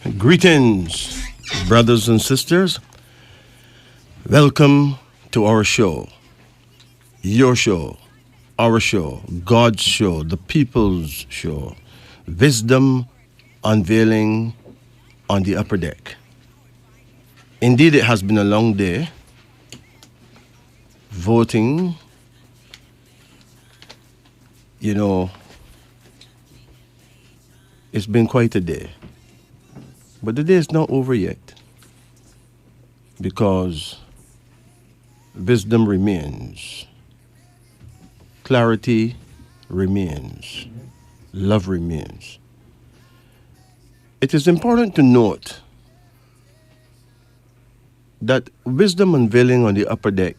Greetings, brothers and sisters. Welcome to our show, your show, our show, God's show, the people's show, Wisdom Unveiling on the Upper Deck. Indeed, it has been a long day. Voting, it's been quite a day. But the day is not over yet because wisdom remains, clarity remains, love remains. It is important to note that Wisdom Unveiling on the Upper Deck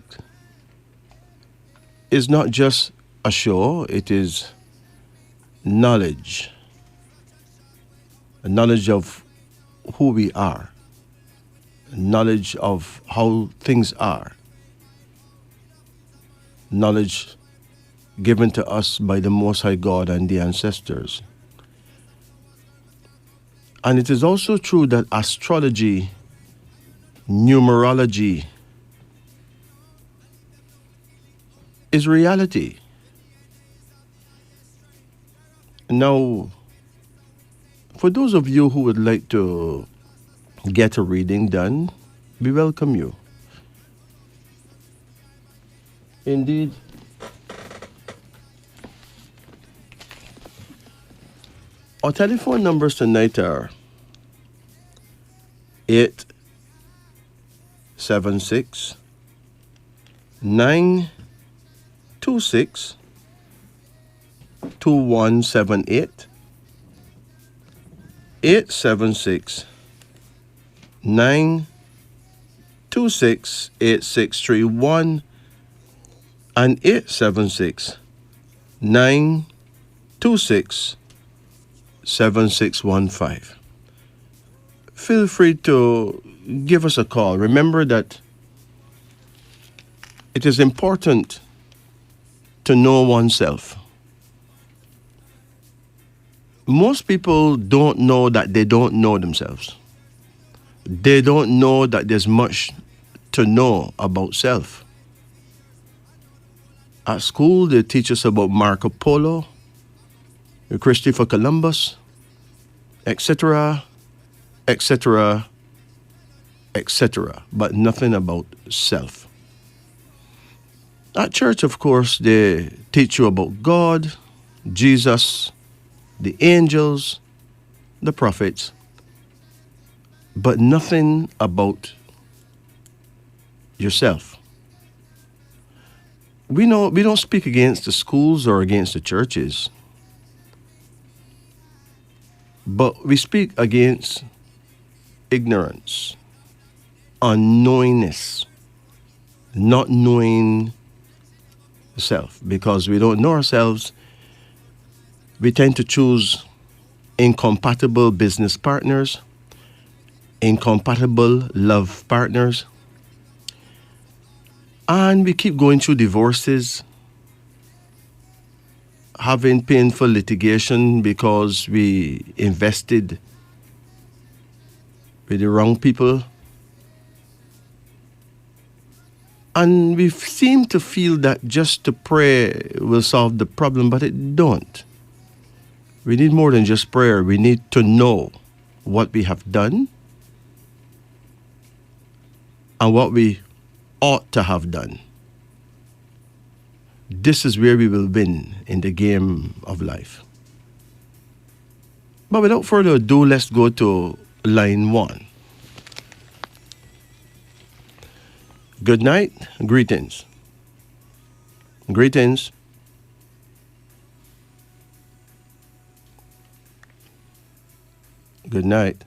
is not just a show, it is knowledge, a knowledge of who we are, knowledge of how things are, knowledge given to us by the Most High God and the ancestors. And it is also true that astrology, numerology, is reality. Now, for those of you who would like to get a reading done, we welcome you. Indeed, our telephone numbers tonight are 876 926 2178. 876 926 8631 and 876 926 7615. Feel free to give us a call. Remember that it is important to know oneself. Most people don't know that they don't know themselves. They don't know that there's much to know about self. At school, they teach us about Marco Polo, Christopher Columbus, etc., etc., etc., but nothing about self. At church, of course, they teach you about God, Jesus, the angels, the prophets, but nothing about yourself. We don't speak against the schools or against the churches, but we speak against ignorance, unknowingness, not knowing self. Because we don't know ourselves, we tend to choose incompatible business partners, incompatible love partners, and we keep going through divorces, having painful litigation because we invested with the wrong people. And we seem to feel that just to pray will solve the problem, but it don't. We need more than just prayer. We need to know what we have done and what we ought to have done. This is where we will win in the game of life. But without further ado, let's go to line 1. Good night. Greetings. Greetings. Good night.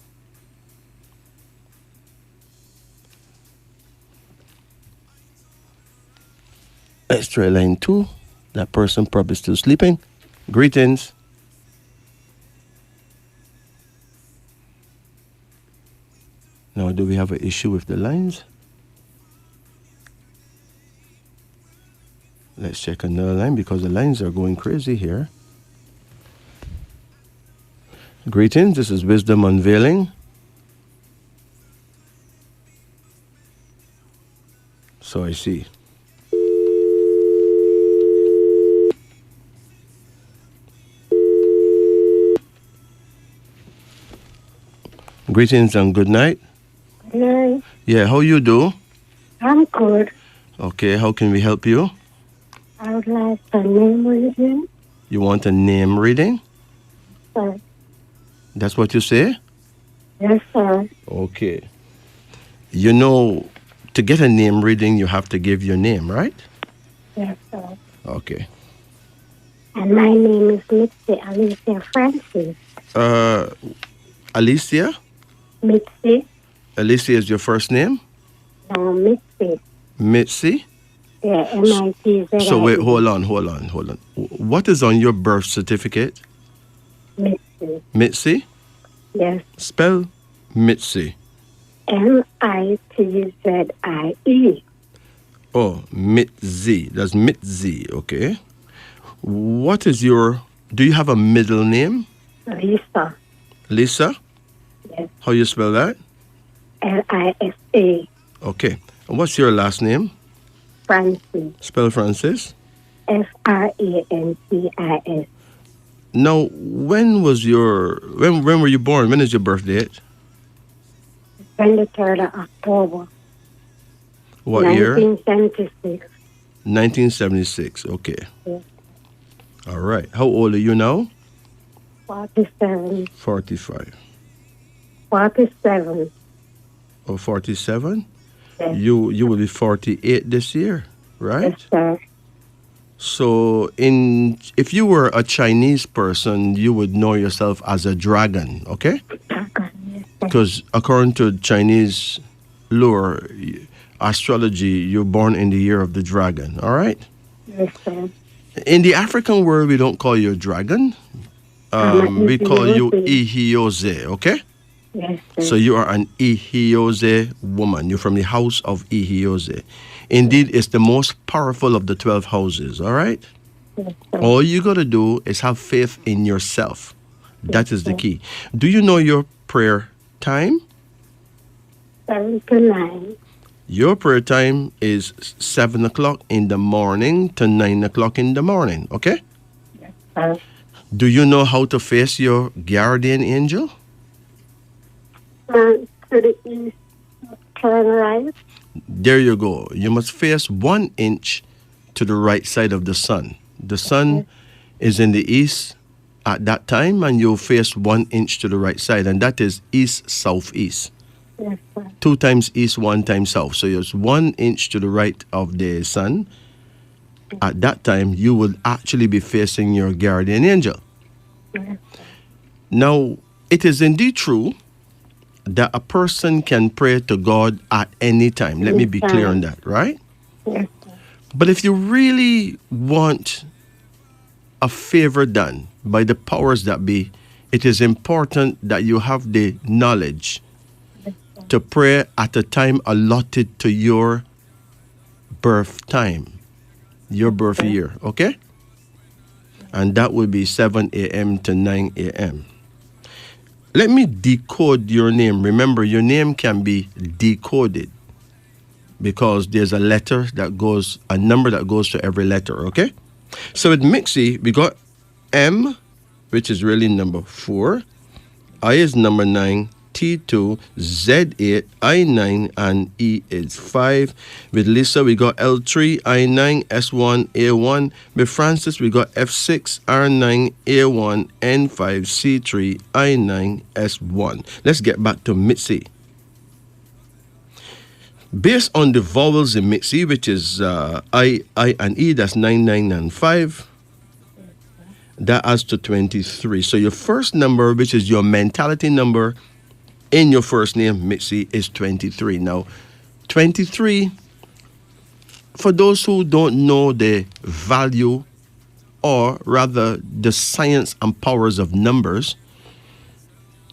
Let's try line 2. That person probably still sleeping. Greetings. Now, do we have an issue with the lines? Let's check another line because the lines are going crazy here. Greetings, this is Wisdom Unveiling So I see. Greetings and good night. Hello. Yeah, how you do? I'm good. Okay, how can we help you? I would like a name reading. You want a name reading? Sir. That's what you say? Yes, sir. Okay. You know, to get a name reading, you have to give your name, right? Yes, sir. Okay. And my name is Mitzi Alicia Francis. Uh, Alicia? Mitzi? Alicia is your first name? No, Mitzi. Mitzi? Yeah, M-I-T-Z-I-E. So wait, hold on. What is on your birth certificate? Mitzi. Mitzi? Yes. Spell Mitzi. M-I-T-Z-I-E. Oh, Mitzi. That's Mitzi, okay. What is do you have a middle name? Lisa. Lisa? Yes. How you spell that? L-I-S-A. Okay. And what's your last name? Francis. Spell Francis. Francis. Now, when were you born? When is your birth date? 23rd of October. What year? 1976. 1976. Okay. Yes. All right. How old are you now? 47. 45. 47. Or 47? Yes. You will be 48 this year, right? Yes, sir. So if you were a Chinese person, you would know yourself as a dragon, okay? Okay. Yes, sir. Because according to Chinese lore, astrology, you're born in the year of the dragon, all right? Yes, sir. In the African world, we don't call you a dragon. We call you Ihioze, okay? Yes, sir. So you are an Ihioze woman. You're from the house of Ihioze. Indeed, it's the most powerful of the 12 houses, all right? Yes, sir. All you got to do is have faith in yourself. That is the key. Do you know your prayer time? 7 to 9. Your prayer time is 7 o'clock in the morning to 9 o'clock in the morning, okay? Yes, sir. Do you know how to face your guardian angel? Turn to the east, turn right. There you go. You must face 1 inch to the right side of the sun. The sun is in the east at that time, and you'll face 1 inch to the right side, and that is east-southeast. Yes, sir. 2 times east, 1 time south. So it's 1 inch to the right of the sun. At that time, you will actually be facing your guardian angel. Yes, Now, it is indeed true that a person can pray to God at any time. Let me be clear on that, right? yes, sir. But if you really want a favor done by the powers that be, it is important that you have the knowledge to pray at a time allotted to your birth time, your birth year, okay? And that will be 7 a.m. to 9 a.m. Let me decode your name. Remember, your name can be decoded because there's a number that goes to every letter, okay? So with Mixie, we got M, which is really number 4. I is number 9. T2, Z8, I9, and E is 5. With Lisa, we got L3, I9, S1, A1. With Francis, we got F6, R9, A1, N5, C3, I9, S1. Let's get back to Mitzi. Based on the vowels in Mitzi, which is I, and E, that's 9, 9, and 5. That adds to 23. So your first number, which is your mentality number, in your first name, Mitzi, is 23. Now, 23, for those who don't know the value or rather the science and powers of numbers,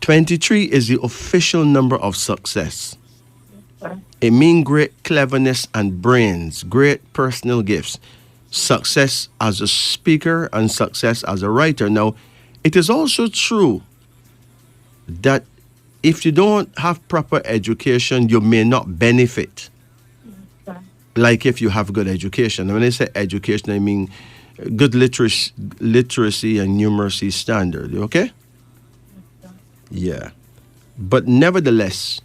23 is the official number of success. It means great cleverness and brains, great personal gifts, success as a speaker and success as a writer. Now, it is also true that if you don't have proper education, you may not benefit like if you have good education. And when I say education, I mean good literacy and numeracy standard. Okay? Yeah. But nevertheless,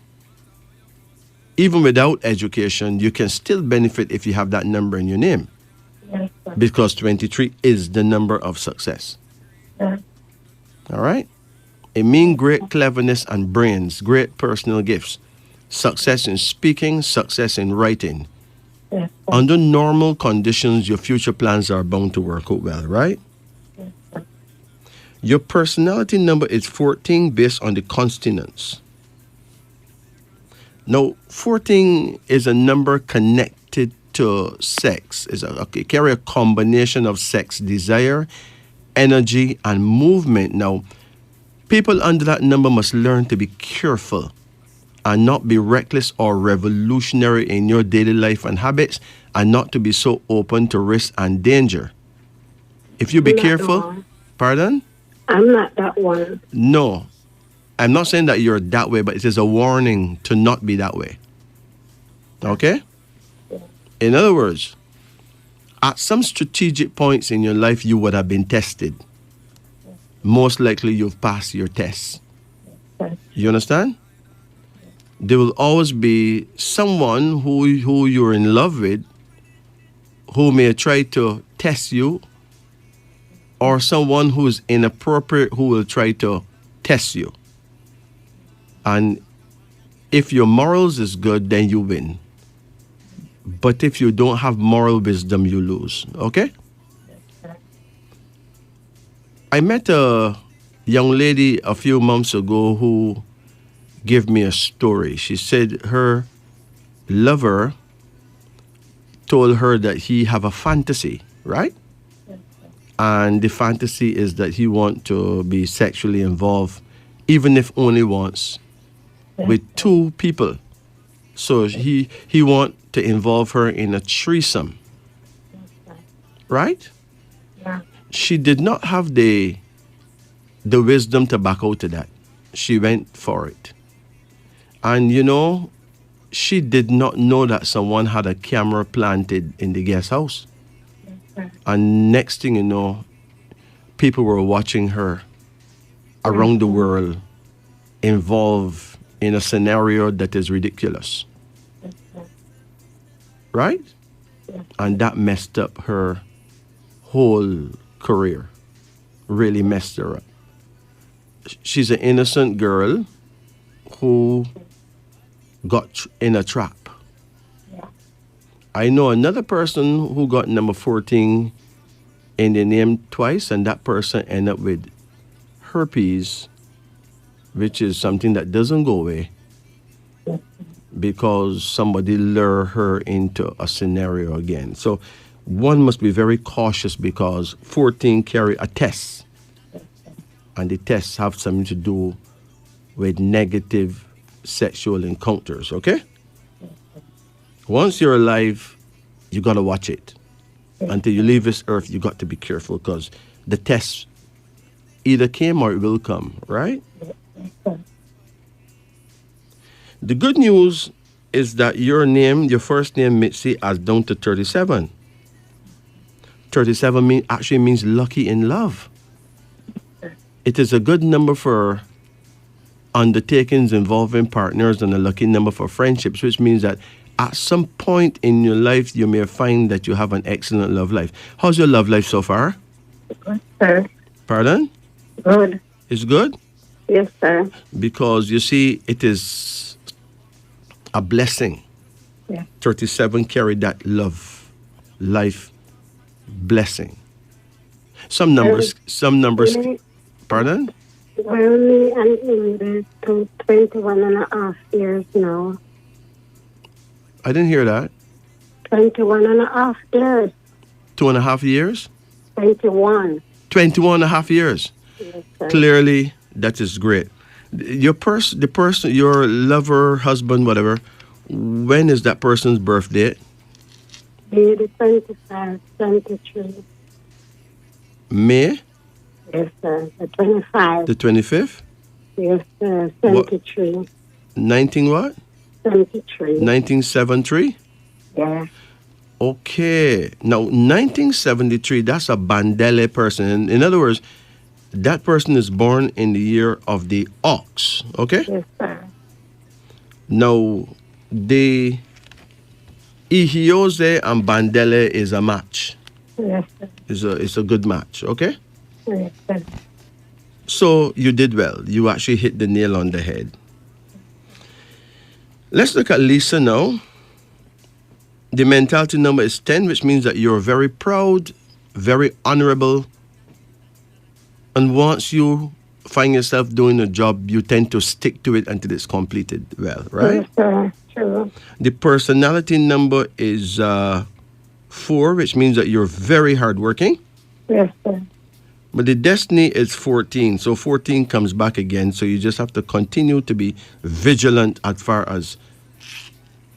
even without education, you can still benefit if you have that number in your name. Yes, sir. Because 23 is the number of success. Yes, All right? It means great cleverness and brains, great personal gifts, success in speaking, success in writing. yes, sir. Under normal conditions, your future plans are bound to work out well, right? Yes, sir. Your personality number is 14 based on the consonants. Now, 14 is a number connected to sex. It carry a combination of sex desire, energy, and movement. Now, people under that number must learn to be careful and not be reckless or revolutionary in your daily life and habits, and not to be so open to risk and danger. If you be I'm not the careful, one. pardon? I'm not that one. No, I'm not saying that you're that way, but it is a warning to not be that way. Okay? In other words, at some strategic points in your life, you would have been tested. Most likely, you've passed your tests. Yes, You understand? There will always be someone who you're in love with who may try to test you, or someone who is inappropriate who will try to test you. And if your morals is good, then you win. But if you don't have moral wisdom, you lose. Okay? I met a young lady a few months ago who gave me a story. She said her lover told her that he have a fantasy, right? And the fantasy is that he want to be sexually involved, even if only once, with two people. So he want to involve her in a threesome, right? yeah. She did not have the wisdom to back out to that. She went for it. And you know, she did not know that someone had a camera planted in the guest house. And next thing you know, people were watching her around the world involved in a scenario that is ridiculous. Right? And that messed up her whole career. Really messed her up. She's an innocent girl who got in a trap. I know another person who got number 14 in the name twice, and that person ended up with herpes, which is something that doesn't go away because somebody lure her into a scenario again. So one must be very cautious because 14 carry a test, and the tests have something to do with negative sexual encounters, okay? Once you're alive, you got to watch it. Until you leave this earth, you got to be careful because the test either came or it will come, right? The good news is that your name, your first name, Mitzi, has down to 37. 37 actually means lucky in love. It is a good number for undertakings involving partners and a lucky number for friendships, which means that at some point in your life, you may find that you have an excellent love life. How's your love life so far? Good, sir. Pardon? Good. It's good? Yes, sir. Because you see, it is a blessing. Yeah. 37 carry that love life blessing. Some numbers, pardon? We're only in the 21 and a half years now. I didn't hear that. 21 and a half years. 2.5 years? 21. 21 and a half years. Yes, sir. Clearly, that is great. The person, your lover, husband, whatever, when is that person's birthday? The 25, 23. May? Yes, sir. The 25. The 25th? Yes, sir. 73. 19 what? 73. 1973? Yeah. Okay. Now, 1973, that's a Bandele person. In other words, that person is born in the year of the ox. Okay? Yes, sir. Now, the Ihiose and Bandele is a match. Yes, sir. It's a good match. Okay? Yes, sir. So, you did well. You actually hit the nail on the head. Let's look at Lisa now. The mentality number is 10, which means that you're very proud, very honorable, and once you find yourself doing a job, you tend to stick to it until it's completed well, right? Yes, sir. True. The personality number is 4, which means that you're very hardworking. Yes, sir. But the destiny is 14, so 14 comes back again, so you just have to continue to be vigilant as far as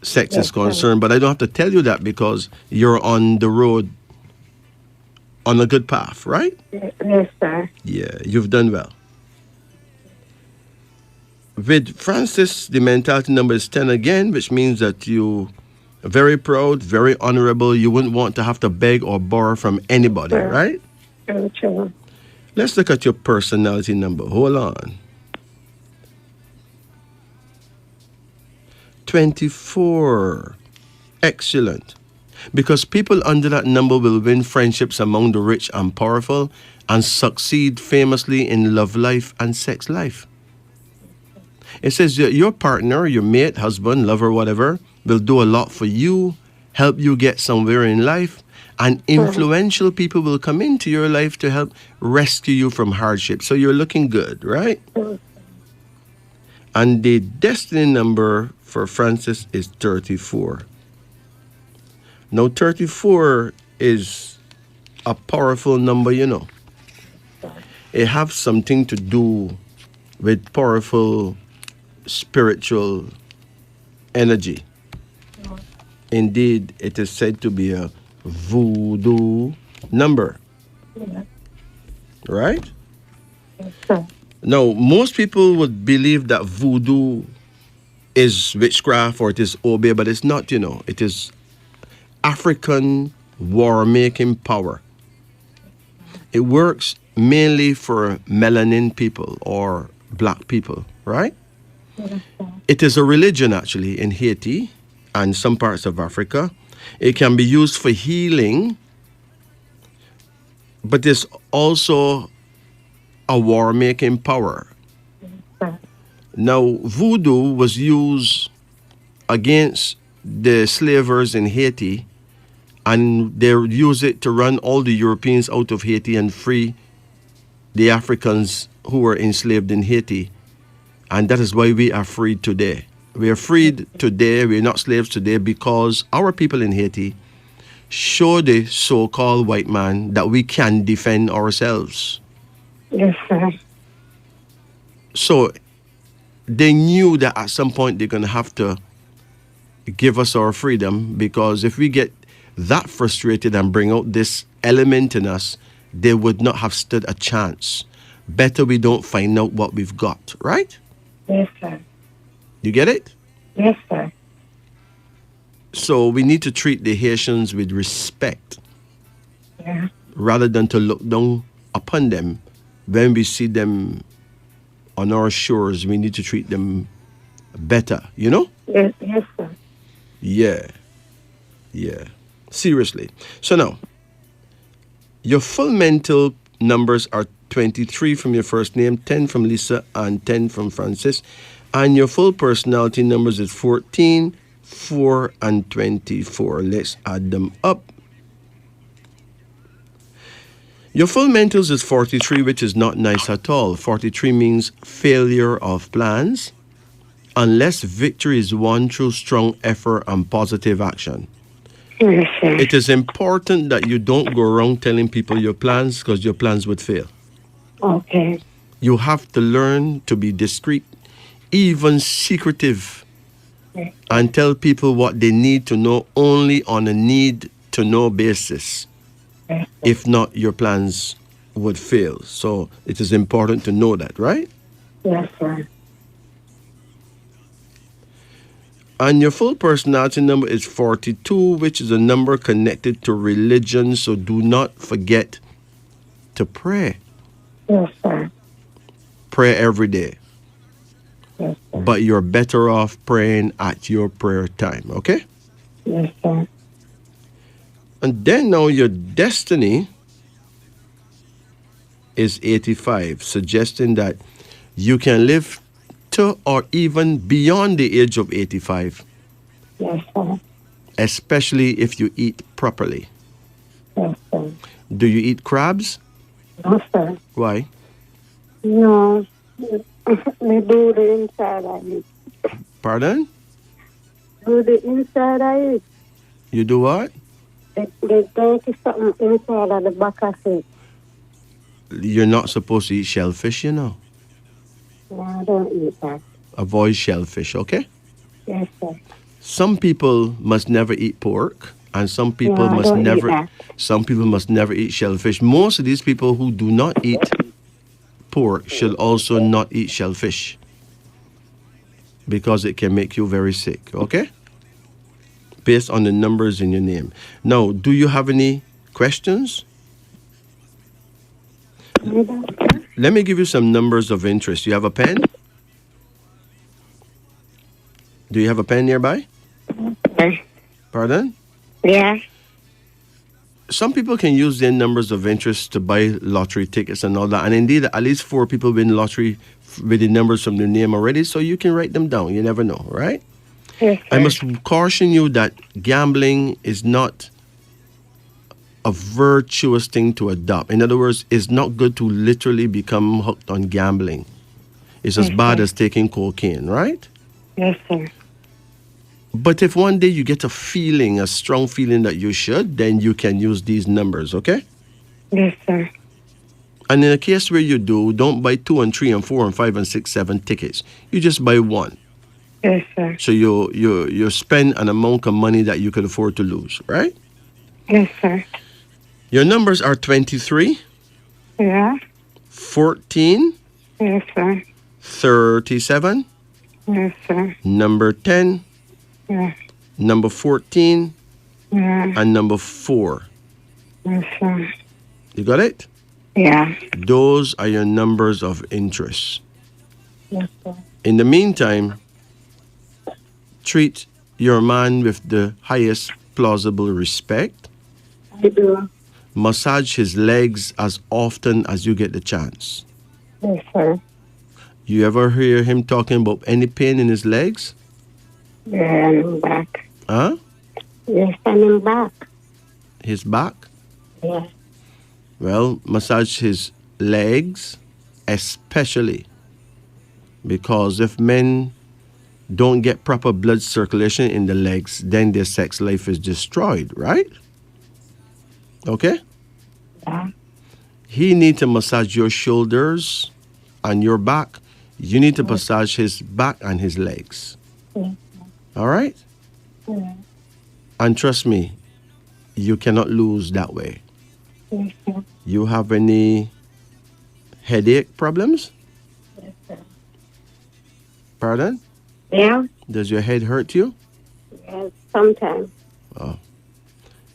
sex Yes, is concerned. But I don't have to tell you that because you're on the road on a good path, right? Yes, sir. Yeah, you've done well. With Francis, the mentality number is 10 again, which means that you are very proud, very honorable. You wouldn't want to have to beg or borrow from anybody, Sure. right? True, true. Let's look at your personality number. Hold on. 24. Excellent. Because people under that number will win friendships among the rich and powerful and succeed famously in love life and sex life. It says that your partner, your mate, husband, lover, whatever, will do a lot for you, help you get somewhere in life, and influential people will come into your life to help rescue you from hardship. So you're looking good, right? And the destiny number for Francis is 34. Now, 34 is a powerful number, you know. It has something to do with powerful spiritual energy. Indeed, it is said to be a voodoo number. Right? Yes, sir. Now, most people would believe that voodoo is witchcraft or it is obe, but it's not, you know. It is African war-making power. It works mainly for melanin people or black people, right? Yes, sir. It is a religion actually in Haiti and some parts of Africa. It can be used for healing, but it's also a war-making power. Sir. Now, voodoo was used against the slavers in Haiti, and they use it to run all the Europeans out of Haiti and free the Africans who were enslaved in Haiti. And that is why we are freed today. We are freed today, we are not slaves today, because our people in Haiti show the so-called white man that we can defend ourselves. Yes, sir. So they knew that at some point they're going to have to give us our freedom, because if we get that frustrated and bring out this element in us, they would not have stood a chance. Better we don't find out what we've got, right? Yes, sir. You get it? Yes, sir. So we need to treat the Haitians with respect Yeah. rather than to look down upon them. When we see them on our shores, we need to treat them better, you know? Yes, yes, sir. Yeah. Yeah. Seriously. So now, your full mental numbers are 23 from your first name, 10 from Lisa, and 10 from Francis. And your full personality numbers is 14, 4, and 24. Let's add them up. Your full mentals is 43, which is not nice at all. 43 means failure of plans, unless victory is won through strong effort and positive action. Yes, sir. It is important that you don't go around telling people your plans, because your plans would fail. Okay. You have to learn to be discreet, even secretive, Yes. and tell people what they need to know only on a need to know basis. Yes, sir. If not, your plans would fail. So it is important to know that, right? Yes, sir. And your full personality number is 42, which is a number connected to religion. So do not forget to pray. Yes, sir. Pray every day. Yes, sir. But you're better off praying at your prayer time, okay? Yes, sir. And then now your destiny is 85, suggesting that you can live to or even beyond the age of 85, Yes, sir. especially if you eat properly. Yes, sir. Do you eat crabs? No, sir. Why? No. We do the inside I eat. Pardon? Do the inside I eat. You do what? The dirty something inside of the back of it. You're not supposed to eat shellfish, you know. No, I don't eat that. Avoid shellfish, okay? Yes, sir. Some people must never eat pork, and some people No, I must don't eat never that. some people must never eat shellfish. Most of these people who do not eat pork should also not eat shellfish because it can make you very sick, okay? Based on the numbers in your name. Now, do you have any questions? Let me give you some numbers of interest. You have a pen? Do you have a pen nearby? Pardon? Yeah. Some people can use their numbers of interest to buy lottery tickets and all that. And indeed, at least 4 people win lottery with the numbers from their name already. So you can write them down. You never know, right? Yes, sir. I must caution you that gambling is not a virtuous thing to adopt. In other words, it's not good to literally become hooked on gambling. It's as bad as taking cocaine, right? Yes, sir. But if one day you get a feeling, a strong feeling that you should, then you can use these numbers, okay? Yes, sir. And in a case where you do, don't buy 2 and 3 and 4 and 5 and 6, 7 tickets. You just buy one. Yes, sir. So you spend an amount of money that you could afford to lose, right? Yes, sir. Your numbers are 23, Yeah. 14, Yes, sir. 37, Yes, sir. number 10, Yeah. number 14, Yeah. and number 4. Yes, sir. You got it? Yeah. Those are your numbers of interest. Yes, sir. In the meantime, treat your man with the highest plausible respect. I do. Massage his legs as often as you get the chance. Yes, sir. You ever hear him talking about any pain in his legs? Yeah, and I'm back. Huh? Yes, and I'm back. His back? Yeah. Well, massage his legs especially, because if men don't get proper blood circulation in the legs, then their sex life is destroyed, right? Okay? Yeah. He needs to massage your shoulders and your back. You need to massage his back and his legs. Yeah. All right? Yeah. And trust me, you cannot lose that way. Yes, sir. You have any headache problems? Yes, sir. Pardon? Yeah. Does your head hurt you? Yes, sometimes.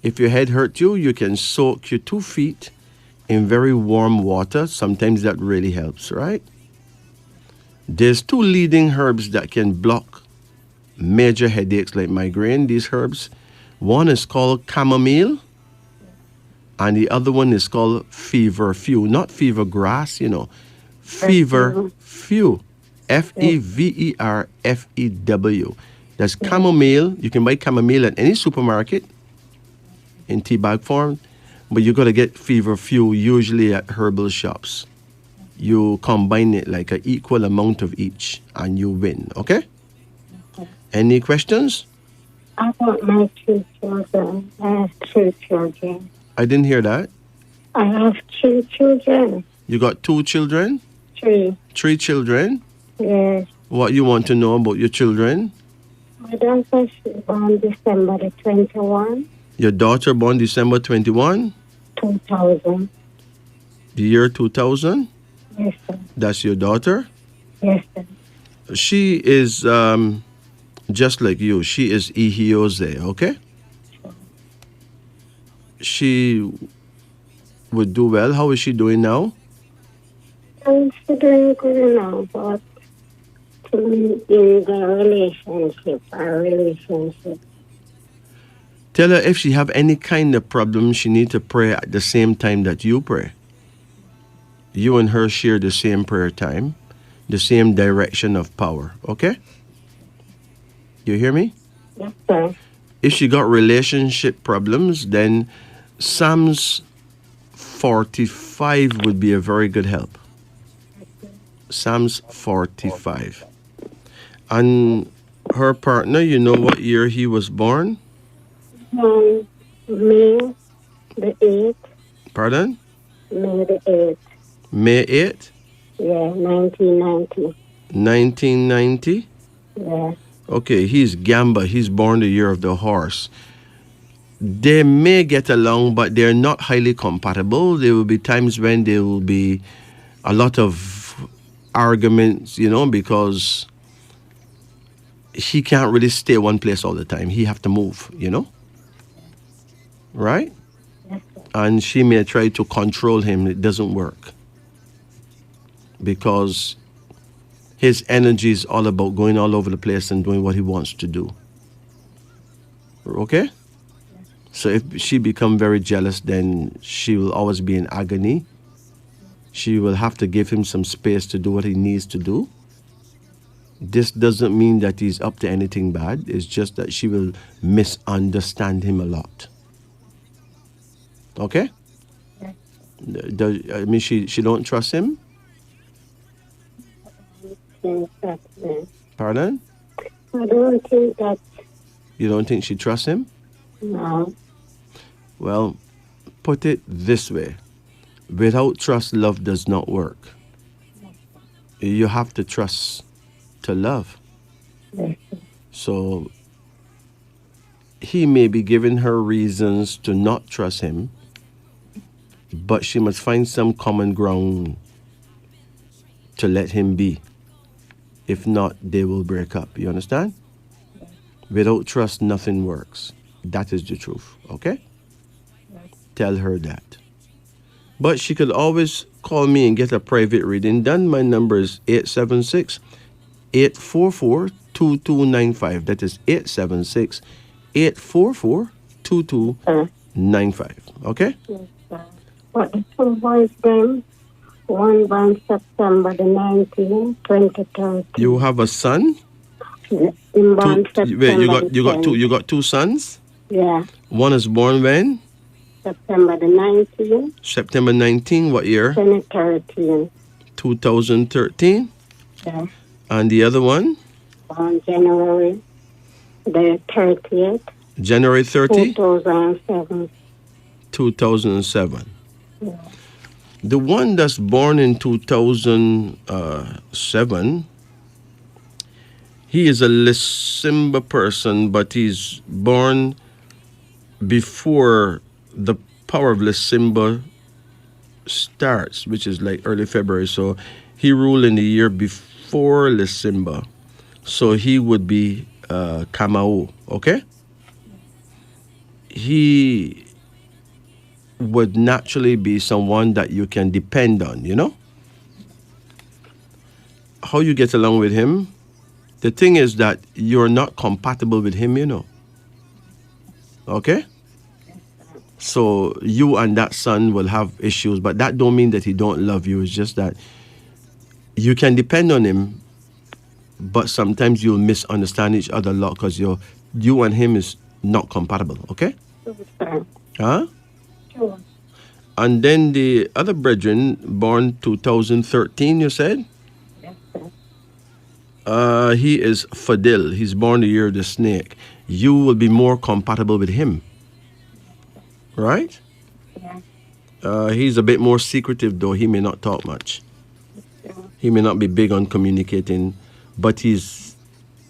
If your head hurt you, you can soak your 2 feet in very warm water. Sometimes that really helps, right? There's 2 leading herbs that can block major headaches like migraine. These herbs, one is called chamomile, and the other one is called feverfew. Not fever grass, feverfew. Feverfew. That's chamomile. You can buy chamomile at any supermarket in tea bag form, but you got to get feverfew usually at herbal shops. You combine it like an equal amount of each and you win, okay? Any questions? I want my 2 children. I have 2 children. I didn't hear that. I have 2 children. You got 2 children? 3. 3 children? Yes. What you want to know about your children? My daughter was born December the 21, Your daughter born December 21, 2000. the year 2000. Yes, sir. That's your daughter. Yes, sir. She is just like you. She is Ihiose, okay? She would do well. How is she doing now? I'm still doing good now, but in the relationship, our relationship. Tell her if she have any kind of problem, she need to pray at the same time that you pray. You and her share the same prayer time, the same direction of power, okay? You hear me? Yes, sir. If she got relationship problems, then Psalms 45 would be a very good help. Psalms 45. And her partner, you know what year he was born? May the 8th, Pardon? May the 8th, May 8th, yeah, 1990. 1990. Yeah, Okay, he's Gamba. He's born the year of the horse. They may get along, but they're not highly compatible. There will be times when there will be a lot of arguments, because he can't really stay one place all the time. He have to move, right? yes, sir. And she may try to control him. It doesn't work because his energy is all about going all over the place and doing what he wants to do. Okay? So if she become very jealous, then she will always be in agony. She will have to give him some space to do what he needs to do. This doesn't mean that he's up to anything bad. It's just that she will misunderstand him a lot. Okay? She don't trust him? Think that, Pardon? I don't think that, You don't think she trusts him? no. Well, put it this way. Without trust, love does not work. You have to trust to love. Yes, So he may be giving her reasons to not trust him, but she must find some common ground to let him be. If not, they will break up. You understand? Without trust, nothing works. That is the truth, okay? Tell her that. But she could always call me and get a private reading done. My number is 876-844-2295. That is 876-844-2295. Okay? yes, sir. But the two boys, then, one born September the 19th, 2013. You have a son? In born September Wait, the you got two sons? 10th. Yeah, One is born when? September the 19th, September 19, what year? 2013. 2013. Yeah, And the other one? on January the 30th, January 30, 2007. 2007. Yeah. The one that's born in 2007, he is a Lysimba person, but he's born before the power of Lysimba starts, which is like early February. So he ruled in the year before Lysimba. So he would be Kamau, okay? He would naturally be someone that you can depend on, How you get along with him? The thing is that you're not compatible with him, Okay? So you and that son will have issues, but that don't mean that he don't love you. It's just that you can depend on him, but sometimes you'll misunderstand each other a lot because you and him is not compatible, okay? Sure. Huh? Sure. And then the other brethren, born 2013, you said? Yes, sir. He is Fadil. He's born the year of the snake. You will be more compatible with him, right? Yeah. He's a bit more secretive, though. He may not talk much. He may not be big on communicating, but he's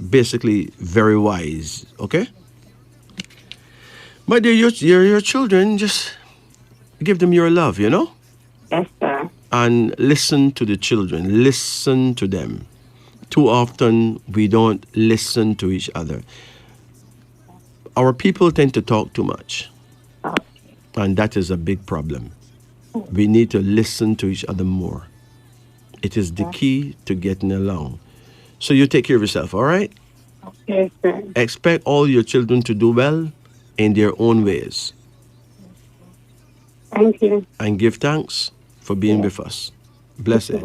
basically very wise, okay? But they're your children. Just give them your love, Yes, sir. and listen to the children. Listen to them. Too often we don't listen to each other. Our people tend to talk too much, and that is a big problem. We need to listen to each other more. It is the key to getting along. So you take care of yourself, all right? Yes, sir. Expect all your children to do well in their own ways Thank you. and give thanks for being Yes. with us. Bless it.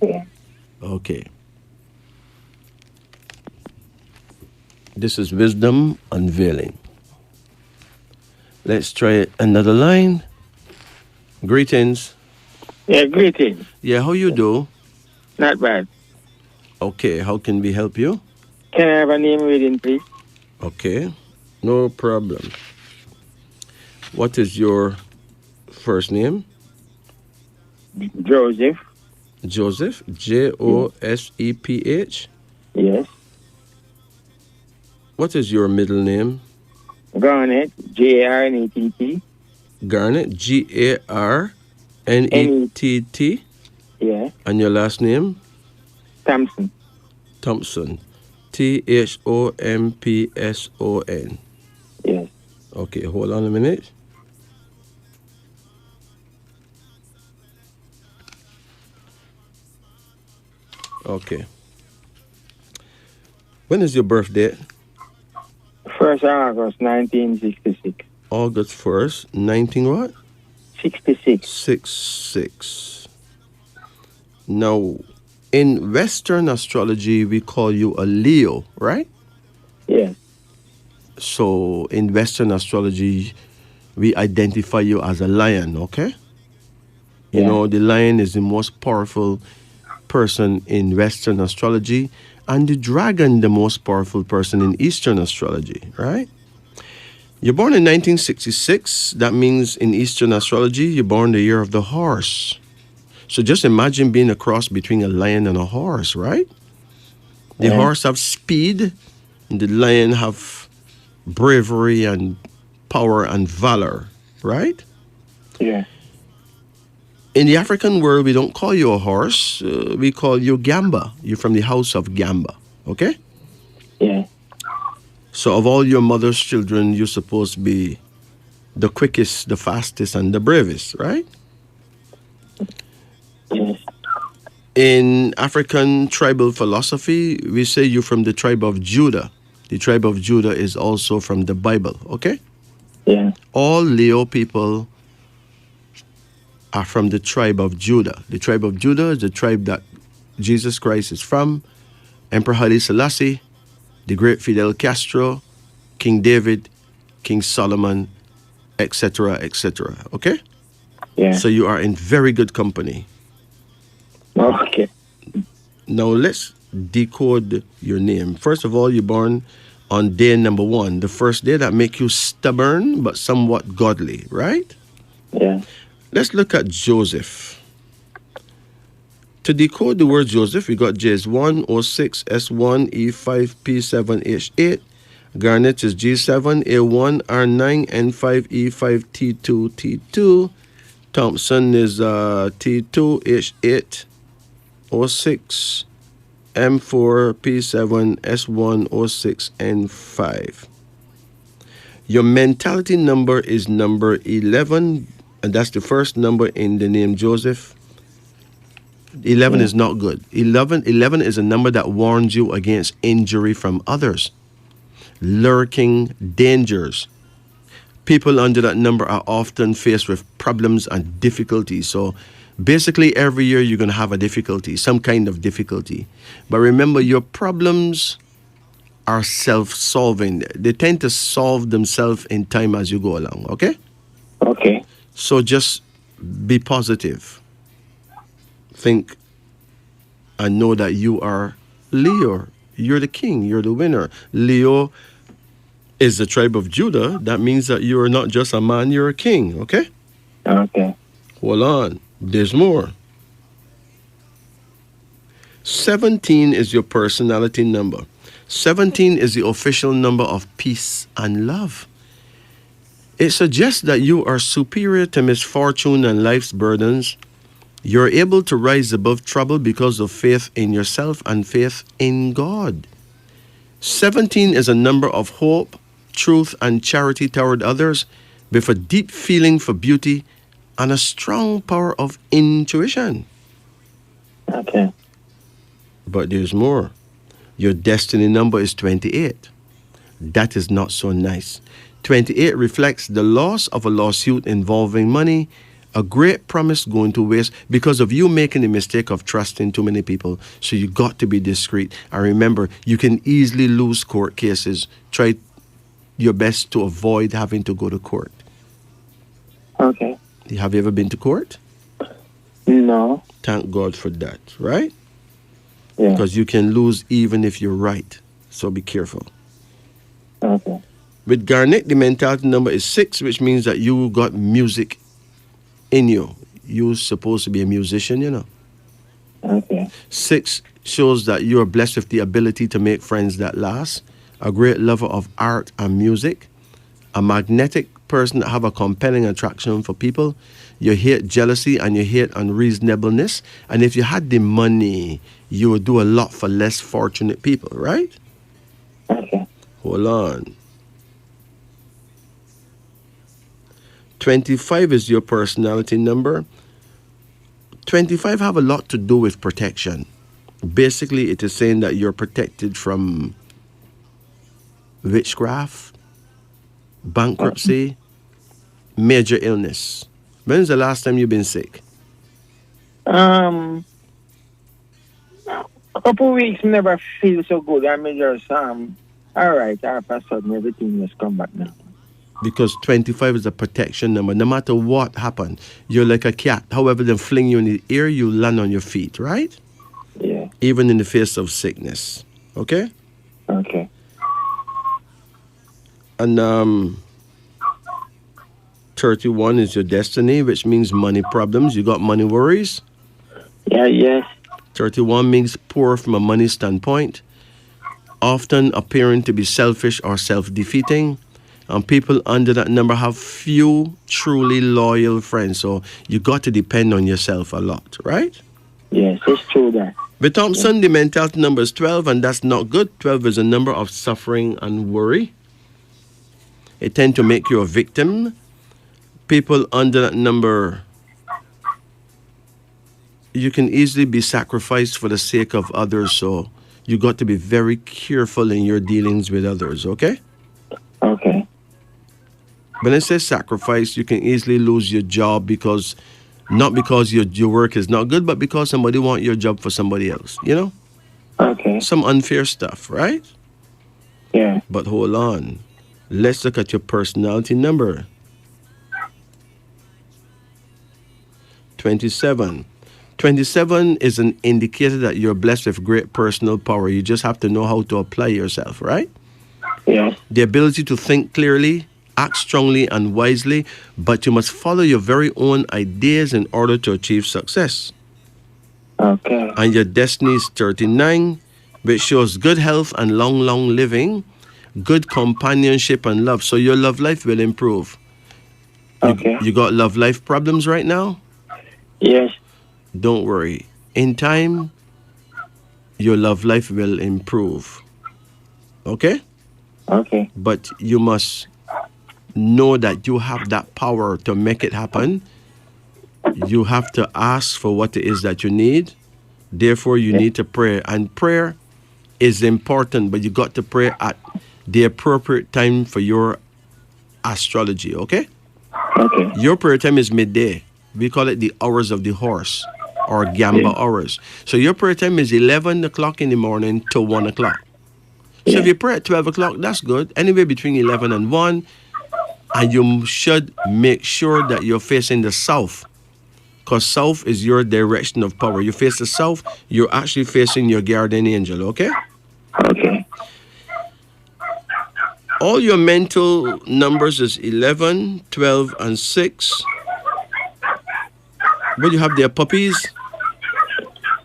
Yes. Okay. This is wisdom unveiling. Let's try another line. Greetings. Yeah, greetings. Yeah, how you do? Not bad. Okay, how can we help you? Can I have a name reading, please? Okay, no problem. What is your first name? Joseph. Joseph, Joseph. Yes. What is your middle name? Garnet. Garnett. Garnet, Garnett. Yeah. And your last name? Thompson. Thompson, Thompson. Yes. Okay, hold on a minute. Okay. When is your birthday? 1st August 1966. August 1st, 19 what? 66. 66. Now, in Western astrology, we call you a Leo, right? Yes. So, in Western astrology, we identify you as a lion, okay? You Yeah. know, the lion is the most powerful person in Western astrology, and the dragon, the most powerful person in Eastern astrology, right? You're born in 1966. That means in Eastern astrology, you're born the year of the horse. So just imagine being a cross between a lion and a horse, right? The Yeah. horse have speed, and the lion have bravery and power and valor, right? Yeah. In the African world, we don't call you a horse. We call you Gamba. You're from the house of Gamba, okay? Yeah. So of all your mother's children, you're supposed to be the quickest, the fastest, and the bravest, right? Yes. In African tribal philosophy, we say you're from the tribe of Judah. The tribe of Judah is also from the Bible, okay? Yeah. All Leo people are from the tribe of Judah. The tribe of Judah is the tribe that Jesus Christ is from. Emperor Haile Selassie, the great Fidel Castro, King David, King Solomon, etc., etc. Okay? Yeah. So you are in very good company. Okay. Now let's decode your name. First of all, you're born on day number 1, the first day that make you stubborn but somewhat godly, right? Yeah. Let's look at Joseph. To decode the word Joseph, we got J is 1, O6, S1, E5, P7, H8. Garnet is G7, A1, R9, N5, E5, T2, T2. Thompson is T2, H8, O6, M4, P7, S1, O6, N5. Your mentality number is number 11, and that's the first number in the name Joseph. 11 is not good. 11 is a number that warns you against injury from others, lurking dangers. People under that number are often faced with problems and difficulties. So basically every year you're going to have a difficulty, some kind of difficulty. But remember, your problems are self-solving. They tend to solve themselves in time as you go along, okay? Okay. So just be positive. Think and know that you are Leo. You're the king. You're the winner. Leo is the tribe of Judah. That means that you are not just a man, you're a king, okay? Okay. Hold on. There's more. 17 is your personality number. 17 is the official number of peace and love. It suggests that you are superior to misfortune and life's burdens, You're able to rise above trouble because of faith in yourself and faith in God. 17 is a number of hope, truth, and charity toward others, with a deep feeling for beauty and a strong power of intuition. Okay. But there's more. Your destiny number is 28. That is not so nice. 28 reflects the loss of a lawsuit involving money, a great promise going to waste because of you making the mistake of trusting too many people. So you got to be discreet. And remember, you can easily lose court cases. Try your best to avoid having to go to court. Okay. Have you ever been to court? No. Thank God for that, right? Yeah. Because you can lose even if you're right. So be careful. Okay. With Garnet, the mentality number is 6, which means that you got music in you. You're supposed to be a musician, you know. Okay. 6 shows that you are blessed with the ability to make friends that last, a great lover of art and music, a magnetic person that have a compelling attraction for people. You hate jealousy and you hate unreasonableness. And if you had the money, you would do a lot for less fortunate people, right? Okay. Hold on. 25 is your personality number. 25 have a lot to do with protection. Basically, it is saying that you're protected from witchcraft, bankruptcy, major illness. When's the last time you've been sick? A couple weeks never feel so good. I mean, just all right. All of a sudden, everything has come back now. Because 25 is a protection number. No matter what happened, you're like a cat. However, they fling you in the air, you land on your feet, right? Yeah. Even in the face of sickness. Okay? Okay. And 31 is your destiny, which means money problems. You got money worries. Yeah. Yes. 31 means poor from a money standpoint, often appearing to be selfish or self-defeating. And people under that number have few truly loyal friends. So you got to depend on yourself a lot, right? Yes, it's true that. With Thompson, the mentality number is 12, and that's not good. 12 is a number of suffering and worry. It tends to make you a victim. People under that number, you can easily be sacrificed for the sake of others. So you got to be very careful in your dealings with others, okay? Okay. When it says sacrifice, you can easily lose your job because, not because your work is not good, but because somebody want your job for somebody else, you know? Okay. Some unfair stuff, right? Yeah. But hold on. Let's look at your personality number. 27. 27 is an indicator that you're blessed with great personal power. You just have to know how to apply yourself, right? Yes. The ability to think clearly, act strongly and wisely, but you must follow your very own ideas in order to achieve success. Okay. And your destiny is 39, which shows good health and long living, good companionship and love. So your love life will improve. Okay. You got love life problems right now? Yes. Don't worry. In time, your love life will improve. Okay? Okay. But you must know that you have that power to make it happen. You have to ask for what it is that you need. Therefore, you need to pray. And prayer is important, but you got to pray at the appropriate time for your astrology, okay? Okay. Your prayer time is midday. We call it the hours of the horse or gamba hours. So your prayer time is 11 o'clock in the morning to 1 o'clock. So if you pray at 12 o'clock, that's good. Anywhere between 11 and 1. And you should make sure that you're facing the south, because south is your direction of power. You face the south, you're actually facing your guardian angel, okay? Okay. All your mental numbers is 11, 12, and 6. What you have there, puppies?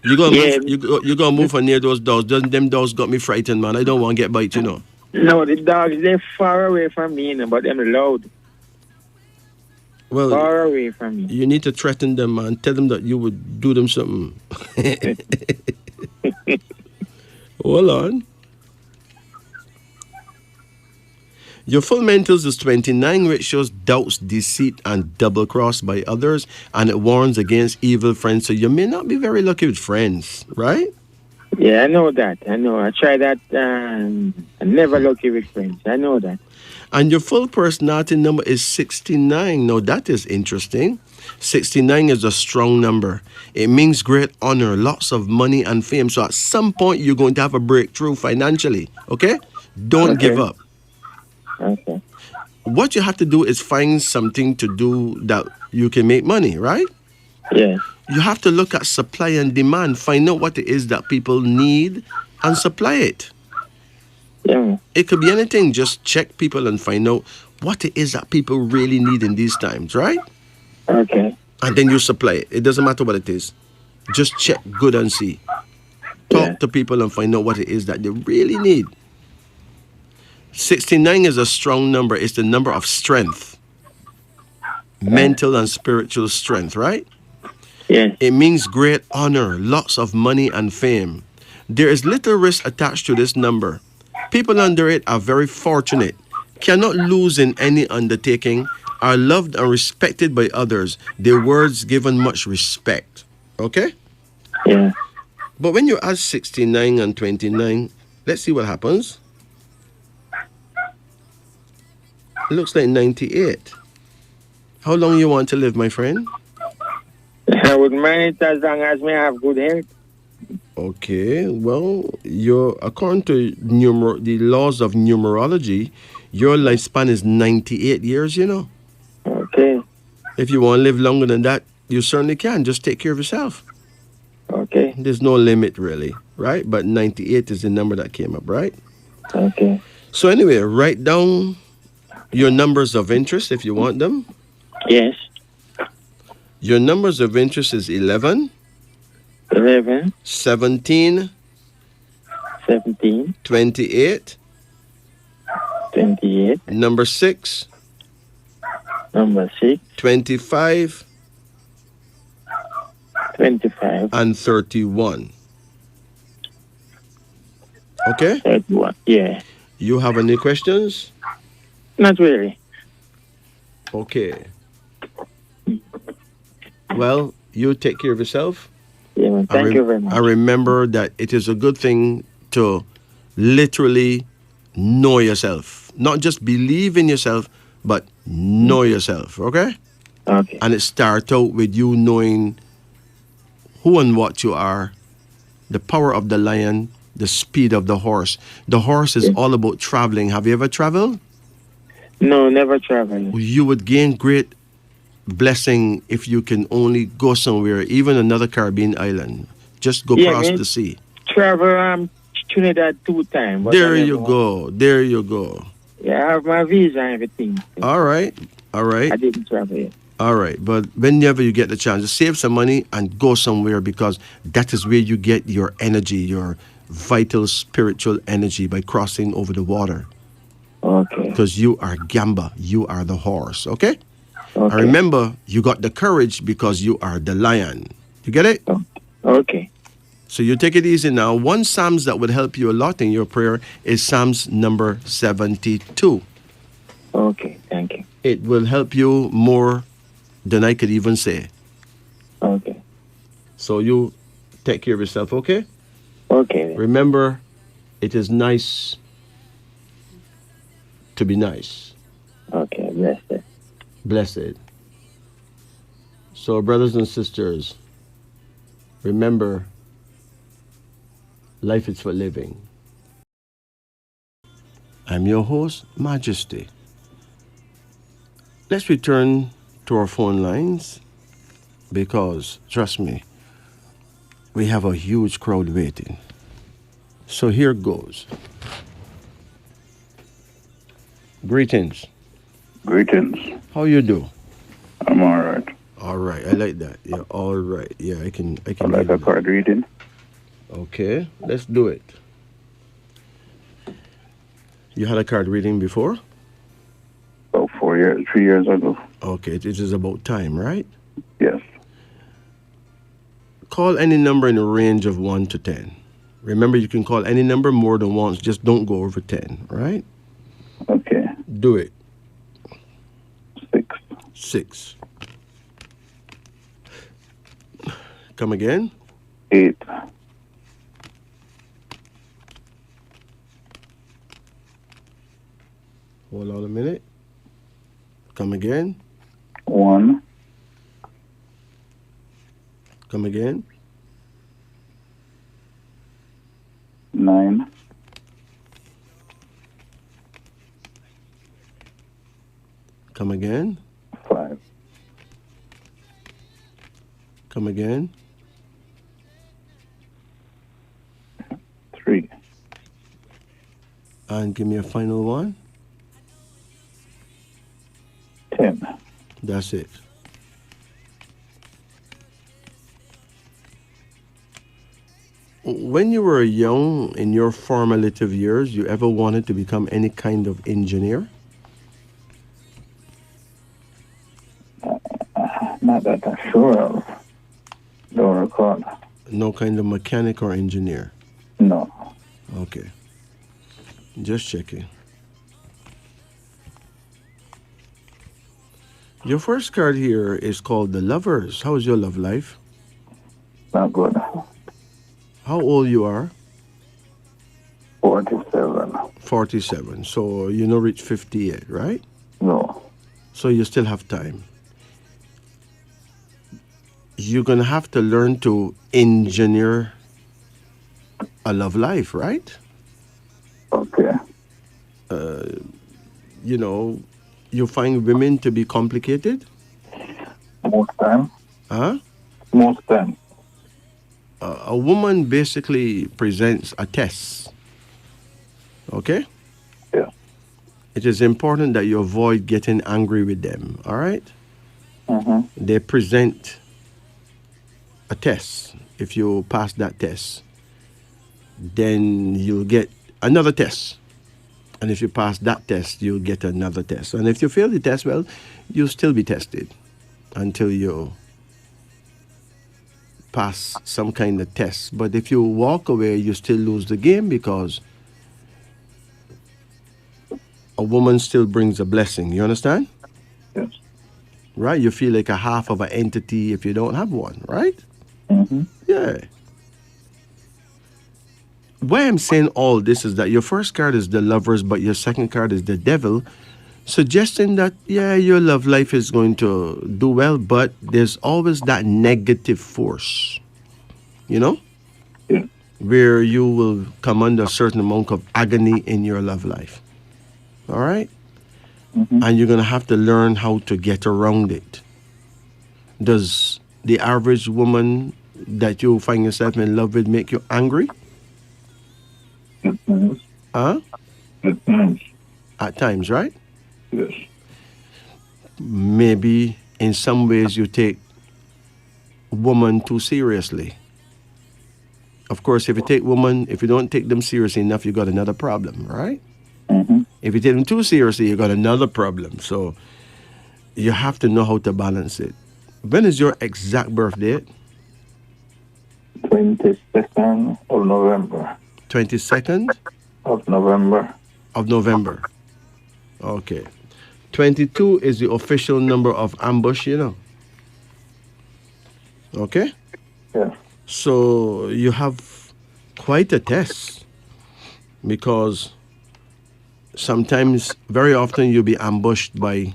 You gonna move, you gonna move near those dogs. Them dogs got me frightened, man. I don't want to get bite, you know. No, the dogs, they're far away from me, but they're loud. Well, far away from me. you need to threaten them and tell them that you would do them something. Hold on. Your full mentals is 29, which shows doubts, deceit, and double cross by others, and it warns against evil friends. So you may not be very lucky with friends, right? Yeah, I know that. I know. I try that. I'm never lucky with friends. I know that. And your full personality number is 69. Now, that is interesting. 69 is a strong number. It means great honor, lots of money and fame. So, at some point, you're going to have a breakthrough financially. Okay? Don't give up. Okay. What you have to do is find something to do that you can make money, right? Yeah. You have to look at supply and demand, find out what it is that people need and supply it. Yeah. It could be anything. Just check people and find out what it is that people really need in these times, right? Okay. And then you supply it. It doesn't matter what it is. Just check good and see. Talk to people and find out what it is that they really need. 69 is a strong number. It's the number of strength, mental and spiritual strength, right? Yeah. It means great honor, lots of money and fame. There is little risk attached to this number. People under it are very fortunate, cannot lose in any undertaking, are loved and respected by others. Their words given much respect. Okay? Yeah. But when you add 69 and 29, let's see what happens. It looks like 98. How long you want to live, my friend? I would mind it as long as me have good health. Okay, well, according to the laws of numerology, your lifespan is 98 years, you know. Okay. If you want to live longer than that, you certainly can. Just take care of yourself. Okay. There's no limit, really, right? But 98 is the number that came up, right? Okay. So anyway, write down your numbers of interest if you want them. Yes. Your numbers of interest is 11, 11, 17, 17, 28, 28, number 6, number 6, 25, 25, and 31. Okay? 31. Yeah. You have any questions? Not really. Okay. Well, you take care of yourself. Yeah, man. Thank you very much. I remember that it is a good thing to literally know yourself. Not just believe in yourself, but know yourself, okay? Okay. And it starts out with you knowing who and what you are, the power of the lion, the speed of the horse. The horse is all about traveling. Have you ever traveled? No, never traveled. You would gain great blessing if you can only go somewhere, even another Caribbean island. Just go across the sea. Travel Trinidad 2 times. There you go. There you go. Yeah, I have my visa and everything. All right. All right. I didn't travel yet. All right. But whenever you get the chance, save some money and go somewhere, because that is where you get your energy, your vital spiritual energy, by crossing over the water. Okay. Because you are Gamba. You are the horse. Okay? Okay. And remember, you got the courage because you are the lion. You get it? Okay. So you take it easy now. One Psalms that would help you a lot in your prayer is Psalms number 72. Okay, thank you. It will help you more than I could even say. Okay. So you take care of yourself, okay? Okay. Then. Remember, it is nice to be nice. Okay, blessed. Blessed. So, brothers and sisters, remember, life is for living. I'm your host, Majesty. Let's return to our phone lines, because, trust me, we have a huge crowd waiting. So here goes. Greetings. Greetings. How you do? I'm all right. All right, I like that. Yeah, all right. Yeah, I can. I like a card reading. Okay, let's do it. You had a card reading before? About 3 years ago. Okay, it is about time, right? Yes. Call any number in a range of 1 to 10. Remember, you can call any number more than once, just don't go over 10, right? Okay. Do it. 6. 6. Come again? 8. Hold on a minute. Come again? 1. Come again? 9. Come again? 5. Come again? 3. And give me a final one. 10. That's it. When you were young, in your formative years, you ever wanted to become any kind of engineer? Not that I'm sure of. Don't recall. No kind of mechanic or engineer? No. Okay. Just checking. Your first card here is called the Lovers. How is your love life? Not good. How old you are? 47. 47. So you know reach 58, right? No. So you still have time. You're going to have to learn to engineer a love life, right? Okay. You know, you find women to be complicated? Most time. Huh? Most time. A woman basically presents a test. Okay? Yeah. It is important that you avoid getting angry with them, all right? Mm-hmm. They present a test. If you pass that test, then you'll get another test. And if you pass that test, you'll get another test. And if you fail the test, well, you'll still be tested until you pass some kind of test. But if you walk away, you still lose the game because a woman still brings a blessing. You understand? Yes. Right? You feel like a half of an entity if you don't have one, right? Mm-hmm. Yeah. Why I'm saying all this is that your first card is the Lovers, but your second card is the Devil, suggesting that, yeah, your love life is going to do well, but there's always that negative force, you know, Yeah. where you will come under a certain amount of agony in your love life. All right? Mm-hmm. And you're going to have to learn how to get around it. Does the average woman that you find yourself in love with make you angry? At times. Huh? At times. At times, right? Yes. Maybe in some ways you take woman too seriously. Of course, if you don't take them seriously enough, you got another problem, right? Mm-hmm. If you take them too seriously, you got another problem. So you have to know how to balance it. When is your exact birth date? 22nd of November. 22nd Of November. of November. Okay. 22 is the official number of ambush, you know. Okay? Yes. So you have quite a test because sometimes, very often, you'll be ambushed by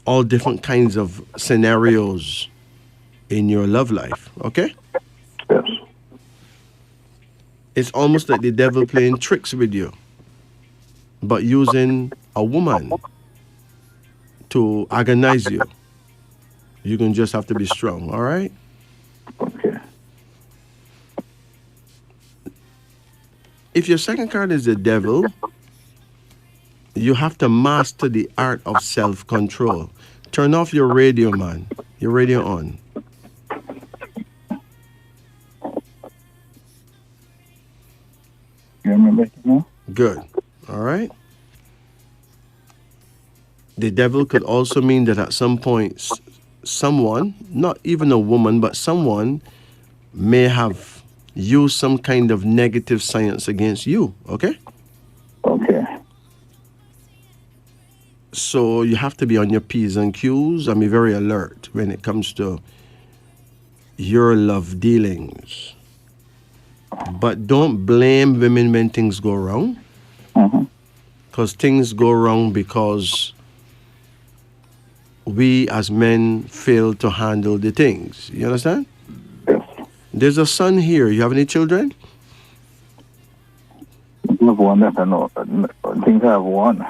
all different kinds of scenarios in your love life. Okay? Yes. It's almost like the devil playing tricks with you, but using a woman to agonize you. You're going to just have to be strong, all right? Okay. If your second card is the devil, you have to master the art of self-control. Turn off your radio, man. Your radio on. You remember now? Good. All right? The devil could also mean that at some point, someone, not even a woman, but someone may have used some kind of negative science against you, okay? Okay. So you have to be on your P's and Q's and be very alert when it comes to your love dealings. But don't blame women when things go wrong. Mm-hmm. Because things go wrong because we as men fail to handle the things. You understand? Yes. There's a son here. You have any children? I have one that I know. I think I have one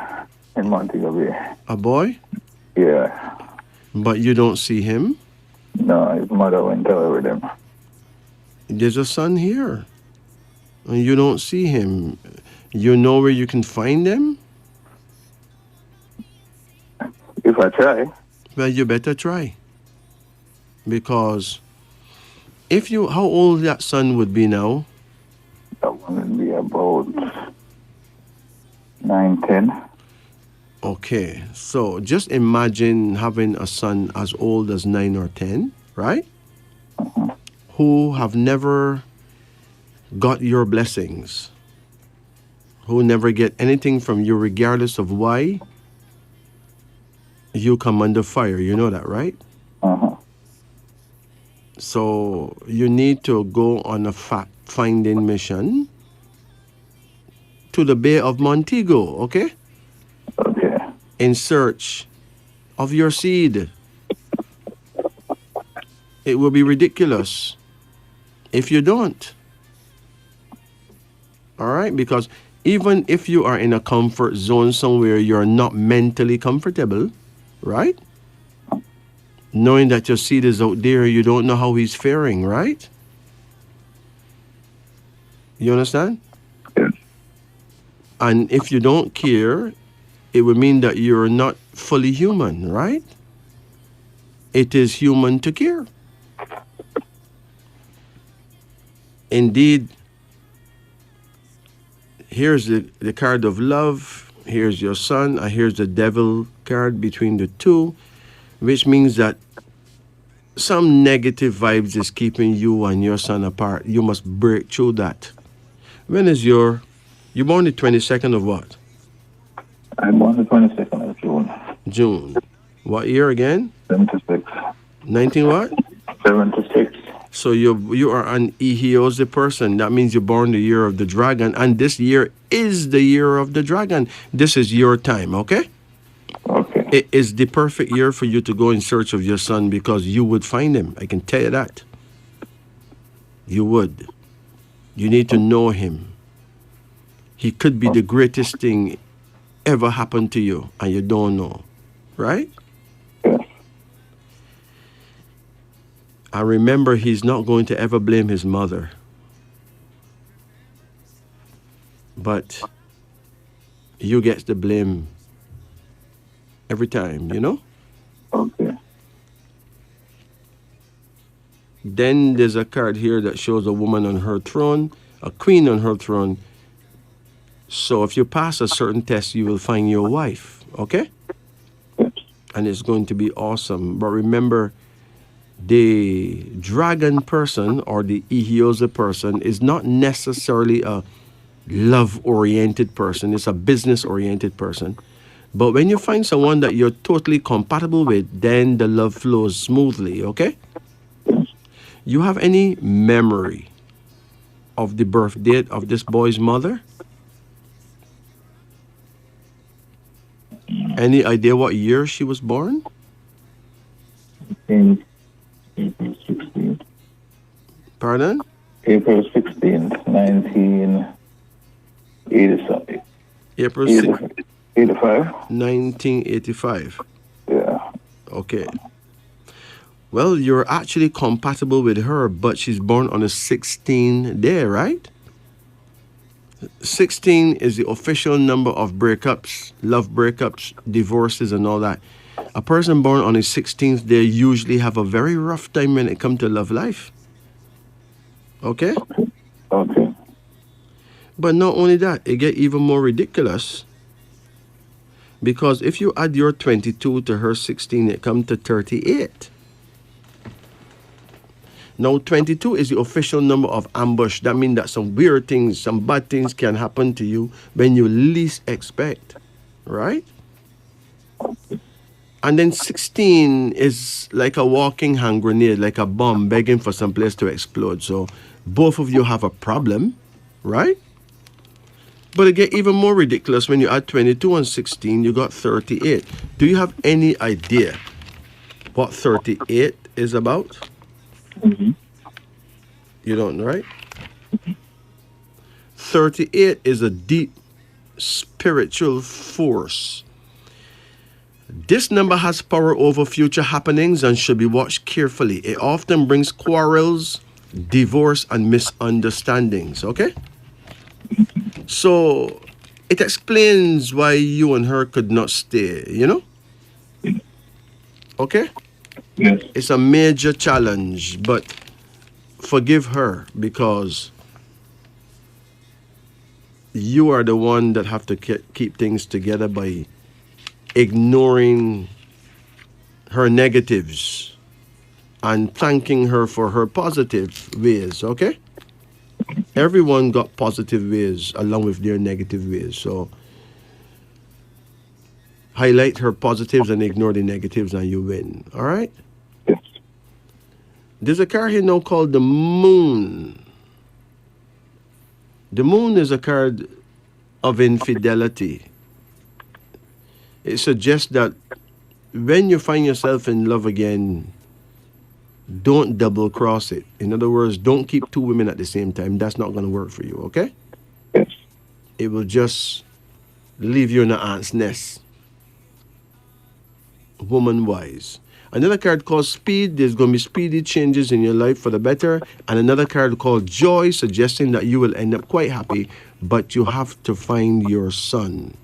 in Montego Bay. A boy? Yeah. But you don't see him? No, his mother went away with him. There's a son here. And you don't see him. You know where you can find them? If I try, Well, you better try. Because how old that son would be now? that one would be about 9, 10. Okay, so just imagine having a son as old as 9 or 10, right? Who have never got your blessings, who never get anything from you regardless of why you come under fire. You know that, right? Uh-huh. So you need to go on a fact-finding mission to the Bay of Montego, okay? Okay. In search of your seed. It will be ridiculous if you don't. All right? Because even if you are in a comfort zone somewhere you're not mentally comfortable, right? Knowing that your seed is out there, you don't know how he's faring, right? You understand? Yes. And if you don't care, it would mean that you're not fully human, right? It is human to care. Indeed, here's the card of love, here's your son, and here's the devil card between the two, which means that some negative vibes is keeping you and your son apart. You must break through that. When is you're born the 22nd of what? I'm born the 22nd of June. June. What year again? 76. 19 what? 76. So you are an Ihiose person. That means you're born the year of the dragon, and this year is the year of the dragon. This is your time, okay? Okay. It is the perfect year for you to go in search of your son because you would find him. I can tell you that. You would. You need to know him. He could be the greatest thing ever happened to you, and you don't know, right? Yes. I remember he's not going to ever blame his mother. But you get the blame every time, you know? Okay. Then there's a card here that shows a woman on her throne, a queen on her throne. So if you pass a certain test, you will find your wife, okay? Yes. And it's going to be awesome. But remember, the dragon person or the Ihiose person is not necessarily a love-oriented person. It's a business-oriented person. But when you find someone that you're totally compatible with, then the love flows smoothly, okay? You have any memory of the birth date of this boy's mother? Any idea what year she was born? In April 16th. Pardon? April 16th, 1987. April 6th, 85. 1985. Yeah. Okay. Well, you're actually compatible with her, but she's born on the 16th day, right? 16 is the official number of breakups, love breakups, divorces, and all that. A person born on the 16th day usually have a very rough time when it comes to love life. Okay? Okay. But not only that, it get even more ridiculous. Because if you add your 22 to her 16, it comes to 38. Now, 22 is the official number of ambush. That means that some weird things, some bad things can happen to you when you least expect, right? And then 16 is like a walking hand grenade, like a bomb begging for some place to explode. So both of you have a problem, right? But it gets even more ridiculous when you add 22 and 16, you got 38. Do you have any idea what 38 is about? Mm-hmm. You don't, right? 38 is a deep spiritual force. This number has power over future happenings and should be watched carefully. It often brings quarrels, divorce, and misunderstandings, okay? So it explains why you and her could not stay, you know? Okay? Yes. It's a major challenge, but forgive her because you are the one that have to keep things together by ignoring her negatives and thanking her for her positive ways, okay? Everyone got positive ways along with their negative ways. So highlight her positives and ignore the negatives and you win. All right? Yes. There's a card here now called the Moon. The Moon is a card of infidelity. It suggests that when you find yourself in love again, don't double cross it. In other words, don't keep two women at the same time. That's not going to work for you, okay? Yes. It will just leave you in an ant's nest. Woman-wise. Another card called Speed. There's going to be speedy changes in your life for the better. And another card called Joy, suggesting that you will end up quite happy, but you have to find your son.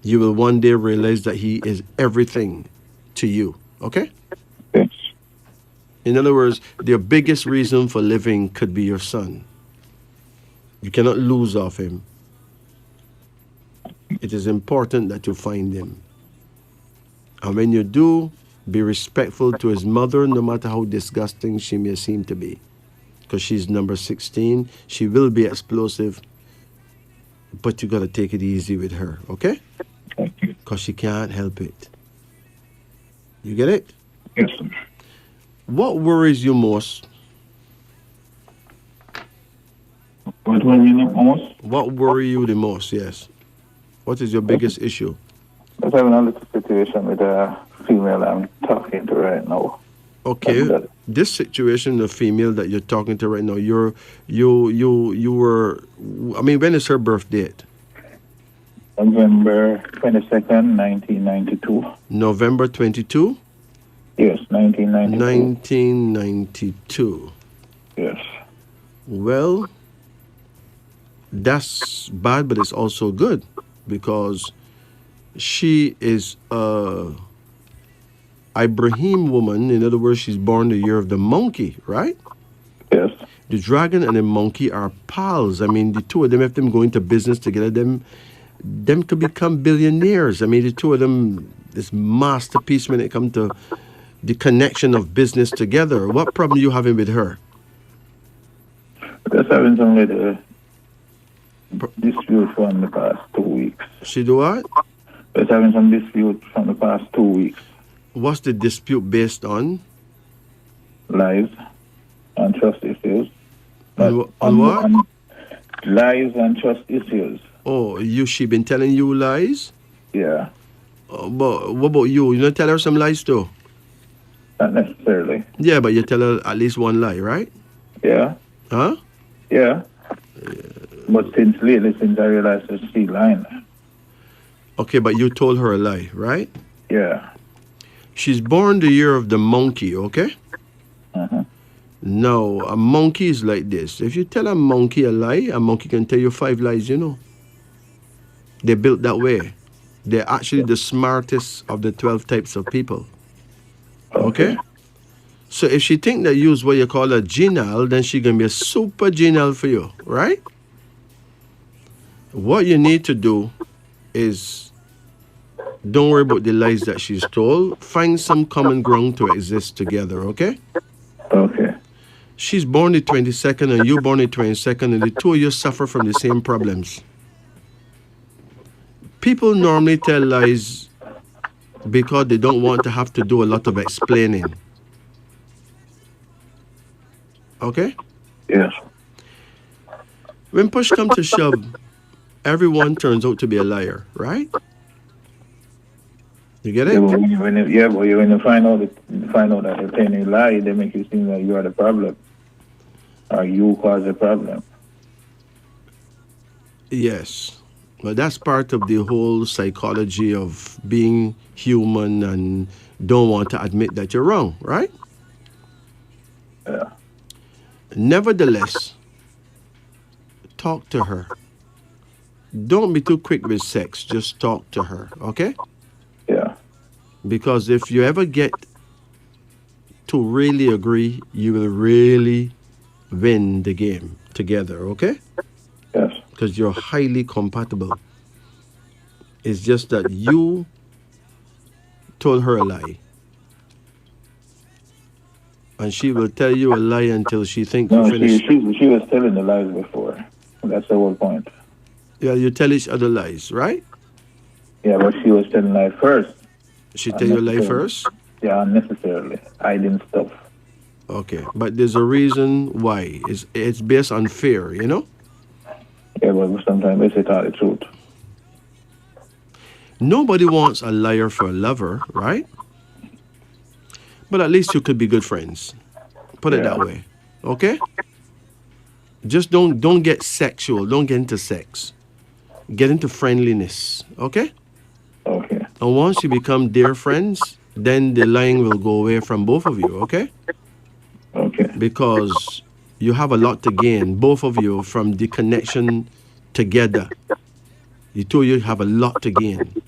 You will one day realize that he is everything to you, okay? Yes. In other words, their biggest reason for living could be your son. You cannot lose off him. It is important that you find him. And when you do, be respectful to his mother, no matter how disgusting she may seem to be. Because she's number 16. She will be explosive, but you got to take it easy with her, okay? Thank you. Because she can't help it. You get it? Yes, sir. What worries you most? What will you know most? What worry you the most? Yes. What is your biggest issue? I was having a little situation with a female I'm talking to right now. Okay. This situation, the female that you're talking to right now, you were. I mean, when is her birth date? November 22nd, 1992. November 22. Yes, 1992. 1992. Yes. Well, that's bad, but it's also good because she is a Ibrahim woman. In other words, she's born the year of the monkey, right? Yes. The dragon and the monkey are pals. I mean, the two of them, if them go into business together, them could become billionaires. I mean, the two of them is masterpiece when it comes to the connection of business together. What problem you having with her? Just having some little dispute from the past 2 weeks. She do what? Just having some dispute from the past 2 weeks. What's the dispute based on? Lies and trust issues. On what? Lies and trust issues. Oh, she been telling you lies? Yeah. But what about you? You not tell her some lies too? Not necessarily. Yeah, but you tell her at least one lie, right? Yeah. Huh? Yeah. But since I realized that she's lying. Okay, but you told her a lie, right? Yeah. She's born the year of the monkey, okay? Uh-huh. Now, a monkey is like this. If you tell a monkey a lie, a monkey can tell you 5 lies, you know. They're built that way. They're actually the smartest of the 12 types of people. Okay? So if she think that you's what you call a genial, then she gonna be a super genial for you, right? What you need to do is Don't worry about the lies that she's told. Find some common ground to exist together, okay? Okay. She's born the 22nd and you born the 22nd, and the two of you suffer from the same problems. People normally tell lies because they don't want to have to do a lot of explaining. Okay? Yes. When push comes to shove, everyone turns out to be a liar, right? You get it? Yeah, but when you find out that they're telling a lie, they make you seem like you are the problem, or you cause the problem. Yes. But that's part of the whole psychology of being human and don't want to admit that you're wrong, right? Yeah. Nevertheless, talk to her. Don't be too quick with sex. Just talk to her, okay? Yeah. Because if you ever get to really agree, you will really win the game together, okay? Yes. Because you're highly compatible. It's just that you told her a lie. And she will tell you a lie until she thinks No, you finished. she was telling the lies before. That's the whole point. Yeah, you tell each other lies, right? Yeah, but she was telling lies first. She tell you a lie first? Yeah, unnecessarily. Hiding stuff. Okay, but there's a reason why. It's based on fear, you know? Yeah, but sometimes they say tell the truth. Nobody wants a liar for a lover, right? But at least you could be good friends. Put it Yeah. that way. Okay? Just don't get sexual. Don't get into sex. Get into friendliness. Okay? Okay. And once you become dear friends, then the lying will go away from both of you, okay? Okay. Because you have a lot to gain, both of you, from the connection together. The two of you have a lot to gain.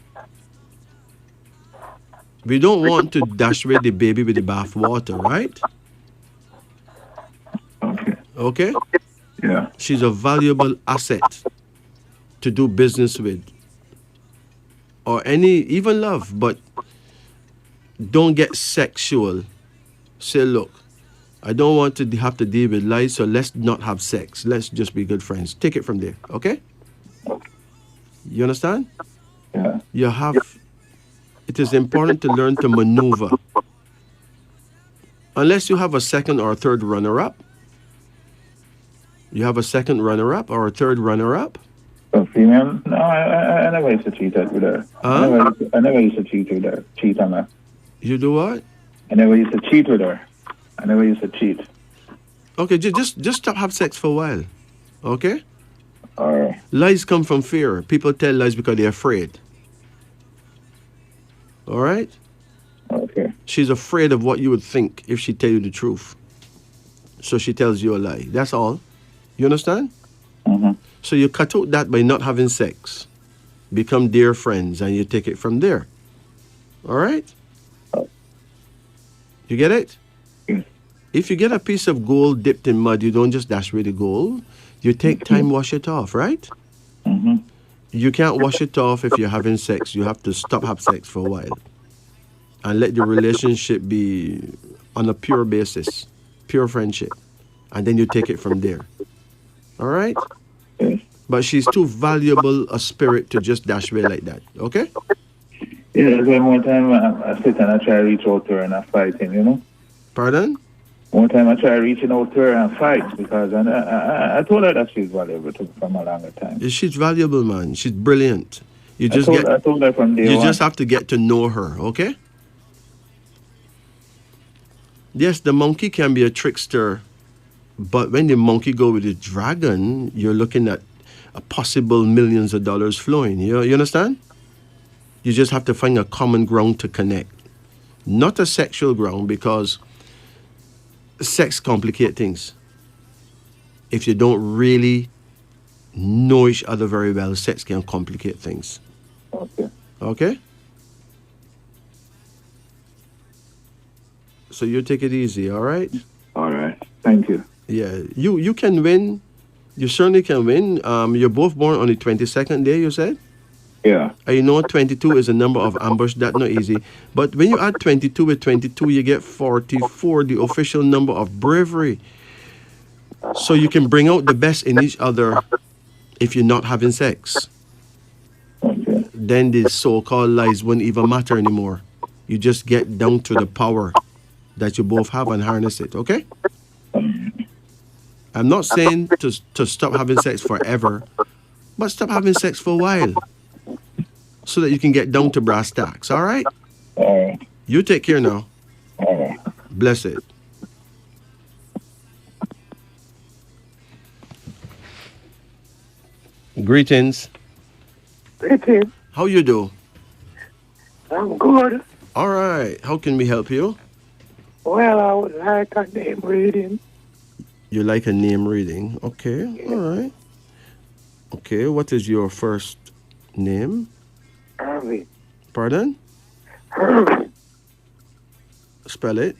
We don't want to dash away the baby with the bath water, right? Okay. Okay? Yeah. She's a valuable asset to do business with. Or even love, but don't get sexual. Say, look, I don't want to have to deal with lies, so let's not have sex. Let's just be good friends. Take it from there, okay? You understand? Yeah. It is important to learn to maneuver. Unless you have a second or a third runner-up. You have a second runner-up or a third runner-up? A female? No, I never used to cheat with her. Huh? I never used to cheat with her. Cheat on her. You do what? I never used to cheat with her. I never used to cheat. Okay, just stop have sex for a while. Okay? All right. Lies come from fear. People tell lies because they're afraid. All right? Okay. She's afraid of what you would think if she tell you the truth. So she tells you a lie. That's all. You understand? Mm-hmm. So you cut out that by not having sex. Become dear friends and you take it from there. All right? You get it? Yes. If you get a piece of gold dipped in mud, you don't just dash away the gold. You take time, wash it off, right? Mm-hmm. You can't wash it off if you're having sex. You have to stop have sex for a while. And let the relationship be on a pure basis, pure friendship. And then you take it from there. All right? Yes. But she's too valuable a spirit to just dash away like that. Okay? Yeah, that's why one time I sit and I try to reach out to her and I fight him, you know? Pardon? One time I tried reaching out to her and fight because I told her that she's valuable from a longer time. She's valuable, man. She's brilliant. You just I told her from day you one. just have to get to know her, okay? Yes, the monkey can be a trickster, but when the monkey go with the dragon, you're looking at a possible millions of dollars flowing. You understand? You just have to find a common ground to connect. Not a sexual ground, because sex complicates things. If you don't really know each other very well, sex can complicate things. Okay. Okay? So you take it easy, all right? All right. Thank you. Yeah, you can win. You certainly can win. You're both born on the 22nd day, you said? Yeah. And you know 22 is a number of ambush. That's not easy. But when you add 22 with 22, you get 44, the official number of bravery. So you can bring out the best in each other if you're not having sex. Okay. Then the so-called lies won't even matter anymore. You just get down to the power that you both have and harness it, okay? I'm not saying to stop having sex forever, but stop having sex for a while so that you can get down to brass tacks, all right? All right. You take care now. All right. Bless it. Greetings. Pretty. How you do? I'm good. All right. How can we help you? Well, I would like a name reading. You like a name reading? Okay. All right. Okay. What is your first name? Harvey. Pardon? Harvey. Spell it.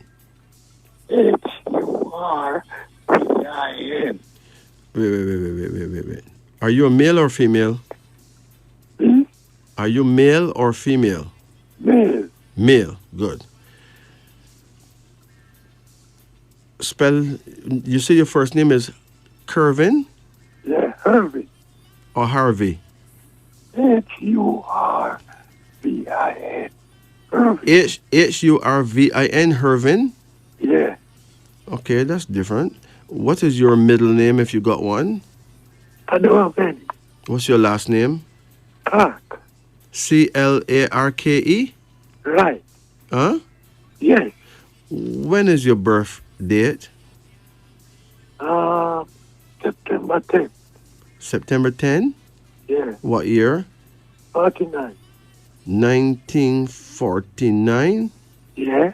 Hurvin. Wait. Are you a male or female? Hmm? Are you male or female? Male. Male. Good. Spell. You say your first name is Kervin Yeah, Harvey. or Harvey? Hurvin. Harvey. Hurvin. Hervin. Yeah. Okay, that's different. What is your middle name if you got one? I don't have any. What's your last name? Clark. Clarke? Right. Huh? Yes. When is your birth date? September 10th. September 10? Yeah. What year? 49. 1949? Yeah.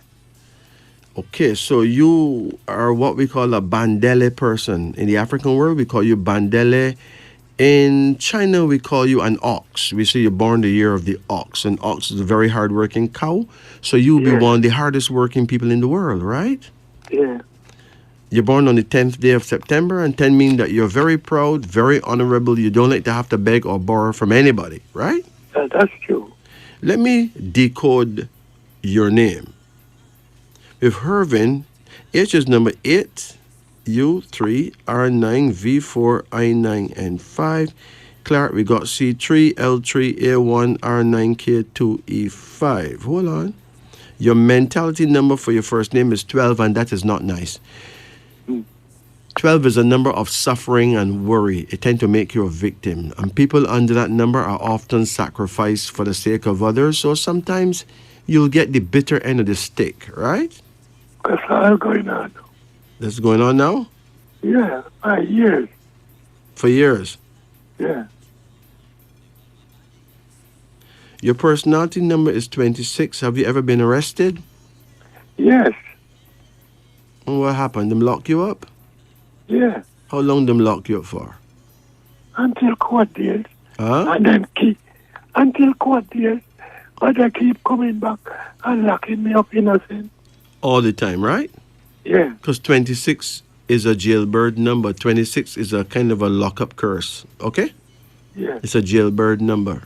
Okay, so you are what we call a bandele person. In the African world, we call you bandele. In China, we call you an ox. We say you're born the year of the ox. An ox is a very hard-working cow. So you'll be Yeah. one of the hardest-working people in the world, right? Yeah. You're born on the 10th day of September, and 10 means that you're very proud, very honorable. You don't like to have to beg or borrow from anybody, right? That's true. Let me decode your name. With Hervin, H is number 8, U3, R9, V4, I9, and 5. Clark, we got C3, L3, A1, R9, K2, E5. Hold on. Your mentality number for your first name is 12, and that is not nice. 12 is a number of suffering and worry. It tends to make you a victim. And people under that number are often sacrificed for the sake of others. So sometimes you'll get the bitter end of the stick, right? That's all going on. That's going on now? Yeah. 5 years. For years. Yeah. Your personality number is 26. Have you ever been arrested? Yes. And what happened? Them lock you up? Yeah. How long them lock you up for? Until court days. Huh? And then until court days. But they keep coming back and locking me up innocent. All the time, right? Yeah. Because 26 is a jailbird number. 26 is a kind of a lock-up curse, okay? Yeah. It's a jailbird number.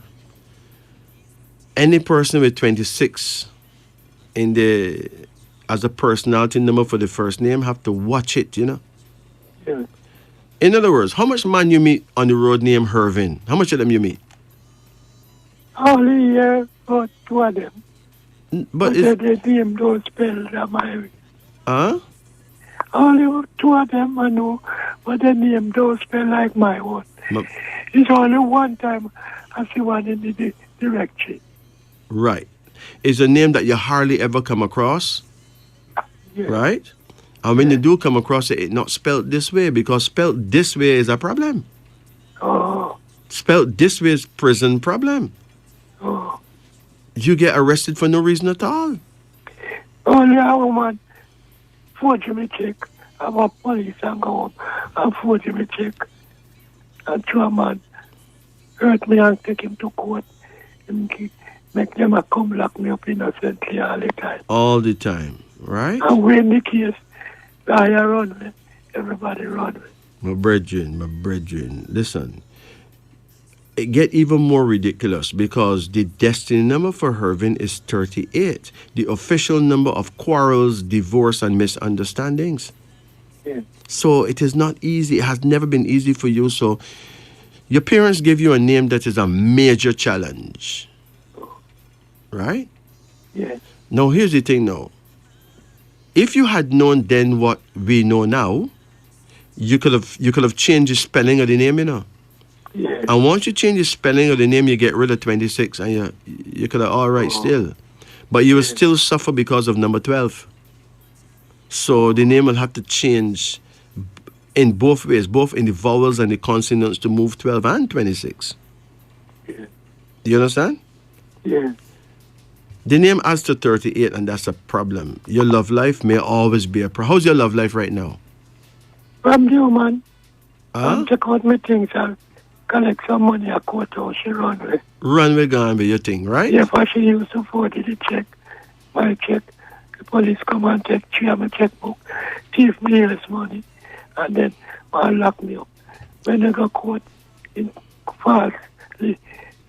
Any person with 26 as a personality number for the first name have to watch it, you know? Yeah. In other words, how much man you meet on the road named Hervin? How much of them you meet? Only but 2 of them. But the name don't spell that my. Huh? Only 2 of them I know, but the name don't spell like my one. But, It's only one time I see one in the directory. right. It's a name that you hardly ever come across, Yeah. right? And when you do come across it, it's not spelled this way, because spelled this way is a problem. Oh. Spelled this way is prison problem. Oh. You get arrested for no reason at all. Only a woman forge me check. I'm a police and go home and forge me check. And 2 man hurt me and take him to court. And make them a come lock me up innocently all the time. All the time, right? And win the case, I run with. Everybody run with. My brethren, listen. it get even more ridiculous because the destiny number for Hervin is 38, the official number of quarrels, divorce, and misunderstandings. Yeah. So it is not easy. It has never been easy for you. So your parents give you a name that is a major challenge, right? Yeah. Now, here's the thing now. If you had known then what we know now, you could have changed the spelling of the name, you know. Yeah. And once you change the spelling of the name, you get rid of 26 and you could have all right still. But you will still suffer because of number 12. So the name will have to change in both ways, both in the vowels and the consonants to move 12 and 26. Yeah. You understand? Yeah. The name adds to 38 and that's a problem. Your love life may always be a problem. How's your love life right now? From you, man. Huh? Check out my things. I'll collect some money. I go to she run with. Runway gone be your thing, right? Yeah, for she used to 40 the check. My check. The police come and take 3 of my checkbook. Thief me this money. And then lock me up. When I got caught in falsely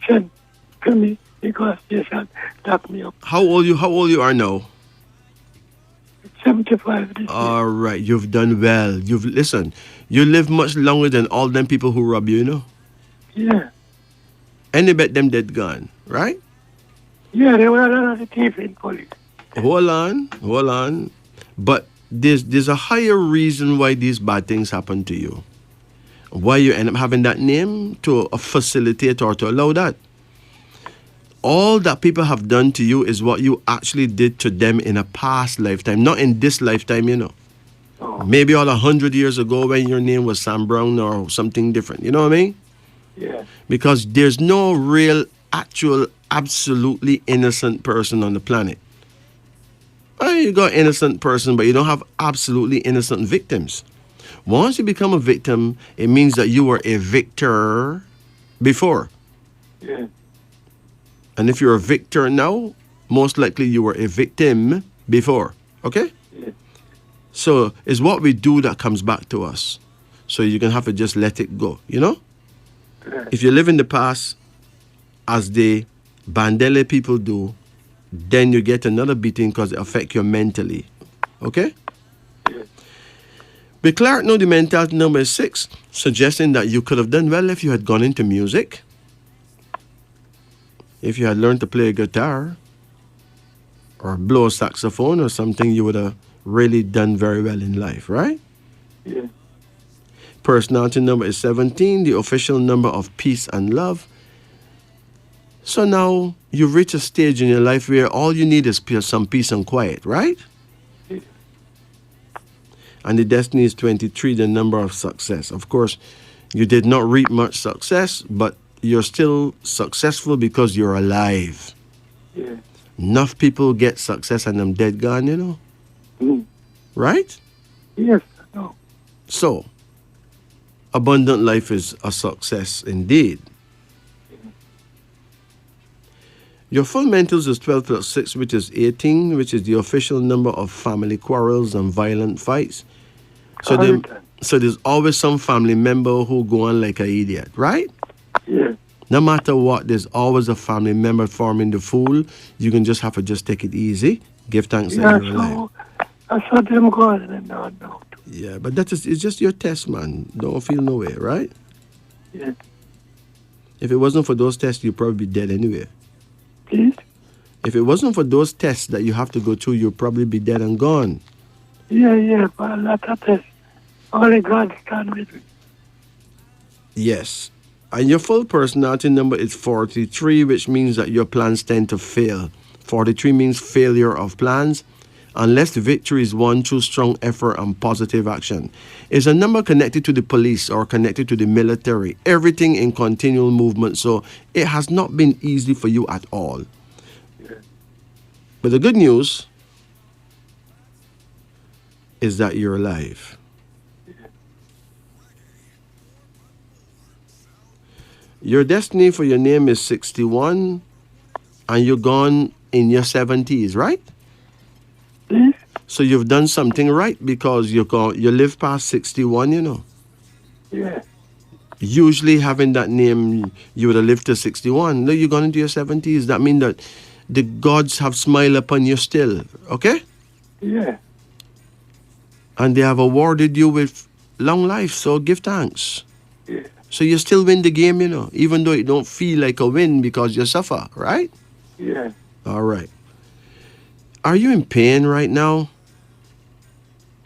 sent to me because they said lock me up. How old you are now? 75 this year. All right, you've done well. Listen, you live much longer than all them people who rob you, you know? Yeah. Any bet them dead gone, right? Yeah, they were a lot of the thief in police. Hold on. But there's a higher reason why these bad things happen to you. Why you end up having that name to facilitate or to allow that. All that people have done to you is what you actually did to them in a past lifetime, not in this lifetime, you know. Oh. Maybe all 100 years ago when your name was Sam Brown or something different. You know what I mean? Yeah. Because there's no real, actual, absolutely innocent person on the planet. Well, you got innocent person, but you don't have absolutely innocent victims. Once you become a victim, it means that you were a victor before. Yeah. And if you're a victor now, most likely you were a victim before. Okay? Yeah. So it's what we do that comes back to us. So you can have to just let it go, you know? Yeah. If you live in the past, as the Bandele people do, then you get another beating because it affects you mentally. Okay? Yeah. But Clark know the mentality number is 6, suggesting that you could have done well if you had gone into music. If you had learned to play a guitar or blow a saxophone or something, you would have really done very well in life, right? Yeah. Personality number is 17, the official number of peace and love. So now you've reached a stage in your life where all you need is some peace and quiet, right? Yeah. And the destiny is 23, the number of success. Of course, you did not reap much success, but you're still successful because you're alive. Yeah. Enough people get success and I'm dead gone, you know? Mm. Right? Yes. No. So, abundant life is a success indeed. Your fundamentals is 12 plus 6, which is 18, which is the official number of family quarrels and violent fights. So, All the time. so there's always some family member who go on like an idiot, right? Yeah. No matter what, there's always a family member forming the fool. You can just have to just take it easy. Give thanks that Yeah, you're alive. so I saw them going and now. Yeah, but it's just your test, man. Don't feel no way, right? Yeah. If it wasn't for those tests, you'd probably be dead anyway. Please? If it wasn't for those tests that you have to go through, you'd probably be dead and gone. Yeah, but a lot of this. Only God stand with me. Yes. And your full personality number is 43, which means that your plans tend to fail. 43 means failure of plans, unless the victory is won through strong effort and positive action. It's a number connected to the police or connected to the military. Everything in continual movement. So it has not been easy for you at all. Yeah. But the good news is that you're alive. Your destiny for your name is 61, and you're gone in your 70s, right? Please? So you've done something right because you live past 61, you know. Yeah. Usually having that name, you would have lived to 61. No, you're going into your 70s. That means that the gods have smiled upon you still, okay? Yeah. And they have awarded you with long life, so give thanks. Yeah. So you still win the game, you know, even though it don't feel like a win because you suffer, right? Yeah. All right. Are you in pain right now?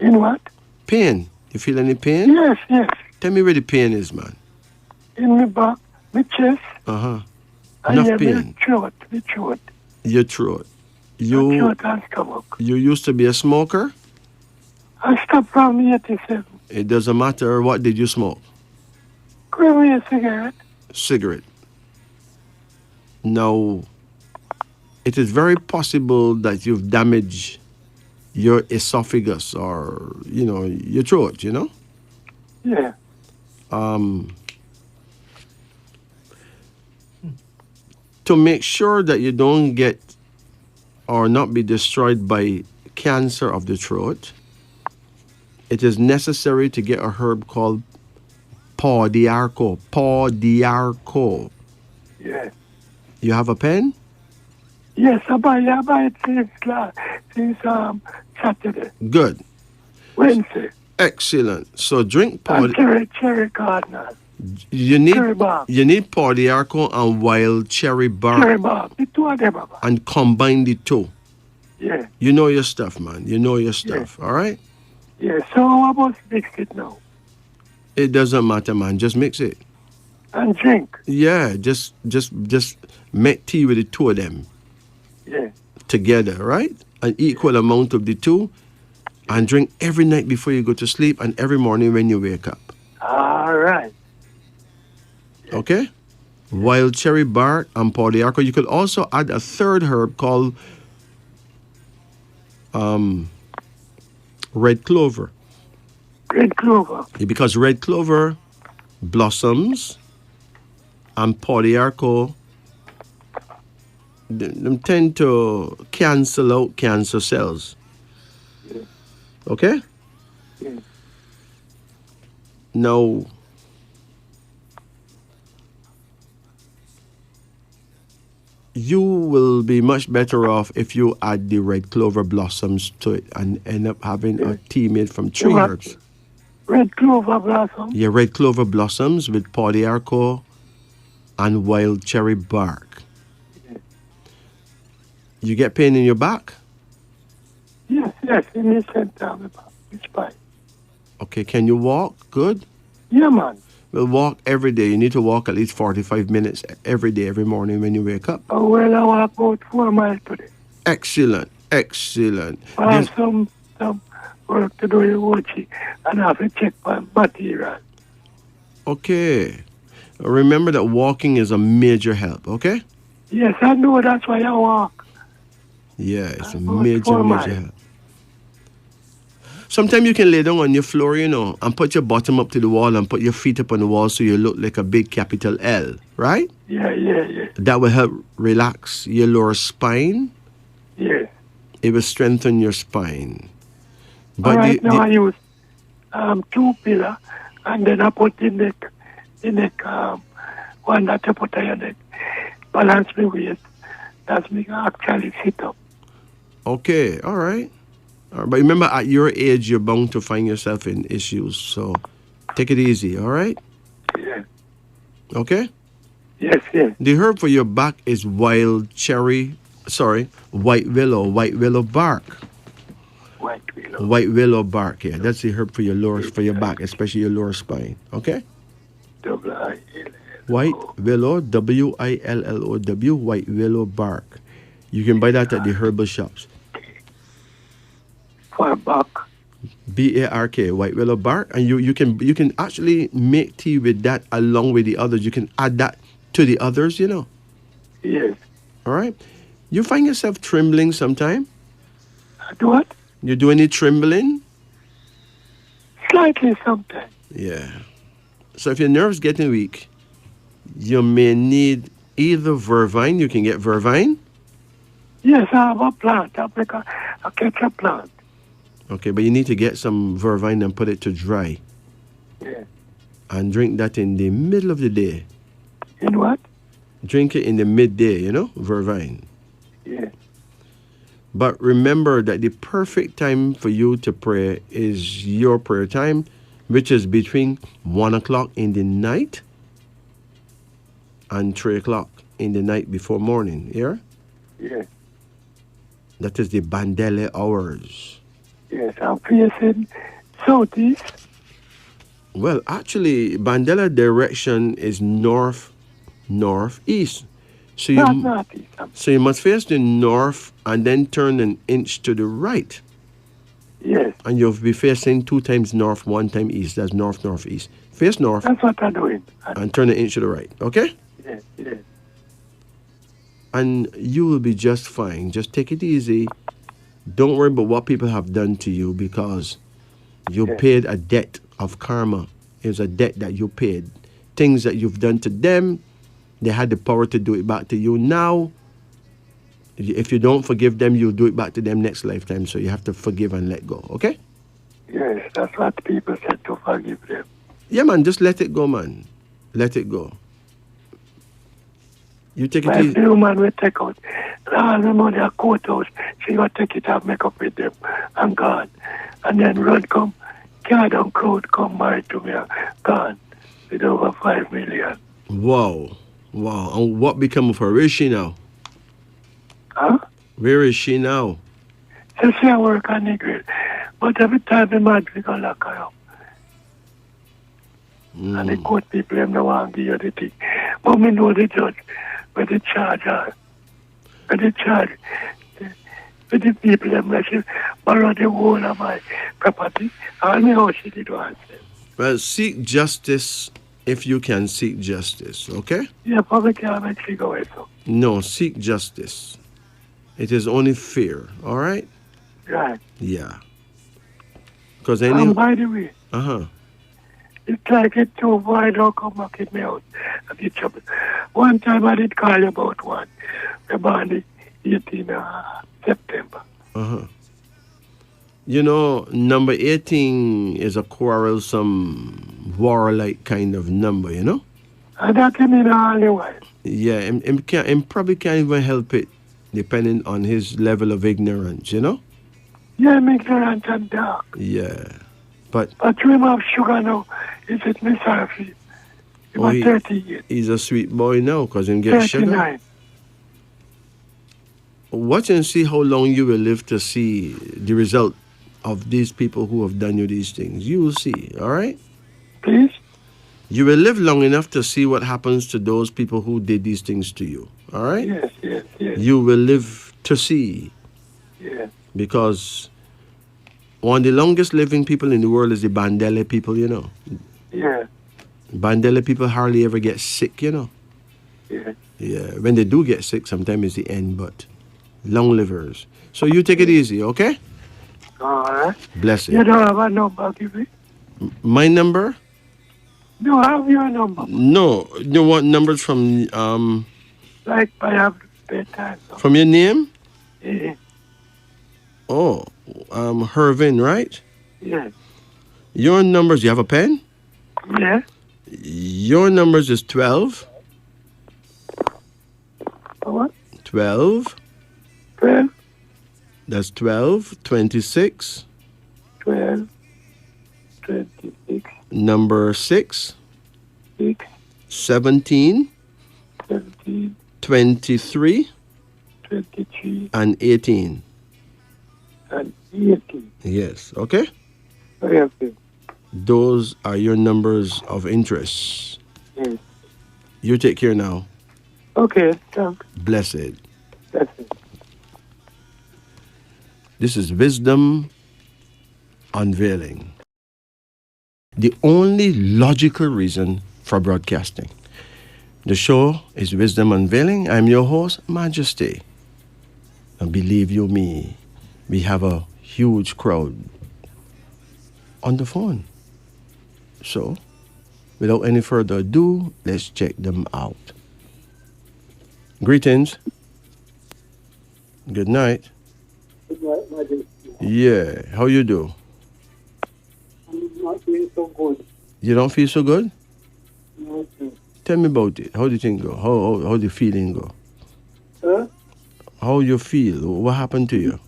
In what? Pain. You feel any pain? Yes, yes. Tell me where the pain is, man. In my back, my chest, Uh-huh. and Enough yeah, pain. my throat, my throat. Your throat. My You throat and stomach. you used to be a smoker? I stopped from 87. It doesn't matter. What did you smoke? Give me a cigarette. Cigarette. Now, it is very possible that you've damaged your esophagus or, you know, your throat, you know? Yeah. To make sure that you don't get or not be destroyed by cancer of the throat, it is necessary to get a herb called paw d'arco. Paw d'arco. Yeah. You have a pen? Yes, I buy it since Saturday, Good. Wednesday. Excellent. So drink paw. And cherry cardinal. You need Cherry bark. you need paw d'arco and wild cherry bark Cherry bark. The two of them, Baba. and combine the two. Yeah. You know your stuff, man. You know your stuff. All right. Yeah. So I must mix it now. It doesn't matter, man. Just mix it. And drink. Yeah. Just make tea with the two of them Yeah. together, right? An equal amount of the two, and drink every night before you go to sleep and every morning when you wake up. All right. Okay? Wild cherry bark and paw d'arco. You could also add a third herb called red clover. Red clover. Because red clover blossoms and paw d'arco, them tend to cancel out cancer cells. Okay? Yeah. Now, you will be much better off if you add the red clover blossoms to it and end up having a tea made from three What? herbs. Red clover blossom. Yeah, red clover blossoms with paw d'arco and wild cherry bark. You get pain in your back? Yes, in the center of the back. It's fine. Okay, can you walk? Good. Yeah, man. Well, walk every day. You need to walk at least 45 minutes every day, every morning when you wake up. Oh, well, I walk about 4 miles today. Excellent, excellent. I have This- some work to do in Wochi, and I have to check my material. okay. Remember that walking is a major help, okay? Yes, I know that's why I walk. Yeah, it's a About major, 4 major miles. help. Sometimes you can lay down on your floor, you know, and put your bottom up to the wall and put your feet up on the wall so you look like a big capital L, right? Yeah. That will help relax your lower spine. Yes. It will strengthen your spine. All But right, now I use 2 pillar, and then I put the neck, one that I put on your neck. Balance my waist. That's me actually sit up. okay, all right. All right. But remember, at your age, you're bound to find yourself in issues. So take it easy, all right? Yeah. Okay? Yes. The herb for your back is white willow bark. White willow. White willow bark, yeah. That's the herb for your back, especially your lower spine. Okay? W-I-L-L. White willow, WILLOW, white willow bark. You can buy that at the herbal shops. For back. BARK, white willow bark, and you can actually make tea with that along with the others. You can add that to the others, you know. Yes. All right? You find yourself trembling sometime? Do what? You do any trembling? Slightly sometimes. Yeah. So if your nerves getting weak, you may need either vervine. You can get vervine. Yes, I have a plant. I make a ketchup plant. Okay, but you need to get some vervine and put it to dry. Yeah. and drink that in the middle of the day. In what? Drink it in the midday, Vervine. Yeah. But remember that the perfect time for you to pray is your prayer time, which is between 1 o'clock in the night and 3 o'clock in the night before morning. Yeah? Yeah. That is the Bandele hours. Yes, I'm facing southeast. Well, actually, Bandela direction is northeast. So Not northeast. so you must face the north and then turn an inch to the right. Yes. And you'll be facing 2 times north, 1 time east. That's northeast. Face north That's what I'm doing. and turn an inch to the right. Okay? Yes, yes. And you will be just fine. Just take it easy. Don't worry about what people have done to you, because you paid a debt of karma. It's a debt that you paid. Things that you've done to them, they had the power to do it back to you. Now, if you don't forgive them, you'll do it back to them next lifetime. So you have to forgive and let go. Okay? Yes, that's what people said, to forgive them. Yeah, man. Just let it go, man. Let it go. You take it My easy. blue man will take out all the money at courthouse. She will take it and make up with them and gone. And then run come, card and crowd come married to me and gone with over 5 million. Wow. Wow. And what become of her? Where is she now? Huh? Where is she now? She say I work on the grid. But every time the man we go lock her up. And the court people them don't want to give you the thing. But me know the judge with the charge her. With the charge. With the people them like she borrow the whole of my property. And me how she did want it. Well, seek justice if you can seek justice, okay? Yeah, probably can't make she go away so. No, seek justice. It is only fair, all right? Right. Yeah. Because And by the way, Uh-huh. it's like it too wide don't come back in me out of the trouble. One time I did call you about one. We born the 18th September. Uh-huh. Number 18 is a quarrelsome, warlike kind of number, And that you mean all the while. Yeah, and probably can't even help it, depending on his level of ignorance, Yeah, I'm ignorant and dark. Yeah. But you have sugar now. Is it Miss Harvey? He was 30 years. He's a sweet boy now, because he gets sugar. 39. Watch and see how long you will live to see the result of these people who have done you these things. You will see, all right? Please? You will live long enough to see what happens to those people who did these things to you, all right? Yes. You will live to see. Yeah. Because one of the longest living people in the world is the Bandele people, Yeah. Bandele people hardly ever get sick, Yeah. Yeah, when they do get sick, sometimes it's the end, but long livers. So you take it easy, okay? All right. Bless You it. don't have a number, give me? My number? No, I have your number. No. You want numbers from Like I have bedtime. from your name? Yeah. Oh, Hervin, right? Yeah. Your numbers, you have a pen? Yeah. Your numbers is 12. What? 12. 12, That's 12. 26. 12, 26, Number 6. 6, 17. 17, 23. 23, And 18. and 18. Yes, okay? Okay. Those are your numbers of interest. Yes. You take care now. Okay, thanks. Blessed. That's it. This is Wisdom Unveiling. The only logical reason for broadcasting. The show is Wisdom Unveiling. I'm your host, Majesty. And believe you me, we have a huge crowd on the phone. So, without any further ado, let's check them out. Greetings. Good night. Good night, Majesty. Yeah, how you do? I'm not feeling so good. You don't feel so good? Okay. Tell me about it. How do you think go? How the feeling go? Huh? How you feel? What happened to you?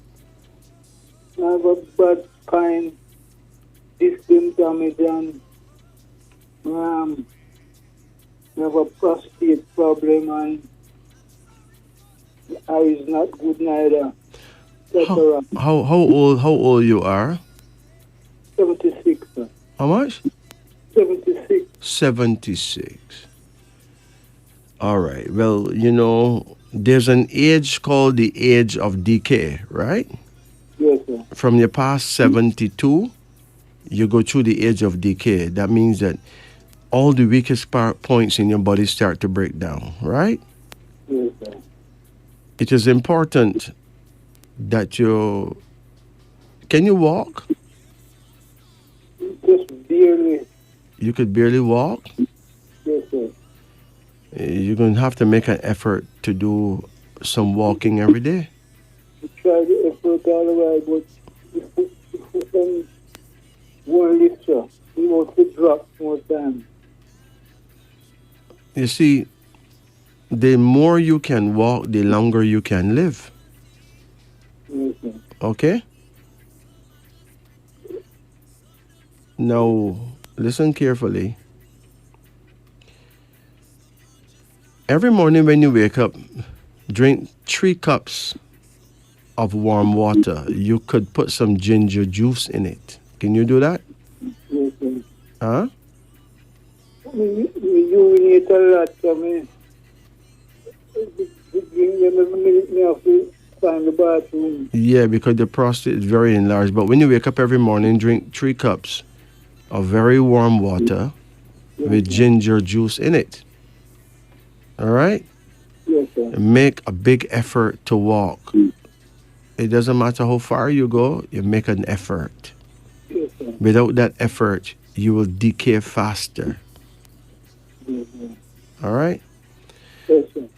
I have a bad spine, disc damage, and um, I have a prostate problem, and the eye is not good neither. That's How around how old you are? 76. How much? 76. 76. All right. Well, there's an age called the age of decay, right? Yes, sir. From your past 72, you go through the age of decay. That means that all the weakest points in your body start to break down, right? Yes, sir. It is important that you can you walk? Just barely. You could barely walk. Yes, sir. You're going to have to make an effort to do some walking every day. We try the effort all the way, but if one lifter, we want to drop more time. You see, the more you can walk, the longer you can live. Yes, sir. Okay? Now, listen carefully. Every morning when you wake up, drink 3 cups of warm water. You could put some ginger juice in it. Can you do that? Yes, sir. Huh? We urinate a lot, I mean, me have to find the bathroom. Yeah, because the prostate is very enlarged. But when you wake up every morning, drink 3 cups of very warm water with ginger juice in it. All right? Yes, sir. Make a big effort to walk. It doesn't matter how far you go, you make an effort. Yes, sir. Without that effort, you will decay faster. Yes, sir. All right? Yes, sir.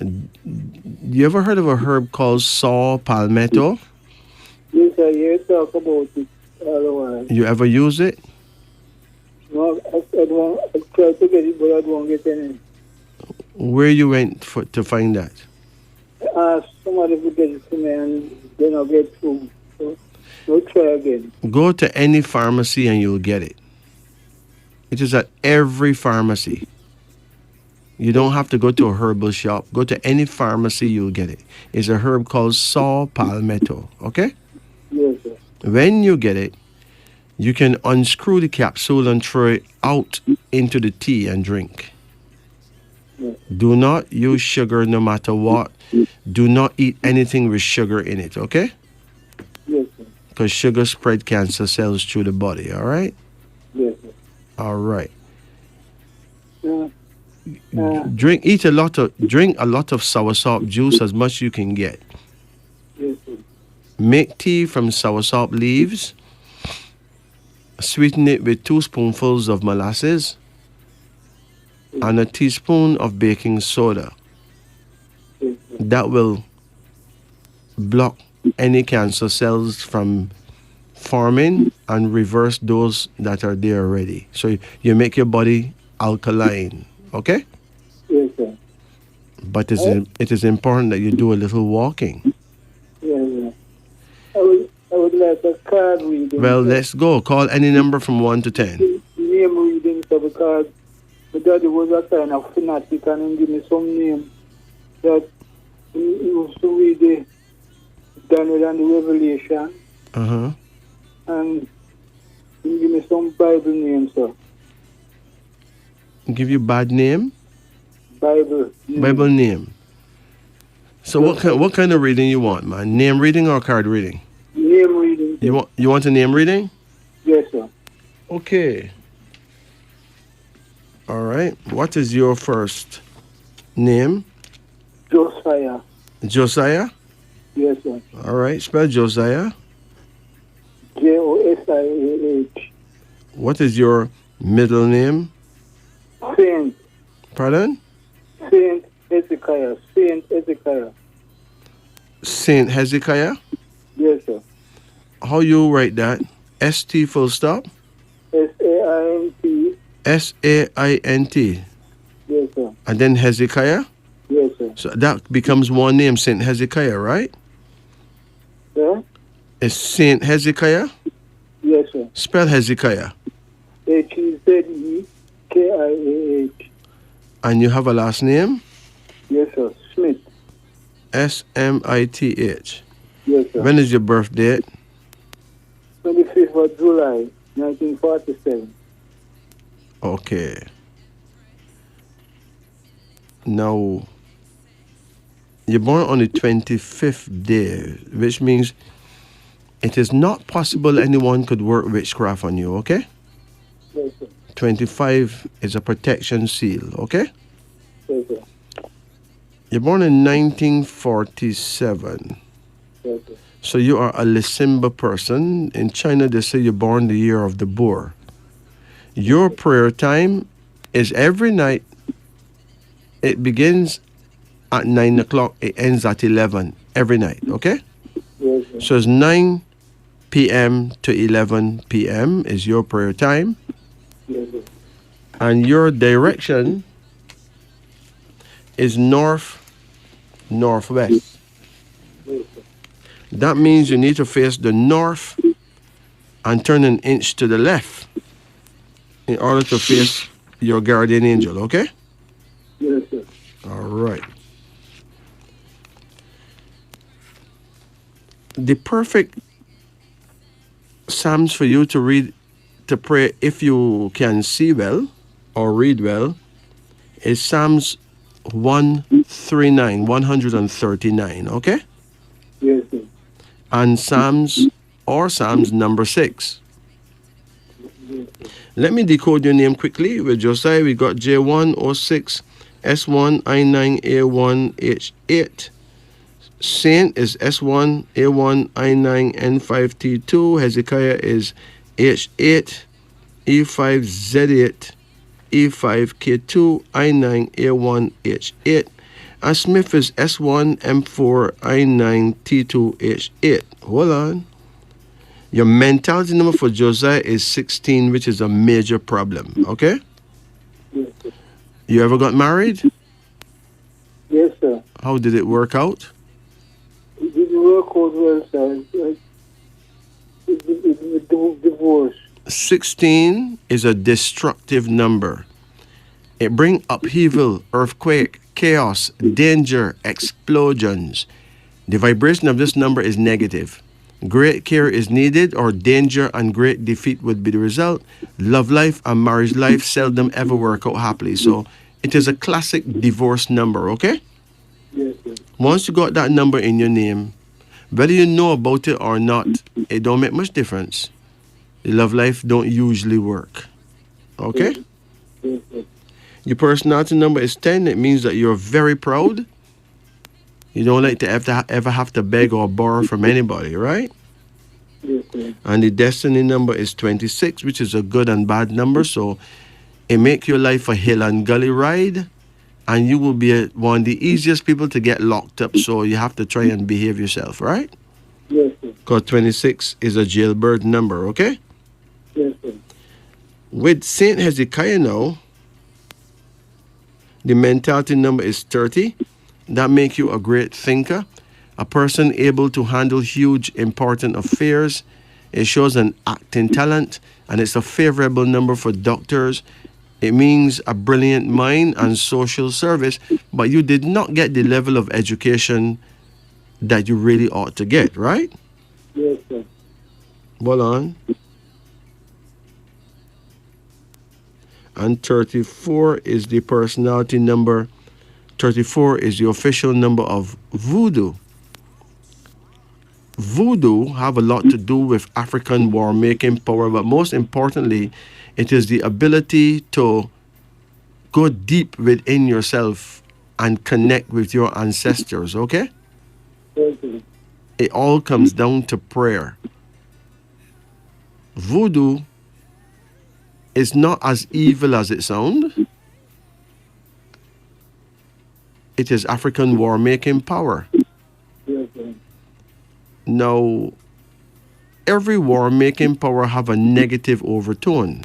You ever heard of a herb called saw palmetto? Yes, I hear talk about it all the while. You ever use it? No, I try to get it, but I don't get any. Where you went to find that? I ask somebody to get it to me, and then I'll get through. So, we'll try again. Go to any pharmacy and you'll get it. It is at every pharmacy. You don't have to go to a herbal shop. Go to any pharmacy, you'll get it. It's a herb called saw palmetto, okay? Yes, sir. When you get it, you can unscrew the capsule and throw it out into the tea and drink. Yes. Do not use sugar no matter what. Do not eat anything with sugar in it, okay? Yes, sir. Because sugar spread cancer cells through the body, all right? Yes, sir. All right. Drink Drink a lot of soursop juice as much you can get. Yes, sir. Make tea from soursop leaves. Sweeten it with 2 spoonfuls of molasses and a teaspoon of baking soda. Yes, sir. That will block any cancer cells from forming and reverse those that are there already. So you make your body alkaline, okay? Yes, sir. But it is important that you do a little walking. Yes, sir. I would like a card reading. Well, sir. let's go. Call any number from 1 to 10. Name reading, sir, because my daddy was a kind of fanatic, and he gave me some name that he used to read the Daniel and the Revelation, Uh-huh. and he gave me some Bible names, sir. Give you bad name? Bible. Bible name. So what kind of reading you want, man? Name reading or card reading? Name reading. Sir. You want a name reading? Yes, sir. Okay. All right. What is your first name? Josiah. Josiah? Yes, sir. All right. Spell Josiah. Josiah. What is your middle name? Saint. Pardon? Saint Hezekiah. Saint Hezekiah. Saint Hezekiah? Yes, sir. How you write that? S-T full stop? Saint. S-A-I-N-T. And then Hezekiah. Yes, sir. So that becomes one name, Saint Hezekiah, right? Sir? It's Saint Hezekiah. Yes, sir. Spell Hezekiah. Hezekiah. And you have a last name? Yes, sir. Smith. Smith. Yes, sir. When is your birth date? 25th of July, 1947. Okay. Now, you're born on the 25th day, which means it is not possible anyone could work witchcraft on you, okay? Yes, sir. 25 is a protection seal, okay? Yes, sir. You're born in 1947. Yes, sir. So you are a Lisimba person. In China, they say you're born the year of the boar. Your prayer time is every night. It begins at 9 o'clock. It ends at 11 every night, okay? Yes, sir. So it's 9 p.m. to 11 p.m. is your prayer time. Yes, sir. And your direction is northwest. Yes, sir. That means you need to face the north and turn an inch to the left in order to face your guardian angel, okay? Yes, sir. All right. The perfect Psalms for you to read, to pray if you can see well or read well, is Psalms 139, okay? Yes, sir. And Psalms number 6. Let me decode your name quickly. With Josiah, we got J106, S1, I9, A1, H8. Saint is S1, A1, I9, N5, T2. Hezekiah is H8, E5, Z8, E5, K2, I9, A1, H8. And Smith is S1, M4, I9, T2, H8. Hold on. Your mentality number for Josiah is 16, which is a major problem, okay? Yes, sir. You ever got married? Yes, sir. How did it work out? It didn't work out well, sir. It divorce. 16 is a destructive number. It brings upheaval, earthquake, chaos, danger, explosions. The vibration of this number is negative. Great care is needed, or danger and great defeat would be the result. Love life and marriage life seldom ever work out happily. So it is a classic divorce number, okay? Yes, sir. Once you got that number in your name, whether you know about it or not, it don't make much difference. The love life don't usually work. Okay? Yes, sir. Your personality number is 10. It means that you're very proud. You don't like to ever have to beg or borrow from anybody, right? Yes, sir. And the destiny number is 26, which is a good and bad number. So it make your life a hill and gully ride. And you will be one of the easiest people to get locked up. So you have to try and behave yourself, right? Yes, sir. Because 26 is a jailbird number, okay? Yes, sir. With Saint Hezekiah now, the mentality number is 30. That makes you a great thinker, a person able to handle huge, important affairs. It shows an acting talent, and it's a favorable number for doctors. It means a brilliant mind and social service, but you did not get the level of education that you really ought to get, right? Yes, sir. Hold on. And 34 is the personality number. 34 is the official number of voodoo. Voodoo have a lot to do with African war-making power, but most importantly, it is the ability to go deep within yourself and connect with your ancestors, okay? Yes, sir. It all comes down to prayer. Voodoo is not as evil as it sounds. It is African war-making power. Yes, sir. Now, every war-making power have a negative overtone.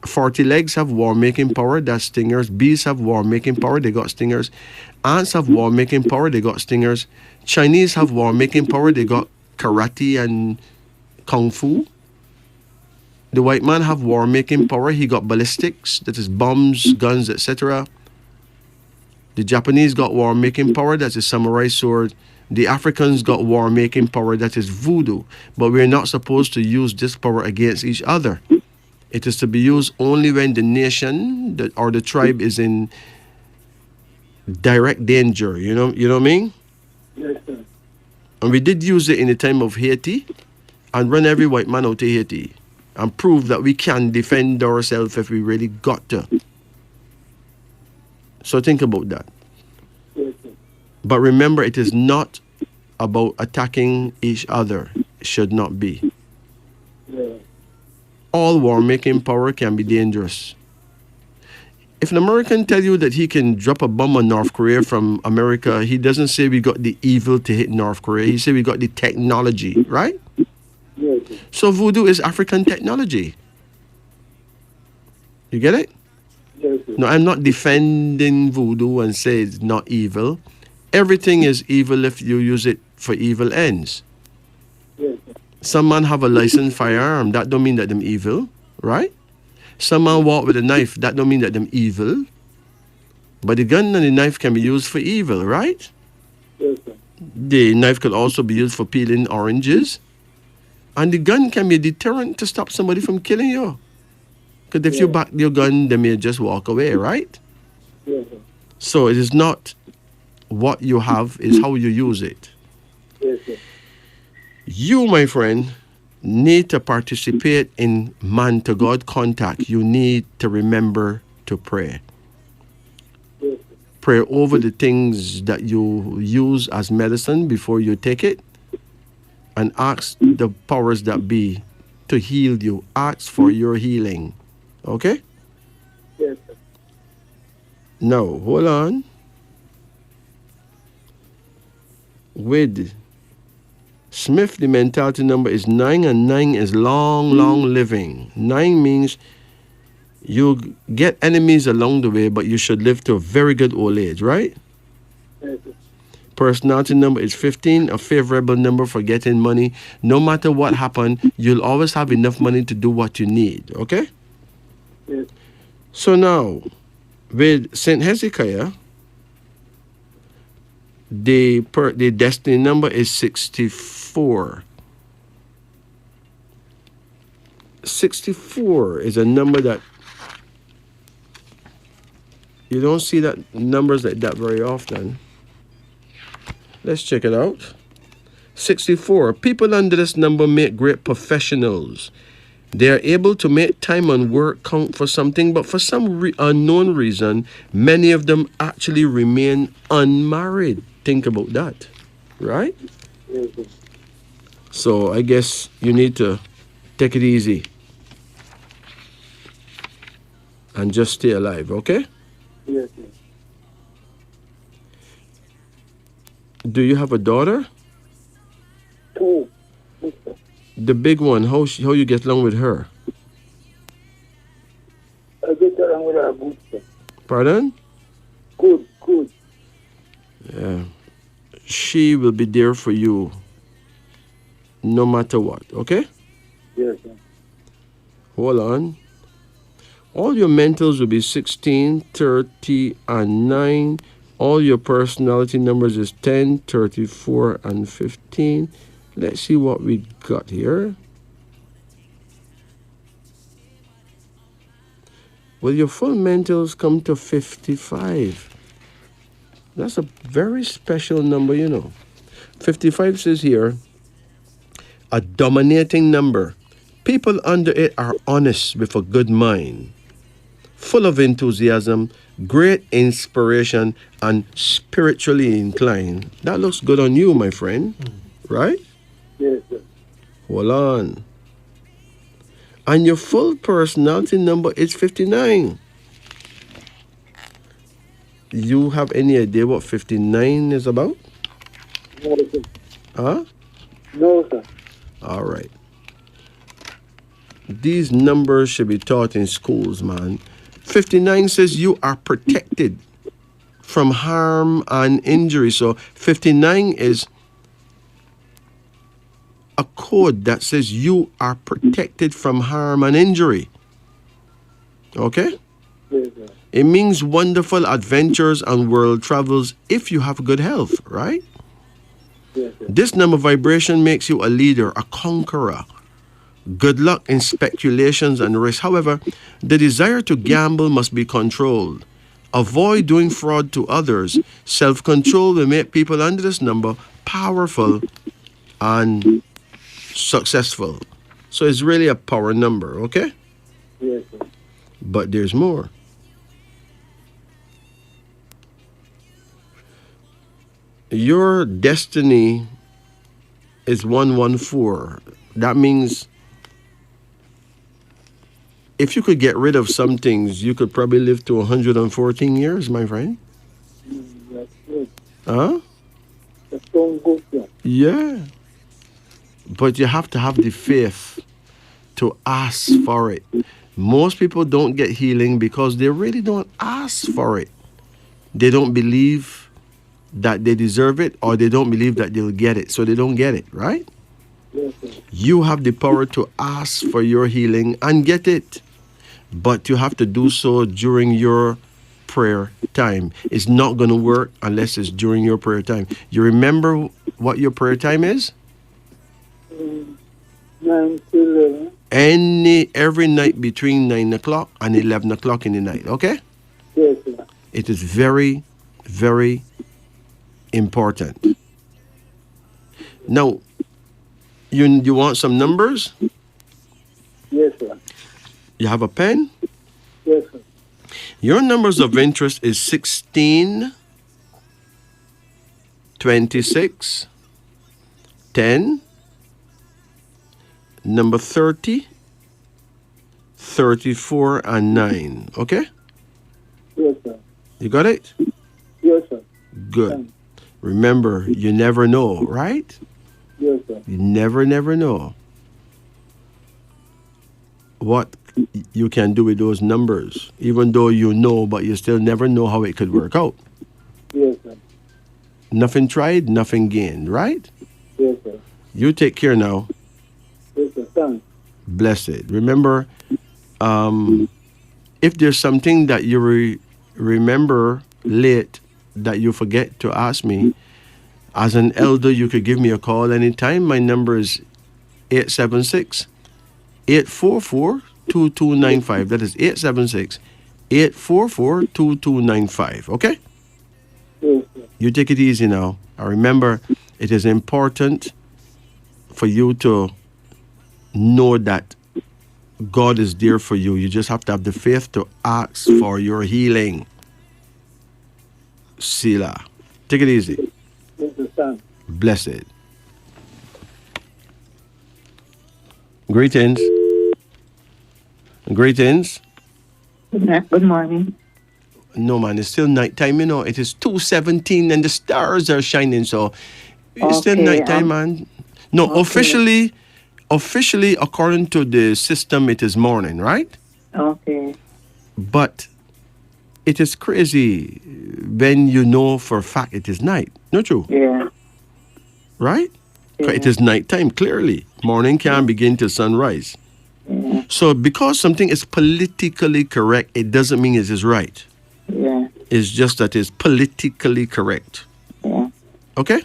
40 legs have war-making power, that's stingers. Bees have war-making power, they got stingers. Ants have war-making power, they got stingers. Chinese have war-making power, they got karate and kung fu. The white man have war-making power, he got ballistics, that is bombs, guns, etc. The Japanese got war-making power, that's a samurai sword. The Africans got war-making power, that is voodoo. But we're not supposed to use this power against each other. It is to be used only when the nation or the tribe is in direct danger. You know what I mean? Yes, sir. And we did use it in the time of Haiti and run every white man out of Haiti and prove that we can defend ourselves if we really got to. So think about that. Yes, sir. But remember, it is not about attacking each other. It should not be. Yeah. All war-making power can be dangerous. If an American tell you that he can drop a bomb on North Korea from America, he doesn't say we got the evil to hit North Korea. He say we got the technology, right? Yes, sir. So voodoo is African technology. You get it? Yes, sir. No, I'm not defending voodoo and say it's not evil. Everything is evil if you use it for evil ends. Yes, sir. Some man have a licensed firearm. That don't mean that them evil, right? Some man walk with a knife. That don't mean that them evil. But the gun and the knife can be used for evil, right? Yes, sir. The knife could also be used for peeling oranges. And the gun can be a deterrent to stop somebody from killing you. Because if you back your gun, they may just walk away, right? Yes, sir. So it is not what you have, it's how you use it. Yes, sir. You, my friend, need to participate in man-to-God contact. You need to remember to pray. Yes, sir. Pray over the things that you use as medicine before you take it. And ask the powers that be to heal you. Ask for your healing. Okay? Yes, sir. Now, hold on. With Smith, the mentality number is 9, and 9 is long, long living. 9 means you get enemies along the way, but you should live to a very good old age, right? Yes, sir. Personality number is 15, a favorable number for getting money. No matter what happened, you'll always have enough money to do what you need, okay? Yes. So now, with St. Hezekiah, the destiny number is 64. 64 is a number that you don't see that numbers like that very often. Let's check it out. 64. People under this number make great professionals. They are able to make time and work count for something, but for some unknown reason, many of them actually remain unmarried. Think about that, right? Yes, sir. So I guess you need to take it easy and just stay alive, okay? Yes, sir. Do you have a daughter? 2. Yes, sir. The big one, how you get along with her? I get along with her good, sir. Pardon? Good, good. Yeah. She will be there for you no matter what, okay? Yes, sir. Hold on. All your mentals will be 16, 30, and 9. All your personality numbers is 10, 34, and 15. Let's see what we got here. Well, your full mentals come to 55. That's a very special number, you know. 55 says here, a dominating number. People under it are honest with a good mind, full of enthusiasm, great inspiration, and spiritually inclined. That looks good on you, my friend, right? Yes, sir. Hold on. And your full personality number is 59. You have any idea what 59 is about? No, sir. Huh? No, sir. All right. These numbers should be taught in schools, man. 59 says you are protected from harm and injury. So 59 is a code that says you are protected from harm and injury. Okay? Yes, sir. It means wonderful adventures and world travels if you have good health, right? Yes, sir. This number vibration makes you a leader, a conqueror. Good luck in speculations and risk. However, the desire to gamble must be controlled. Avoid doing fraud to others. Self-control will make people under this number powerful and successful. So it's really a power number, okay? Yes, sir. But there's more. Your destiny is 114. That means if you could get rid of some things, you could probably live to 114 years, my friend. That's good. Huh? That sounds good, sir. Yeah. But you have to have the faith to ask for it. Most people don't get healing because they really don't ask for it. They don't believe that they deserve it, or they don't believe that they'll get it, so they don't get it, right? Yes, sir. You have the power to ask for your healing and get it. But you have to do so during your prayer time. It's not going to work unless it's during your prayer time. You remember what your prayer time is? 9 to 11. Every night between 9 o'clock and 11 o'clock in the night, okay? Yes, sir. It is very, very important. Now, you want some numbers? Yes, sir. You have a pen? Yes, sir. Your numbers of interest is 16, 26, 10, number 30, 34, and 9. Okay? Yes, sir. You got it? Yes, sir. Good. Remember, you never know, right? Yes, sir. You never know what you can do with those numbers. Even though you know, but you still never know how it could work out. Yes, sir. Nothing tried, nothing gained, right? Yes, sir. You take care now. Yes, sir. Thanks. Blessed. Remember, if there's something that you remember late that you forget to ask me, as an elder, you could give me a call anytime. My number is 876-844-2295. That is 876-844-2295. Okay? Yes, sir. You take it easy now. And remember, it is important for you to know that God is there for you. You just have to have the faith to ask for your healing. Sila. Take it easy. Yes, sir. Thanks. Blessed. Greetings. Greetings. Good morning. No, man, it's still nighttime, you know. It is 2:17 and the stars are shining, so it's still Okay, nighttime, man. No, okay. officially, according to the system, it is morning, right? Okay. But it is crazy when you know for a fact it is night. Not true, Yeah. right? Yeah. It is nighttime, clearly. Morning can't begin till sunrise. Yeah. So because something is politically correct, it doesn't mean it is right. Yeah. It's just that it's politically correct. Yeah. Okay?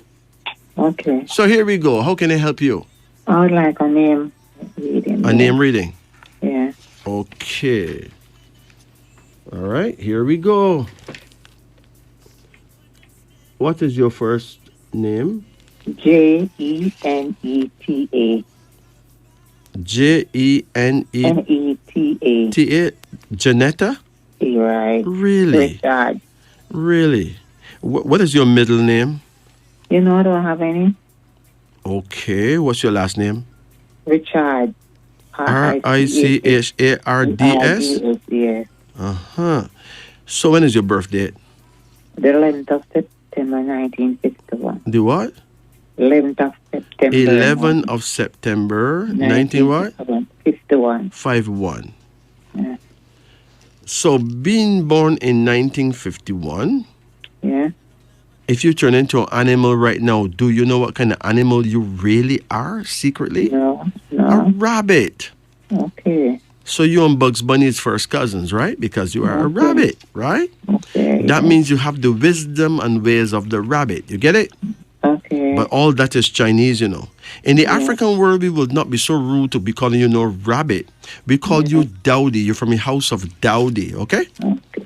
Okay. So here we go. How can I help you? I would like a name reading. A name reading. Yeah. Okay. All right, here we go. What is your first name? Jeneta. Jeneta. Neta. Janetta? Right. Really? Richard. Really? What is your middle name? You know, I don't have any. Okay. What's your last name? Richard. Richards? Yes. Uh-huh. So when is your birth date? The 11th of September, 1951. The what? 11th of September. 11th of September, 19 what? 1951. 51. 51. Yeah. So being born in 1951, Yeah. if you turn into an animal right now, do you know what kind of animal you really are secretly? No. A No. rabbit. Okay. So you and Bugs Bunny's first cousins, right? Because you are a Okay. rabbit, right? Okay. That Yeah. means you have the wisdom and ways of the rabbit. You get it? Okay. But all that is Chinese, you know. In the Yeah. African world, we will not be so rude to be calling you no rabbit. We call you Dowdy. You're from a house of Dowdy, okay?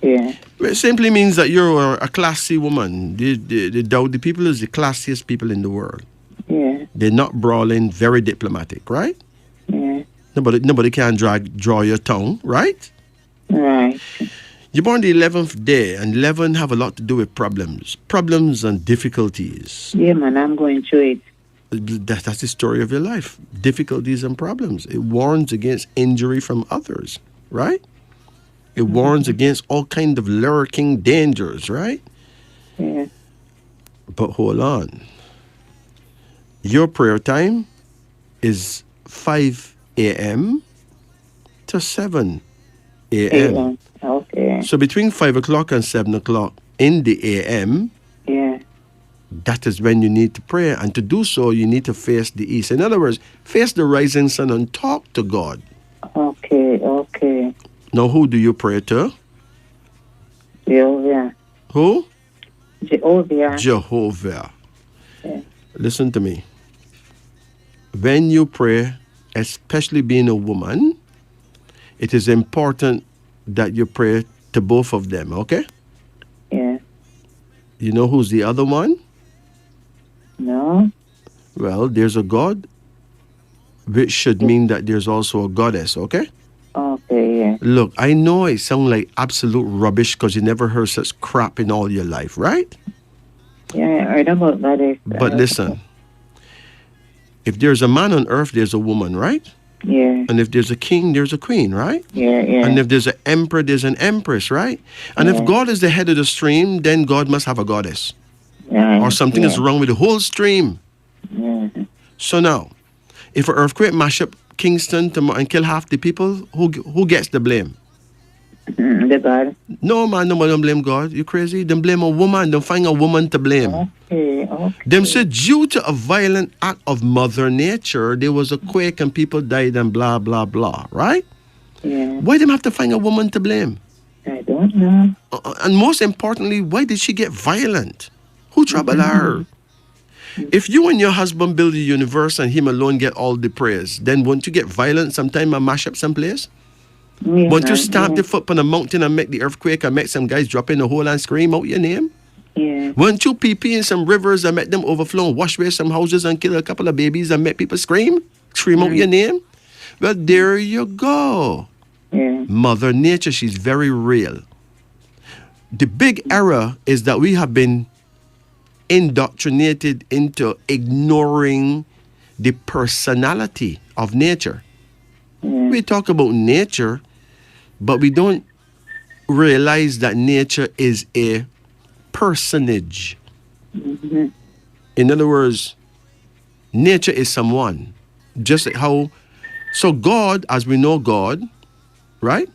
Yeah. It simply means that you're a classy woman. The Dowdy people is the classiest people in the world. Yeah. They're not brawling, very diplomatic, right? Yeah. Nobody can draw your tongue, right? Right. You're born the 11th day, and 11 have a lot to do with problems and difficulties. Yeah, man, I'm going through it. That's the story of your life. Difficulties and problems. It warns against injury from others, right? It warns against all kind of lurking dangers, right? Yeah. But hold on. Your prayer time is 5 a.m. to 7 a.m. Okay. So between 5 o'clock and 7 o'clock in the a.m., Yeah. that is when you need to pray. And to do so, you need to face the east. In other words, face the rising sun and talk to God. Okay. Okay. Now, who do you pray to? Jehovah. Who? Jehovah. Jehovah. Yeah. Listen to me. When you pray, especially being a woman, it is important that you pray to both of them, okay? Yeah. You know who's the other one? No. Well, there's a God, which should mean that there's also a goddess, okay? Okay. Yeah. Look, I know it sounds like absolute rubbish because you never heard such crap in all your life, right? Yeah. I heard about that. But listen, if there's a man on earth, there's a woman, right? Yeah. And if there's a king, there's a queen, right? Yeah. Yeah. And if there's an emperor, there's an empress, right? And Yeah. if God is the head of the stream, then God must have a goddess. Yeah. Or something is wrong with the whole stream. Yeah. So now, if an earthquake mash up Kingston and kill half the people, who gets the blame? The God. No, man, nobody don't blame God. You crazy? Don't blame a woman. Don't find a woman to blame. Okay. Okay. Them said due to a violent act of Mother Nature, there was a quake and people died and blah, blah, blah, right? Yeah. Why them have to find a woman to blame? I don't know. And most importantly, why did she get violent? Who troubled her? If you and your husband build a universe and him alone get all the praise, then won't you get violent sometime and mash up some place? Yeah, Won't you man, stamp yeah. the foot on a mountain and make the earthquake and make some guys drop in a hole and scream out your name? Yeah. Won't you pee in some rivers and make them overflow and wash away some houses and kill a couple of babies and make people scream out your name? Well, there you go. Yeah. Mother Nature, she's very real. The big error is that we have been indoctrinated into ignoring the personality of nature. Yeah. We talk about nature, but we don't realize that nature is a personage. Mm-hmm. In other words, nature is someone. Just like how, so God, as we know God, right?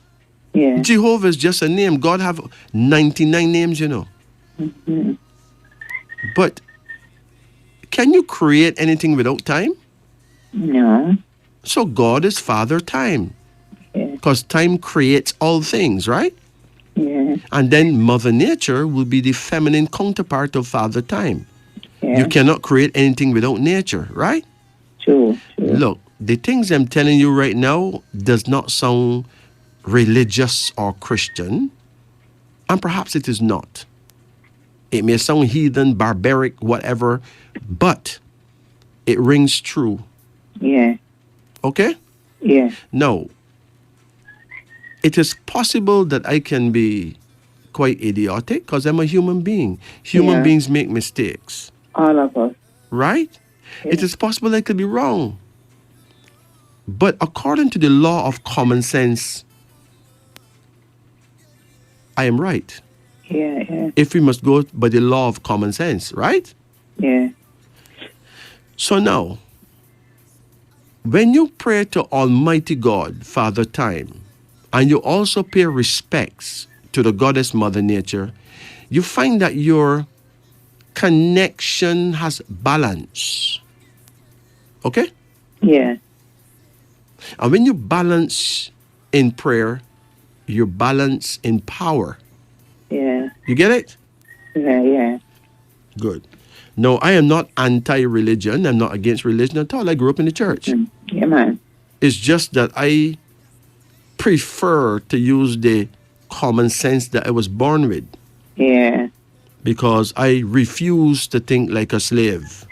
Yeah. Jehovah is just a name. God have 99 names, you know. Mm-hmm. But can you create anything without time? No. So God is Father Time. Yeah. Because time creates all things, right? Yeah. And then Mother Nature will be the feminine counterpart of Father Time. Yeah. You cannot create anything without nature, right? True. True. Look, the things I'm telling you right now does not sound religious or Christian. And perhaps it is not. It may sound heathen, barbaric, whatever, but it rings true. Yeah. Okay? Yeah. Now, it is possible that I can be quite idiotic because I'm a human being. Human Yeah. beings make mistakes, All of us. right? Yeah. It is possible I could be wrong. But according to the law of common sense, I am right. Yeah. Yeah. If we must go by the law of common sense, right? Yeah. So now, when you pray to Almighty God, Father Time, and you also pay respects to the goddess Mother Nature, you find that your connection has balance. Okay? Yeah. And when you balance in prayer, you balance in power. Yeah. You get it? Yeah. Yeah. Good. No, I am not anti-religion. I'm not against religion at all. I grew up in the church. Yeah, man. It's just that I prefer to use the common sense that I was born with, Yeah. because I refuse to think like a slave.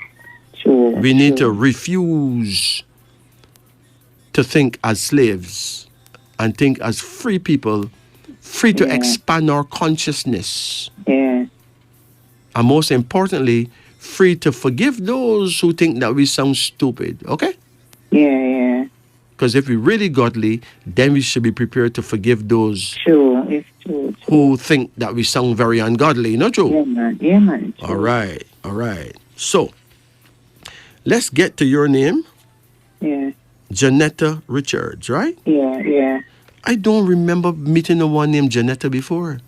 Sure. We need to refuse to think as slaves and think as free people, free to expand our consciousness. Yeah. And most importantly, free to forgive those who think that we sound stupid. Okay? Yeah. Yeah. Because if we're really godly, then we should be prepared to forgive those Sure. It's true. who think that we sound very ungodly. Not true? Yeah, man. Yeah, man. True. All right. All right. So, let's get to your name. Yeah. Janetta Richards, right? Yeah. Yeah. I don't remember meeting the one named Janetta before.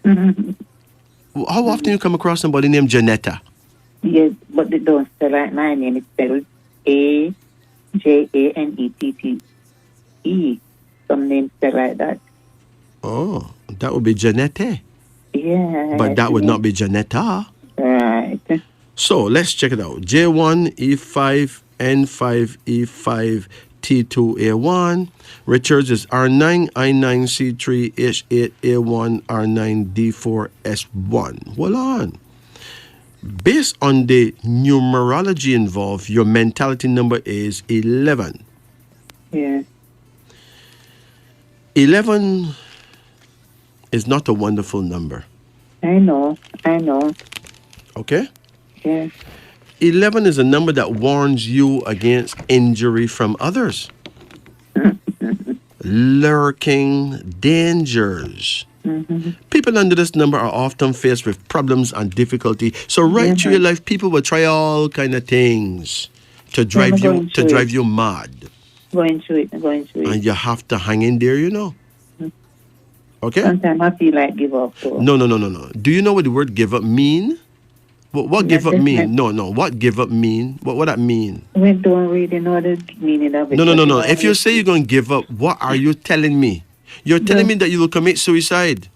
How often you come across somebody named Janetta? Yes, but they don't spell like my name. It's spelled AJANETTE. Some names spell like that. Oh, that would be Janette. Yeah. But that would not be Janetta. Right. So let's check it out. J1E5 N5 E5 T2A1. Richards is R9 I9 C3 H8 A1 R9 D4 S1. Hold on. Based on the numerology involved, your mentality number is 11. Yeah. 11 is not a wonderful number. I know. Okay? Yeah. 11 is a number that warns you against injury from others. Lurking dangers. People under this number are often faced with problems and difficulty. So right through your life, people will try all kind of things to drive you mad. Going through it. And you have to hang in there, you know. Okay? Sometimes I feel like give up. So. No. Do you know what the word give up mean? What give up mean? No. What give up mean? What that mean? We don't really know the meaning of it. No. If you say you're going to give up, what are you telling me? You're telling me that you will commit suicide.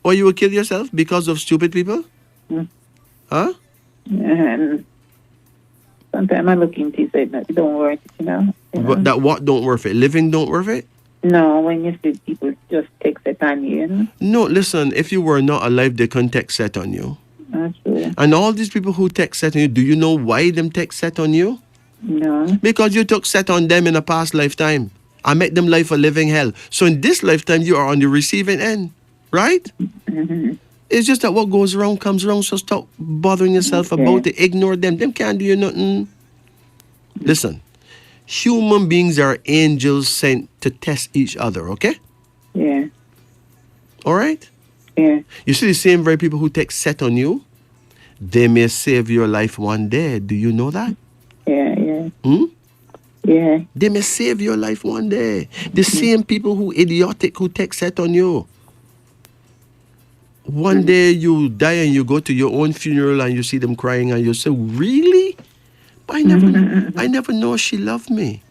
Or you will kill yourself because of stupid people? Huh? Sometimes I look into it and it don't work, you know. That what don't worth it? Living don't worth it? No, when you see people just take it on you, you know. No, listen, if you were not alive, they couldn't take set on you. That's true. And all these people who take set on you, do you know why them take set on you? No. Because you took set on them in a past lifetime and make them life a living hell. So in this lifetime, you are on the receiving end, right? It's just that what goes around comes around, so stop bothering yourself about it. Ignore them. Them can't do you nothing. Listen, human beings are angels sent to test each other, okay? Yeah. All right? Yeah. You see the same very people who take set on you, they may save your life one day. Do you know that? Yeah. Yeah. They may save your life one day. The same people who idiotic who take set on you. One day you die and you go to your own funeral and you see them crying and you say, really? But I never know she loved me.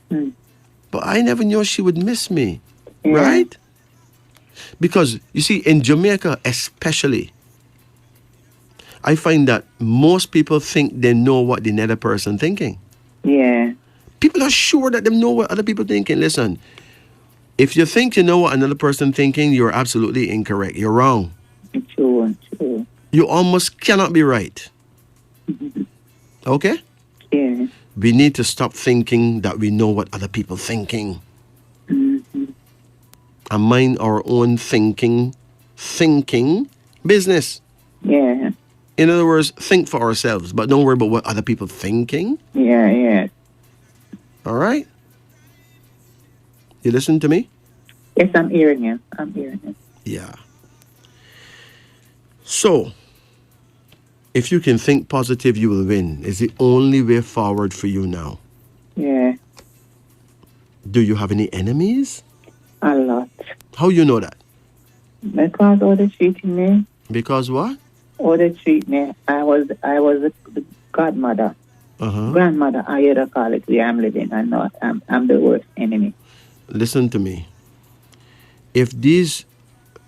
But I never knew she would miss me. Right? Because, you see, in Jamaica especially, I find that most people think they know what the other person thinking. Yeah. People are sure that they know what other people thinking. Listen, if you think you know what another person thinking, you're absolutely incorrect. You're wrong. True. You almost cannot be right. Okay? Yeah. We need to stop thinking that we know what other people thinking. And mind our own thinking business. Yeah. In other words, think for ourselves, but don't worry about what other people thinking. Yeah. All right? You listen to me? Yes, I'm hearing you. Yeah. So, if you can think positive, you will win. It's the only way forward for you now. Do you have any enemies? A lot. How you know that? Because all they treating me, Because what? all they treat me, I was the godmother, grandmother, I hear they call it where I'm living, and not I'm the worst enemy. Listen to me. If these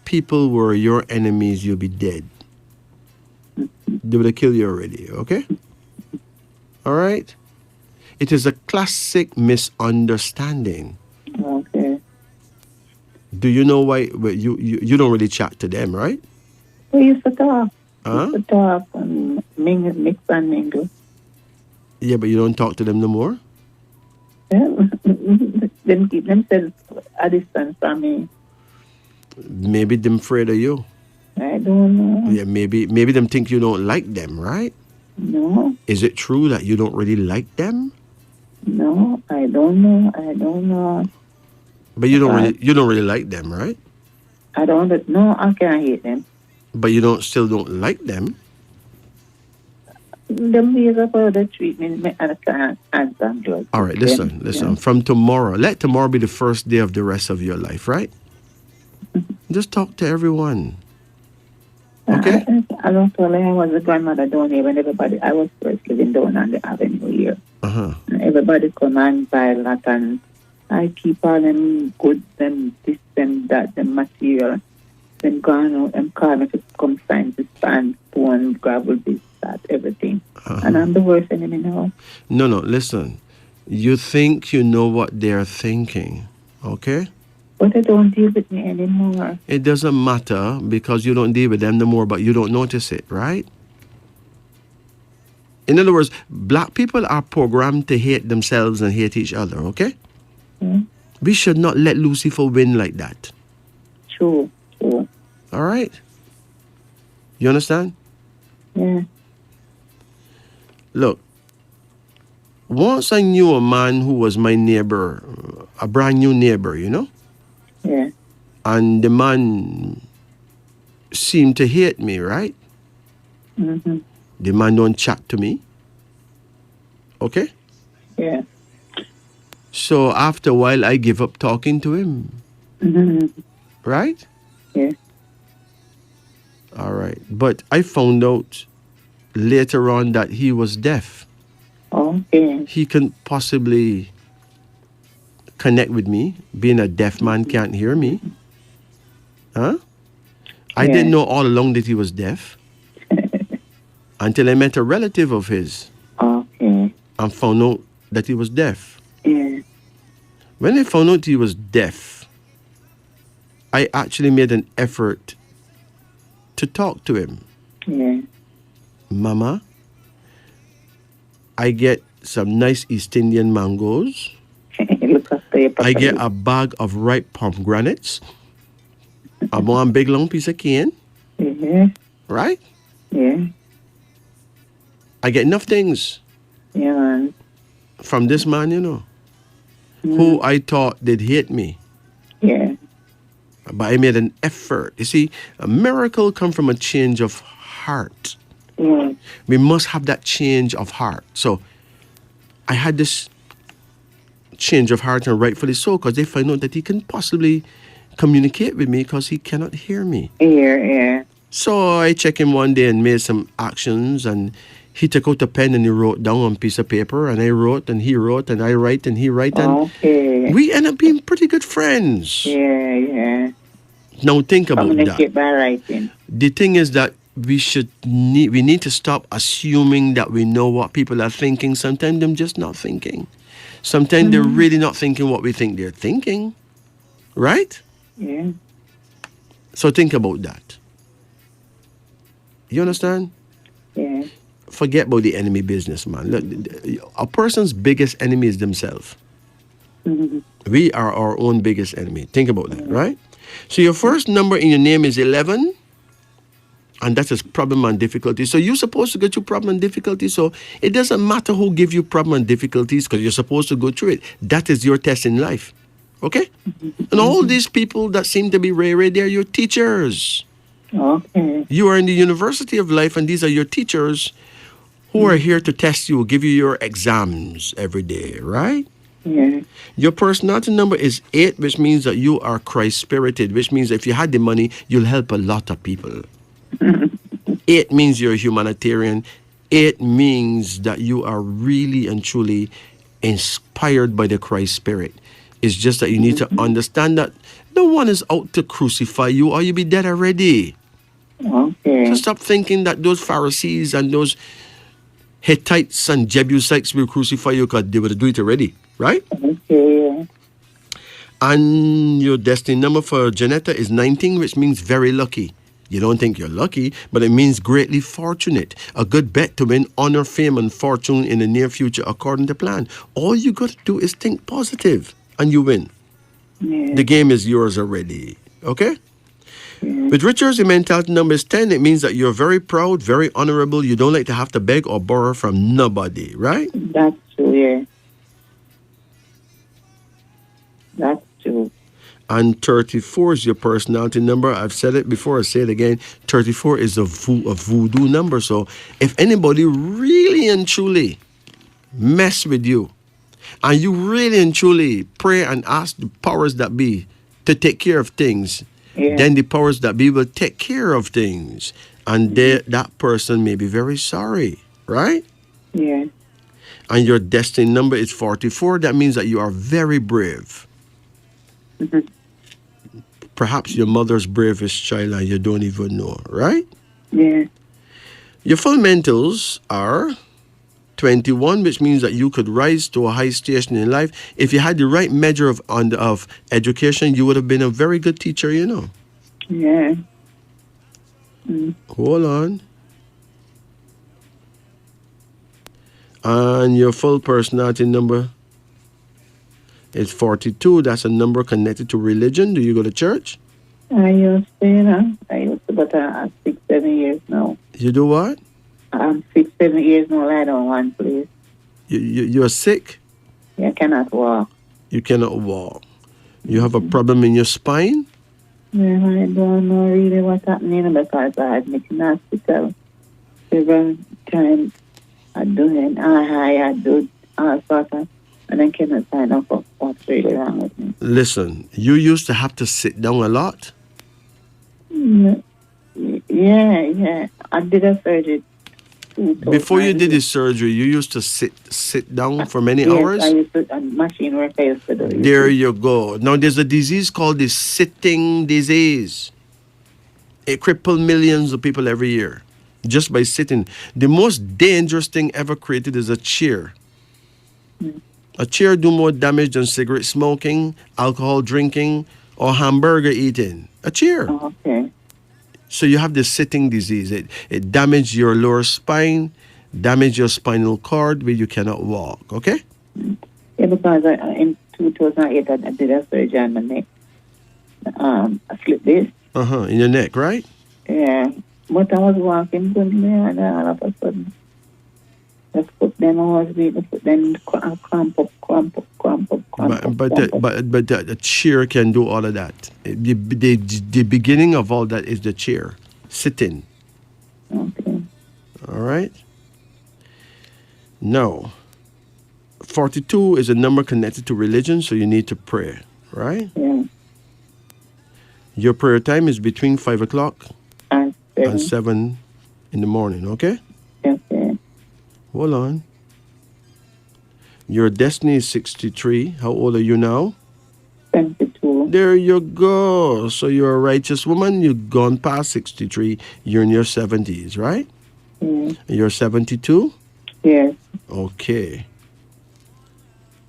people were your enemies, you'll be dead. They would have killed you already, okay? All right? It is a classic misunderstanding. Okay. Do you know why? Well, you don't really chat to them, right? We used to talk. Huh? Used to talk and mix and mingle. Yeah, but you don't talk to them no more? Yeah. Them keep themselves a distance from me. Maybe them afraid of you. I don't know. Yeah, maybe them think you don't like them, right? No, Is it true that you don't really like them? no, I don't know. I don't know. But you don't really like them, right? I don't know. I can't hate them. But you still don't like them. Them ways of how they treat me, I can't answer them. All right, listen. Yeah. From tomorrow, let tomorrow be the first day of the rest of your life, right? Just talk to everyone. Okay? I don't feel like I was a grandmother down here when everybody, I was first living down on the avenue here. Uh-huh. And everybody come and buy a lot, and I keep all them goods, them this, them that, them material. Them gone out and call me to come sign this pan, phone, gravel, this, that, everything. And I'm the worst enemy now. No, listen. You think you know what they're thinking, okay? But they don't deal with me anymore. It doesn't matter because you don't deal with them no more, but you don't notice it, right? In other words, black people are programmed to hate themselves and hate each other, okay? We should not let Lucifer win like that. True. All right? You understand? Yeah. Look, once I knew a man who was my neighbor, a brand new neighbor, you know? Yeah. And the man seemed to hate me, right? Mm-hmm. The man don't chat to me. Okay? Yeah. So after a while, I give up talking to him. Mm-hmm. Right? Yeah. All right. But I found out later on that he was deaf. Okay. He can possibly connect with me. Being a deaf man can't hear me. Huh? I Yeah. didn't know all along that he was deaf until I met a relative of his Okay. and found out that he was deaf. Yeah. When I found out he was deaf, I actually made an effort to talk to him. Yeah. Mama, I get some nice East Indian mangoes. Look after your I property. get a bag of ripe pomegranates. I want a big long piece of cane, Yeah. right? Yeah. I get enough things Yeah, man. from this man, you know, who I thought did hate me. Yeah. But I made an effort. You see, a miracle comes from a change of heart. Yeah. We must have that change of heart. So I had this change of heart, and rightfully so, because they find out that he can possibly communicate with me because he cannot hear me. Yeah. So I checked him one day and made some actions, and he took out a pen and he wrote down on a piece of paper, and I wrote and he wrote and I write and he write, and Okay. we end up being pretty good friends. Yeah. Now think about Communicate that. by writing. The thing is that we need to stop assuming that we know what people are thinking. Sometimes they're just not thinking. Sometimes they're really not thinking what we think they're thinking. Right? Yeah. So think about that. You understand? Yeah. Forget about the enemy business, man. Look, a person's biggest enemy is themselves. Mm-hmm. We are our own biggest enemy. Think about that, right? So your first number in your name is 11, and that is problem and difficulty. So you're supposed to go through problem and difficulty. So it doesn't matter who gives you problem and difficulties, because you're supposed to go through it. That is your test in life. Okay? And all these people that seem to be rare, they're your teachers. Okay. You are in the university of life, and these are your teachers who are here to test you, give you your exams every day, right? Yeah. Your personality number is 8, which means that you are Christ-spirited, which means if you had the money, you'll help a lot of people. 8 means you're a humanitarian. 8 means that you are really and truly inspired by the Christ spirit. It's just that you need to understand that no one is out to crucify you or you'll be dead already. Okay. So stop thinking that those Pharisees and those Hittites and Jebusites will crucify you because they would do it already, right? Okay. And your destiny number for Janetta is 19, which means very lucky. You don't think you're lucky, but it means greatly fortunate. A good bet to win honor, fame, and fortune in the near future according to plan. All you got to do is think positive and you win. Yeah. The game is yours already. Okay? Yeah. With Richards, your mentality number is 10. It means that you're very proud, very honorable. You don't like to have to beg or borrow from nobody, right? That's true, yeah. That's true. And 34 is your personality number. I've said it before, I say it again. 34 is a voodoo number. So if anybody really and truly mess with you, and you really and truly pray and ask the powers that be to take care of things, Yeah. then the powers that be will take care of things. And that person may be very sorry, right? Yeah. And your destiny number is 44. That means that you are very brave. Mhm. Perhaps your mother's bravest child and you don't even know, right? Yeah. Your fundamentals are 21, which means that you could rise to a high station in life. If you had the right measure of education, you would have been a very good teacher, you know. Yeah. Hold on. And your full personality number is 42. That's a number connected to religion. Do you go to church? I used to, but I'm 6, 7 years now. You do what? I'm 6, 7 years now. I don't want, please. You're sick? I cannot walk. You cannot walk. You have a problem in your spine? Yeah, I don't know really what's happening because I admit in hospital several times. I do all sorts of, and I cannot find out what's really wrong with me. Listen, you used to have to sit down a lot. Yeah. I did a surgery. Before you did the surgery, you used to sit down for many Yes, hours? I used to, machine work I used to do. There you go. Now, there's a disease called the sitting disease. It cripples millions of people every year just by sitting. The most dangerous thing ever created is a chair. A chair do more damage than cigarette smoking, alcohol drinking, or hamburger eating. A chair. Oh, okay. So you have the sitting disease. It damages your lower spine, damage your spinal cord where you cannot walk. Okay? Yeah, because in 2008 I did a surgery on my neck. I slipped disc. In your neck, right? Yeah. But I was walking good there and all of a sudden the foot then I was weak, the foot then cramp up. But the chair can do all of that. The beginning of all that is the chair, sitting. Okay. All right? Now, 42 is a number connected to religion, so you need to pray, right? Yeah. Your prayer time is between 5 o'clock And and 7 in the morning, okay? Okay. Hold on. Your destiny is 63. How old are you now? 22. There you go. So you're a righteous woman. You've gone past 63. You're in your 70s, right? Yeah. You're 72? Yes. Okay.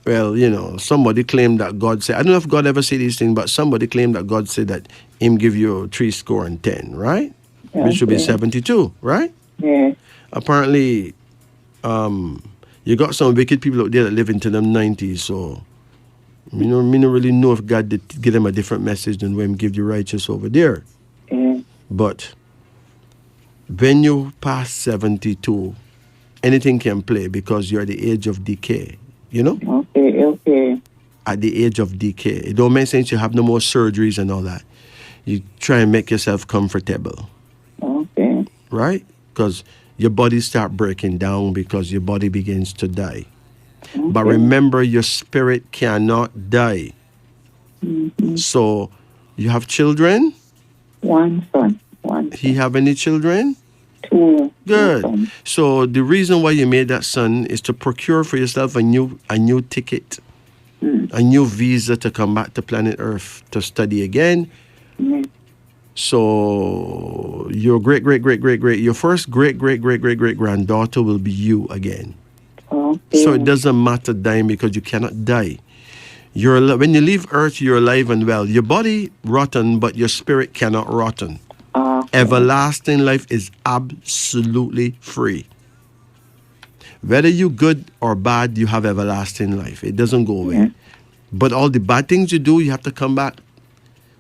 Well, somebody claimed that God said, I don't know if God ever said these things, but somebody claimed that God said that him give you 70, right? Which should be Okay. 72, right? Yeah. Apparently, you got some wicked people out there that live into them 90s, so me don't really know if God did give them a different message than when give the righteous over there. Yeah. But when you pass 72, anything can play because you're at the age of decay, Okay. At the age of decay. It don't make sense you have no more surgeries and all that. You try and make yourself comfortable, Okay. right? Because your body start breaking down because your body begins to die. But remember, your spirit cannot die. So, you have children? One son. He have any children? Two. Good. Sons. So the reason why you made that son is to procure for yourself a new ticket, a new visa to come back to planet Earth to study again. So your your first great granddaughter will be you again. Okay. So it doesn't matter dying because you cannot die. When you leave Earth, you're alive and well. Your body rotten, but your spirit cannot rotten. Everlasting life is absolutely free. Whether you good or bad, you have everlasting life. It doesn't go away. But all the bad things you do, you have to come back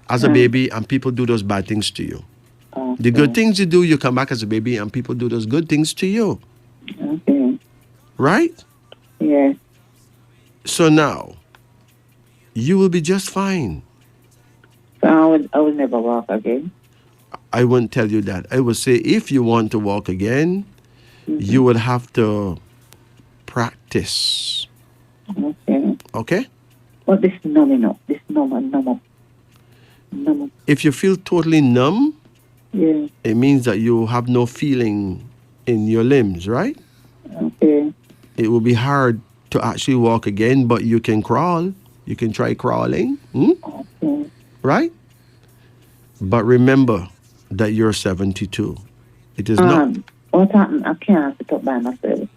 as a baby and people do those bad things to you. The good things you do, you come back as a baby and people do those good things to you. Okay. Right? Yes. So now, you will be just fine. So I would never walk again. I wouldn't tell you that. I would say if you want to walk again, you would have to practice. Okay. Okay? But this numbing up. This numb up. If you feel totally numb, Yeah. it means that you have no feeling in your limbs, right? Okay. It will be hard to actually walk again, but you can crawl. You can try crawling. Okay. Right? But remember that you're 72. It is not. What happened? I can't sit up by myself.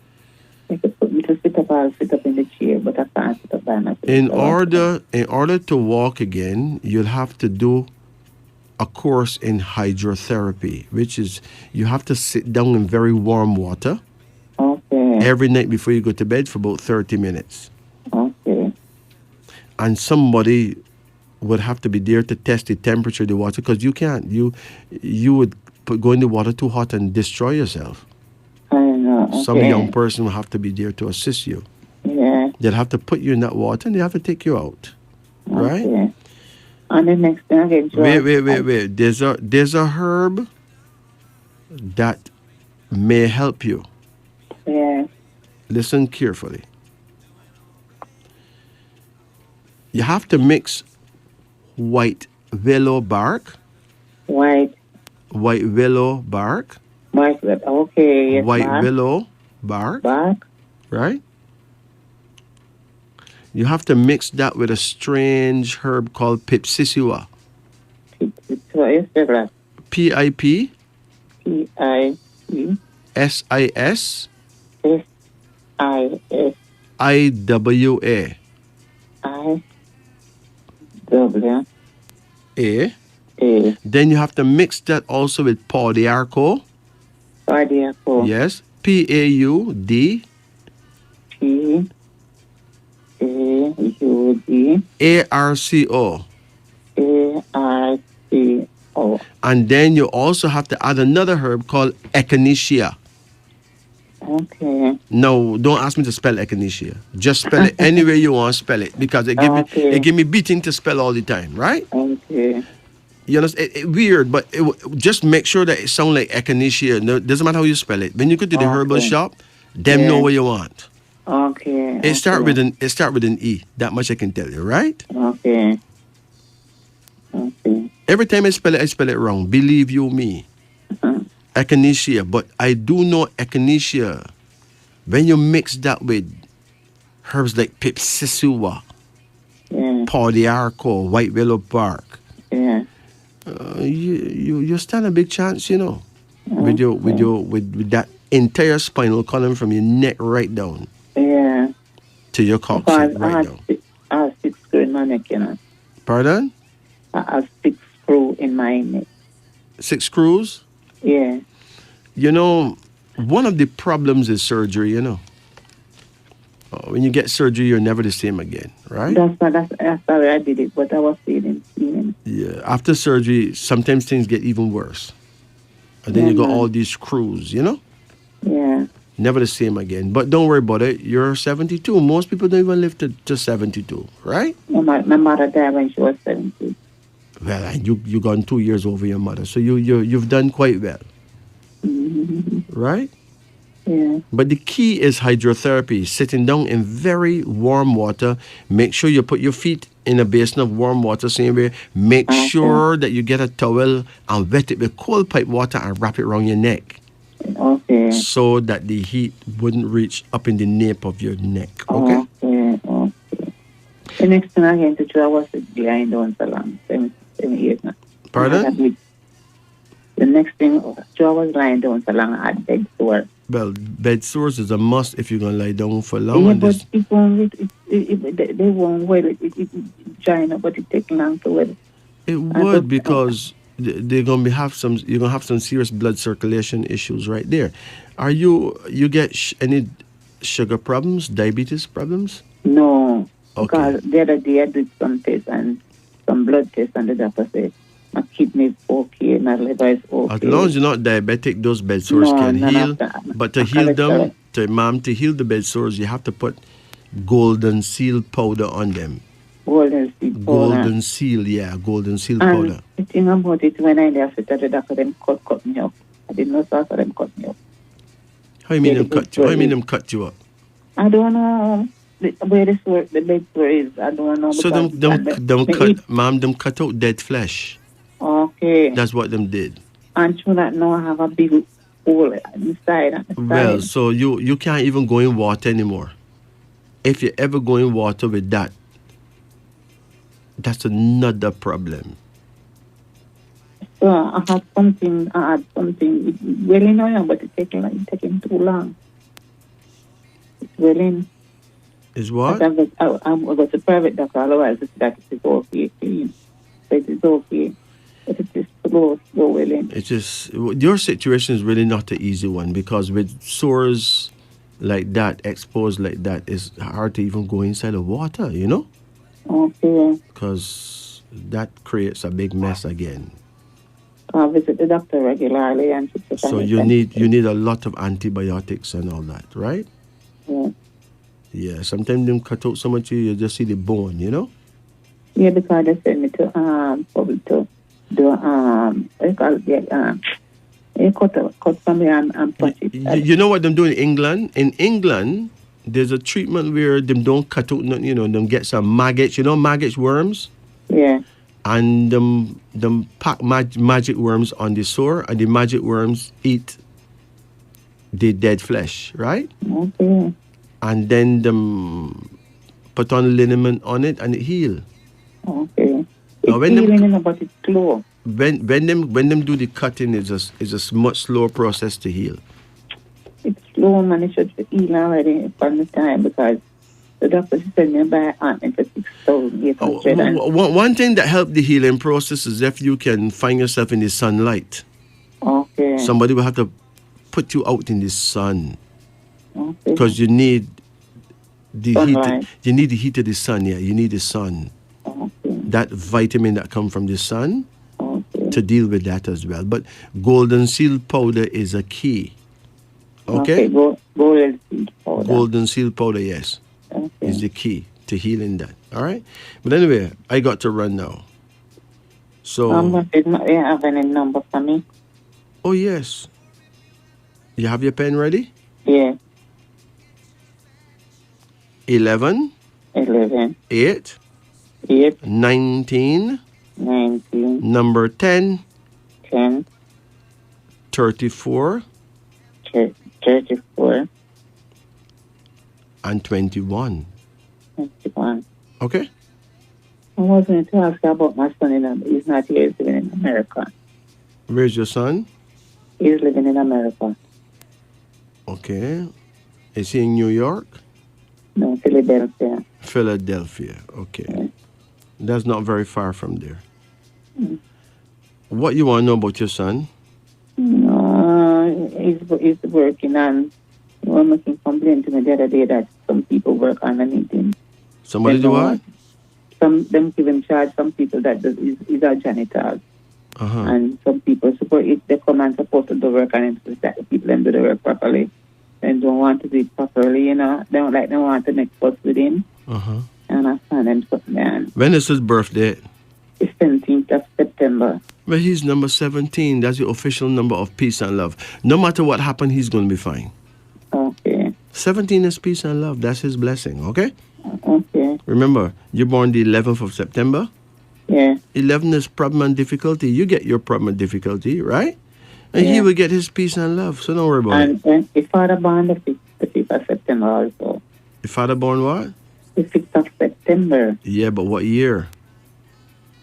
They could put me to sit up, I'll sit up in the chair, but I can't sit up by myself. In order to walk again, you'll have to do a course in hydrotherapy, which is you have to sit down in very warm water every night before you go to bed for about 30 minutes. Okay. And somebody would have to be there to test the temperature of the water because you can't. You would go in the water too hot and destroy yourself. I know. Okay. Some young person will have to be there to assist you. Yeah. They'll have to put you in that water and they have to take you out. Right? Okay. And the next thing I get drunk. Wait. There's a herb that may help you. Yeah. Listen carefully. You have to mix white willow bark. White willow bark. Okay. Yes, white willow bark. Bark. Right? You have to mix that with a strange herb called pipsissewa. PIP. SIS. IWA. Then you have to mix that also with Paudiarco. Yes. PAUD. ARCO. And then you also have to add another herb called echinacea. Okay. No, don't ask me to spell echinacea. Just spell it any way you want to spell it because it give me beating to spell all the time, right? Okay. You understand? Weird, but just make sure that it sounds like echinacea. No, doesn't matter how you spell it. When you go to the herbal shop, them know what you want. Okay. It start with an E. That much I can tell you, right? Okay. Every time I spell it wrong. Believe you me. Echinacea, but I do know echinacea. When you mix that with herbs like pipsissewa, Paudiarco, white willow bark, you stand a big chance, you know, with that entire spinal column from your neck right down, to your coccyx right down. I have 6 screws in my neck, you know. Pardon? I have 6 screws in my neck. 6 screws? Yeah. You know, one of the problems is surgery, you know. When you get surgery, you're never the same again, right? That's why I did it, but I was feeling. Yeah, after surgery, sometimes things get even worse. And then you got all these screws, you know? Yeah. Never the same again. But don't worry about it. You're 72. Most people don't even live to 72, right? My mother died when she was 70. Well, and you gone 2 years over your mother. So you've done quite well. Right? Yeah. But the key is hydrotherapy, sitting down in very warm water. Make sure you put your feet in a basin of warm water, same way. Make Okay. sure that you get a towel and wet it with cold pipe water and wrap it around your neck Okay. so that the heat wouldn't reach up in the nape of your neck. Okay? Okay. Okay. The next thing I came to try was lying down so long. 7 years now. Pardon? The next thing, I was lying down so long, I had bed sore. Well, bed sores is a must if you're going to lie down for long. Yeah, and but this- it won't, they won't well. It drying up, but it takes long to well. It would, because they're gonna have some. You're gonna have some serious blood circulation issues right there. Are you get any sugar problems, diabetes problems? No. Okay. Because the other day I did some tests and some blood tests, and the doctor said my kidney is okay, my liver is okay. As long as you're not diabetic, those bed sores No, can none heal. of that. But to My heal them, cholesterol. to heal the bed sores, you have to put golden seal powder on them. Golden seed powder. Golden seal, yeah, golden seal powder. And the thing about it, when I left it, the doctor them cut me up. I didn't know so them cut me up. How you mean Yeah, them cut you? How you mean them cut you up? I don't know where the bed sore is. I don't know. So because them me cut, eat- ma'am, them cut out dead flesh. Okay. That's what them did. And through that now I have a big hole inside. Well, so you can't even go in water anymore. If you ever go in water with that, that's another problem. So I had something. It's welling on, but it's taking too long. It's welling. Is what? But I'm going to private doctor, otherwise that it is okay, clean. So it is okay. But it is slow welling. It's just your situation is really not an easy one, because with sores like that, exposed like that, it's hard to even go inside the water, you know, Okay. because that creates a big mess again. I visit the doctor regularly, and she says So you need a lot of antibiotics and all that, right? Yeah. Yeah. Sometimes them cut out so much you just see the bone, you know. Yeah, because they send me to probably to do they call it they cut from me and punch it. You know what them do in England? In England, there's a treatment where them don't cut out nothing, you know, them get some maggots, you know, maggots worms, Yeah. and them pack magic worms on the sore, and the magic worms eat the dead flesh, right? Okay. And then them put on liniment on it, and it heal. Okay. Now, It's when them- healing, but it's slow. When them do the cutting, it's a much slower process to heal. It's slow, man. It should heal already from the time, because the doctor sent me by ointment for 6,800. and One thing that helped the healing process is if you can find yourself in the sunlight. okay. Somebody will have to put you out in the sun, Okay. because you need the Sunlight. heat. You need the heat of the sun. Yeah, you need the sun. Okay. That vitamin that comes from the sun Okay. to deal with that as well. But golden seal powder is a key. Okay, Golden seed powder. golden seal powder, yes, Okay. is the key to healing that. All right. But anyway, I got to run now. So, Did not have any number for me? oh yes, you have your pen ready? Yeah. 11, 11, 8, 8, 19, 19, number 10, 10, 34, 34, and 21. 21. Okay? I was going to ask you about my son. He's not here. He's living in America. Where's your son? He's living in America. Okay. Is he in New York? No, Philadelphia. Philadelphia. Okay. That's not very far from there. Mm. What you want to know about your son? No, he's working, and he was making complaint to me the other day that some people work underneath him. Somebody do what? Them give him charge. Some people that is a janitor, Uh-huh. and some people if they come and supposed to do work, and it's that the people them do the work properly, and don't want to do it properly. You know, they don't want to make fuss with him. Uh-huh. And I find them something. And When is his birthday? it's 17th of September. Well, he's number 17. That's the official number of peace and love. No matter what happened, he's going to be fine. 17 is peace and love. That's his blessing, okay? Okay. Remember, you're born the 11th of September. Yeah. 11 is problem and difficulty. You get your problem and difficulty, right? And he Yeah. will get his peace and love. So don't worry about it. And if Father born the 5th of September also. Your father born what? The 5th of September. Yeah, but what year?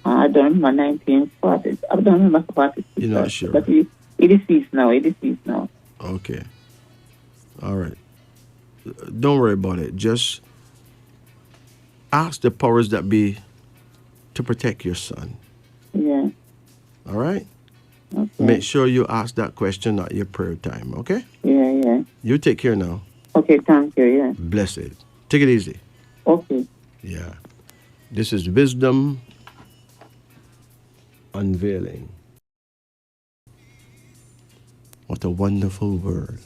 I don't remember 1940. I don't remember 46. You're not sure. But he deceased now. He deceased now. Okay. All right. Don't worry about it. Just ask the powers that be to protect your son. Yeah. All right? Okay. Make sure you ask that question at your prayer time, okay? Yeah. You take care now. Okay, thank you, yeah. Blessed. Take it easy. Okay. Yeah. This is wisdom unveiling. What a wonderful word.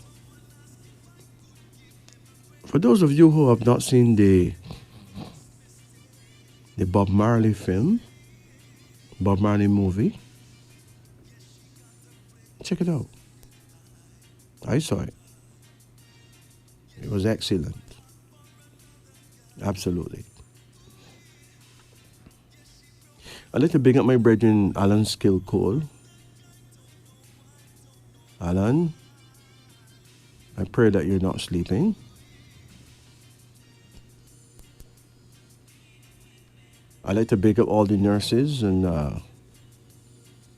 For those of you who have not seen the Bob Marley film, Bob Marley movie, check it out. I saw it. It was excellent. Absolutely. I'd like to bring up my brethren, Alan Skillcole. Alan, I pray that you're not sleeping. I'd like to big up all the nurses and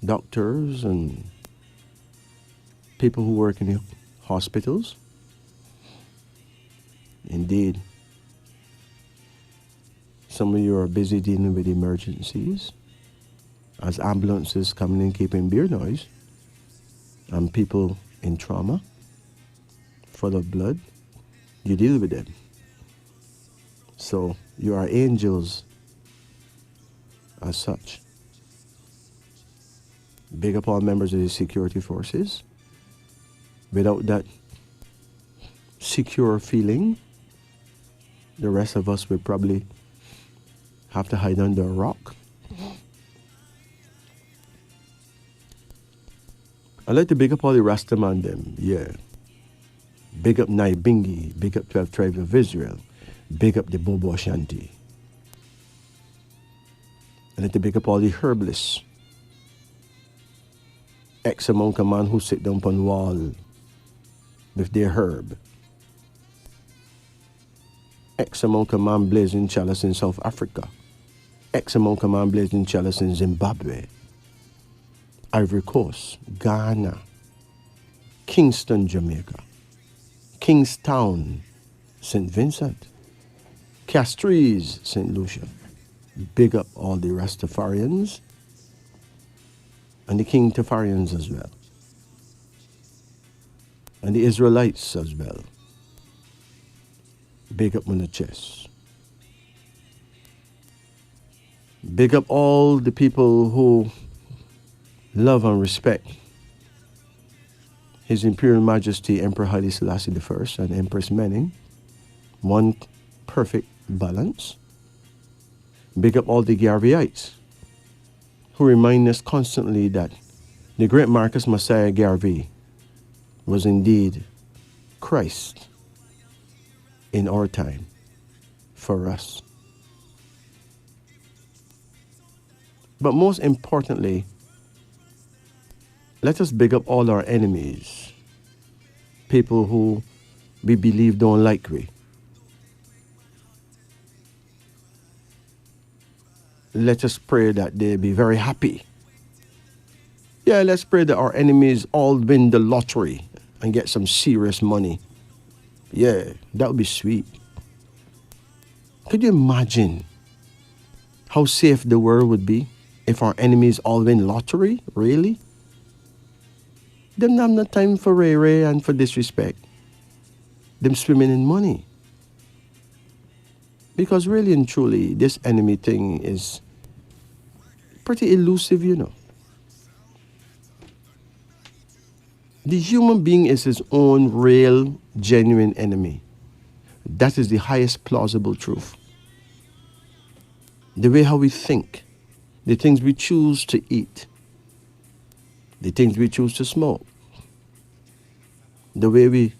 doctors and people who work in the hospitals. Indeed, some of you are busy dealing with emergencies as ambulances coming in keeping beer noise and people in trauma, full of blood. You deal with them. So you are angels as such. Big up all members of the security forces. Without that secure feeling, the rest of us would probably have to hide under a rock. I'd like to big up all the Rastaman them, yeah. Big up Naibingi, big up 12 tribes of Israel, big up the Bobo Ashanti. I'd like to big up all the herbalists. X amount of man who sit down on wall with their herb. X amount of man blazing chalice in South Africa. X amount of man blazing chalice in Zimbabwe, Ivory Coast, Ghana, Kingston, Jamaica, Kingstown, St. Vincent, Castries, St. Lucia. Big up all the Rastafarians and the King Tafarians as well. And the Israelites as well. Big up on the chest. Big up all the people who love and respect His Imperial Majesty Emperor Haile Selassie I and Empress Menen. One perfect balance. Big up all the Garveyites who remind us constantly that the great Marcus Messiah Garvey was indeed Christ in our time for us. But most importantly, let us big up all our enemies, people who we believe don't like we. Let us pray that they be very happy. Yeah, let's pray that our enemies all win the lottery and get some serious money. Yeah, that would be sweet. Could you imagine how safe the world would be if our enemies all win lottery? Really? Them have no time for ray and for disrespect. Them swimming in money. Because really and truly, this enemy thing is pretty elusive, you know. The human being is his own real, genuine enemy. That is the highest plausible truth. The way how we think, the things we choose to eat, the things we choose to smoke, the way we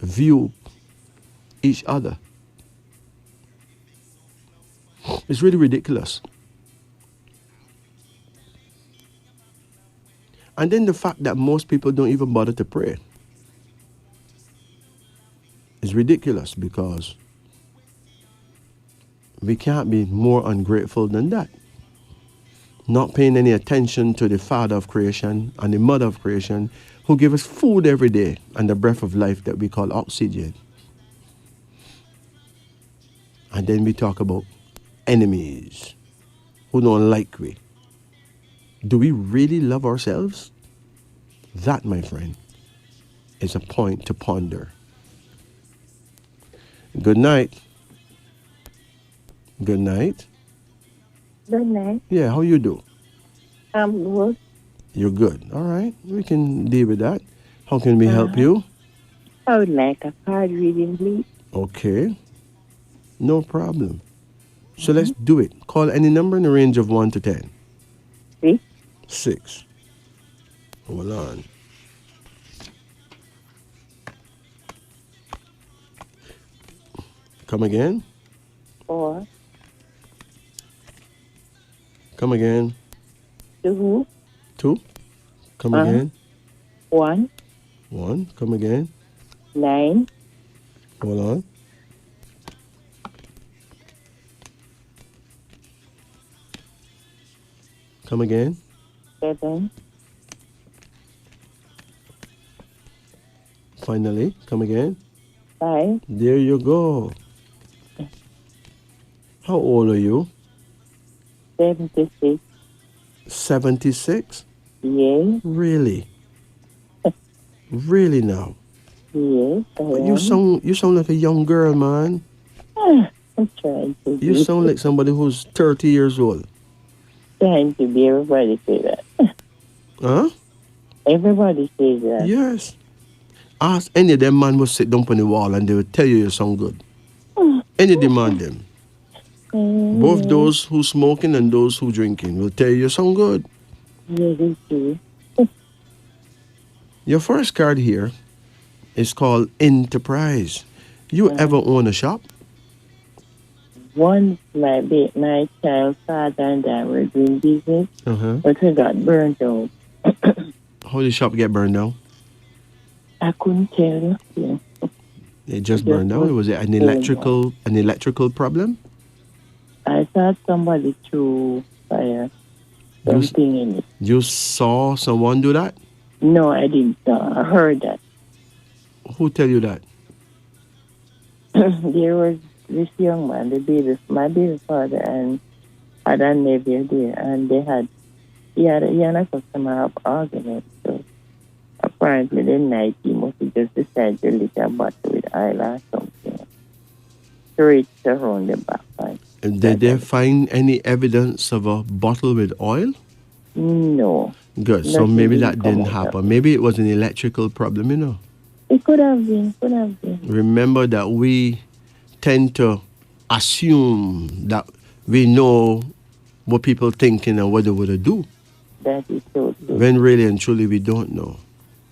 view each other. It's really ridiculous. And then the fact that most people don't even bother to pray is ridiculous, because we can't be more ungrateful than that. Not paying any attention to the Father of creation and the Mother of creation, who give us food every day and the breath of life that we call oxygen. And then we talk about enemies who don't like we. Do we really love ourselves? That, my friend, is a point to ponder. Good night. Good night. Good night. Yeah, how you do? I'm good. You're good. All right, we can deal with that. How can we help you? I would like a card reading, please. Okay, no problem. So let's do it. Call any number in the range of 1 to 10. 6. 6. Hold on. Come again. 4. Come again. 2. 2. Come again. 1. 1. Come again. 9. Hold on. Come again. 7. Finally, come again. 5. There you go. How old are you? 76. 76? Yes. Really? Really now? Yes. But you sound like a young girl, man. I'm trying to be. You sound like somebody who's 30 years old. Trying to be. Everybody say that. Huh? Everybody says that. Yes. Ask any of them man will sit down on the wall and they will tell you sound good. Any demand them. Both those who smoking and those who drinking will tell you sound good. Yes, it's true. Your first card here is called Enterprise. You ever own a shop? Once my child's father and I were doing business, but we got burnt out. How did the shop get burned down? I couldn't tell you. It just burned down. Was it an electrical problem? I thought somebody threw fire, something in it. You saw someone do that? No, I didn't. I heard that. Who tell you that? There was this young man, my baby father, and had a nephew there, and he and a customer have argument. So apparently the night he must have just decided to lit a bottle with oil or something. Threw it around the back. Did they find any evidence of a bottle with oil? No. Good. So maybe that didn't happen. Maybe it was an electrical problem, you know. It could have been. Remember that we tend to assume that we know what people thinking and what they would do. That is so true. When really and truly we don't know.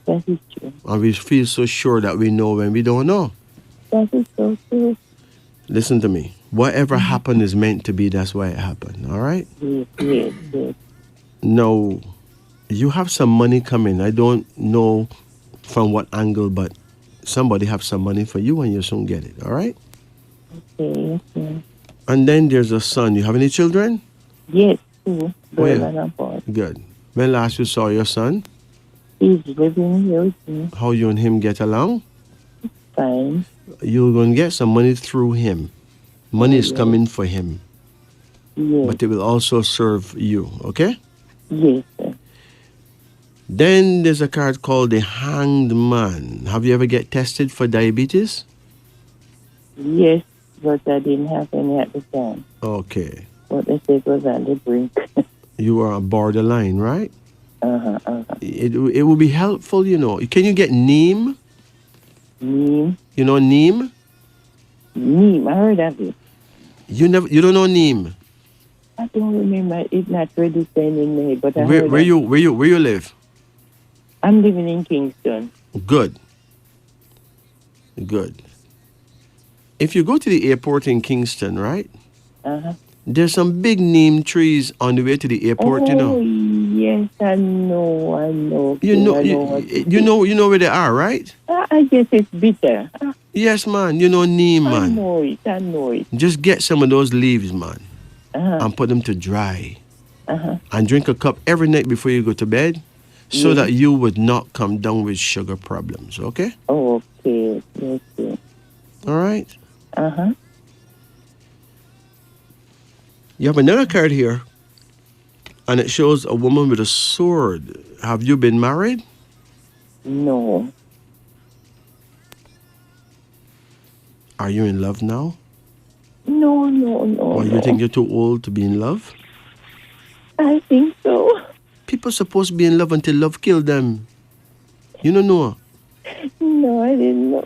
That is true. And we feel so sure that we know when we don't know. That is so true. Listen to me. Whatever happened is meant to be. That's why it happened. All right? Yes. Now, you have some money coming. I don't know from what angle, but somebody have some money for you and you soon get it. All right? Okay. And then there's a son. You have any children? Yes, 2. Where? And a boy. Good. When last you saw your son? He's living here with me. How you and him get along? Fine. You're going to get some money through him. Money is coming for him. Yes. But it will also serve you, okay? Yes, sir. Then there's a card called the Hanged Man. Have you ever get tested for diabetes? Yes, but I didn't have any at the time. Okay. But they said it was on the brink. You are a borderline, right? It will be helpful, you know. Can you get neem? Neem? You know neem? Neem, I heard of it. You don't know neem? I don't remember it not registered in me, but I Where you live? I'm living in Kingston. Good. If you go to the airport in Kingston, right? Uh-huh. There's some big neem trees on the way to the airport, you know. Yes, I know. You King, know, I you, know what it you is. know, you know where they are, right? I guess it's bitter. Yes, man. You know neem, I man. know it. Just get some of those leaves, man, Uh-huh. and put them to dry, Uh-huh. and drink a cup every night before you go to bed, so Yes. that you would not come down with sugar problems. Okay? Okay. All right. Uh-huh. You have another card here, and it shows a woman with a sword. Have you been married? No. Are you in love now? No. Or you think you're too old to be in love? I think so. People supposed to be in love until love killed them. You don't know. No, I didn't know.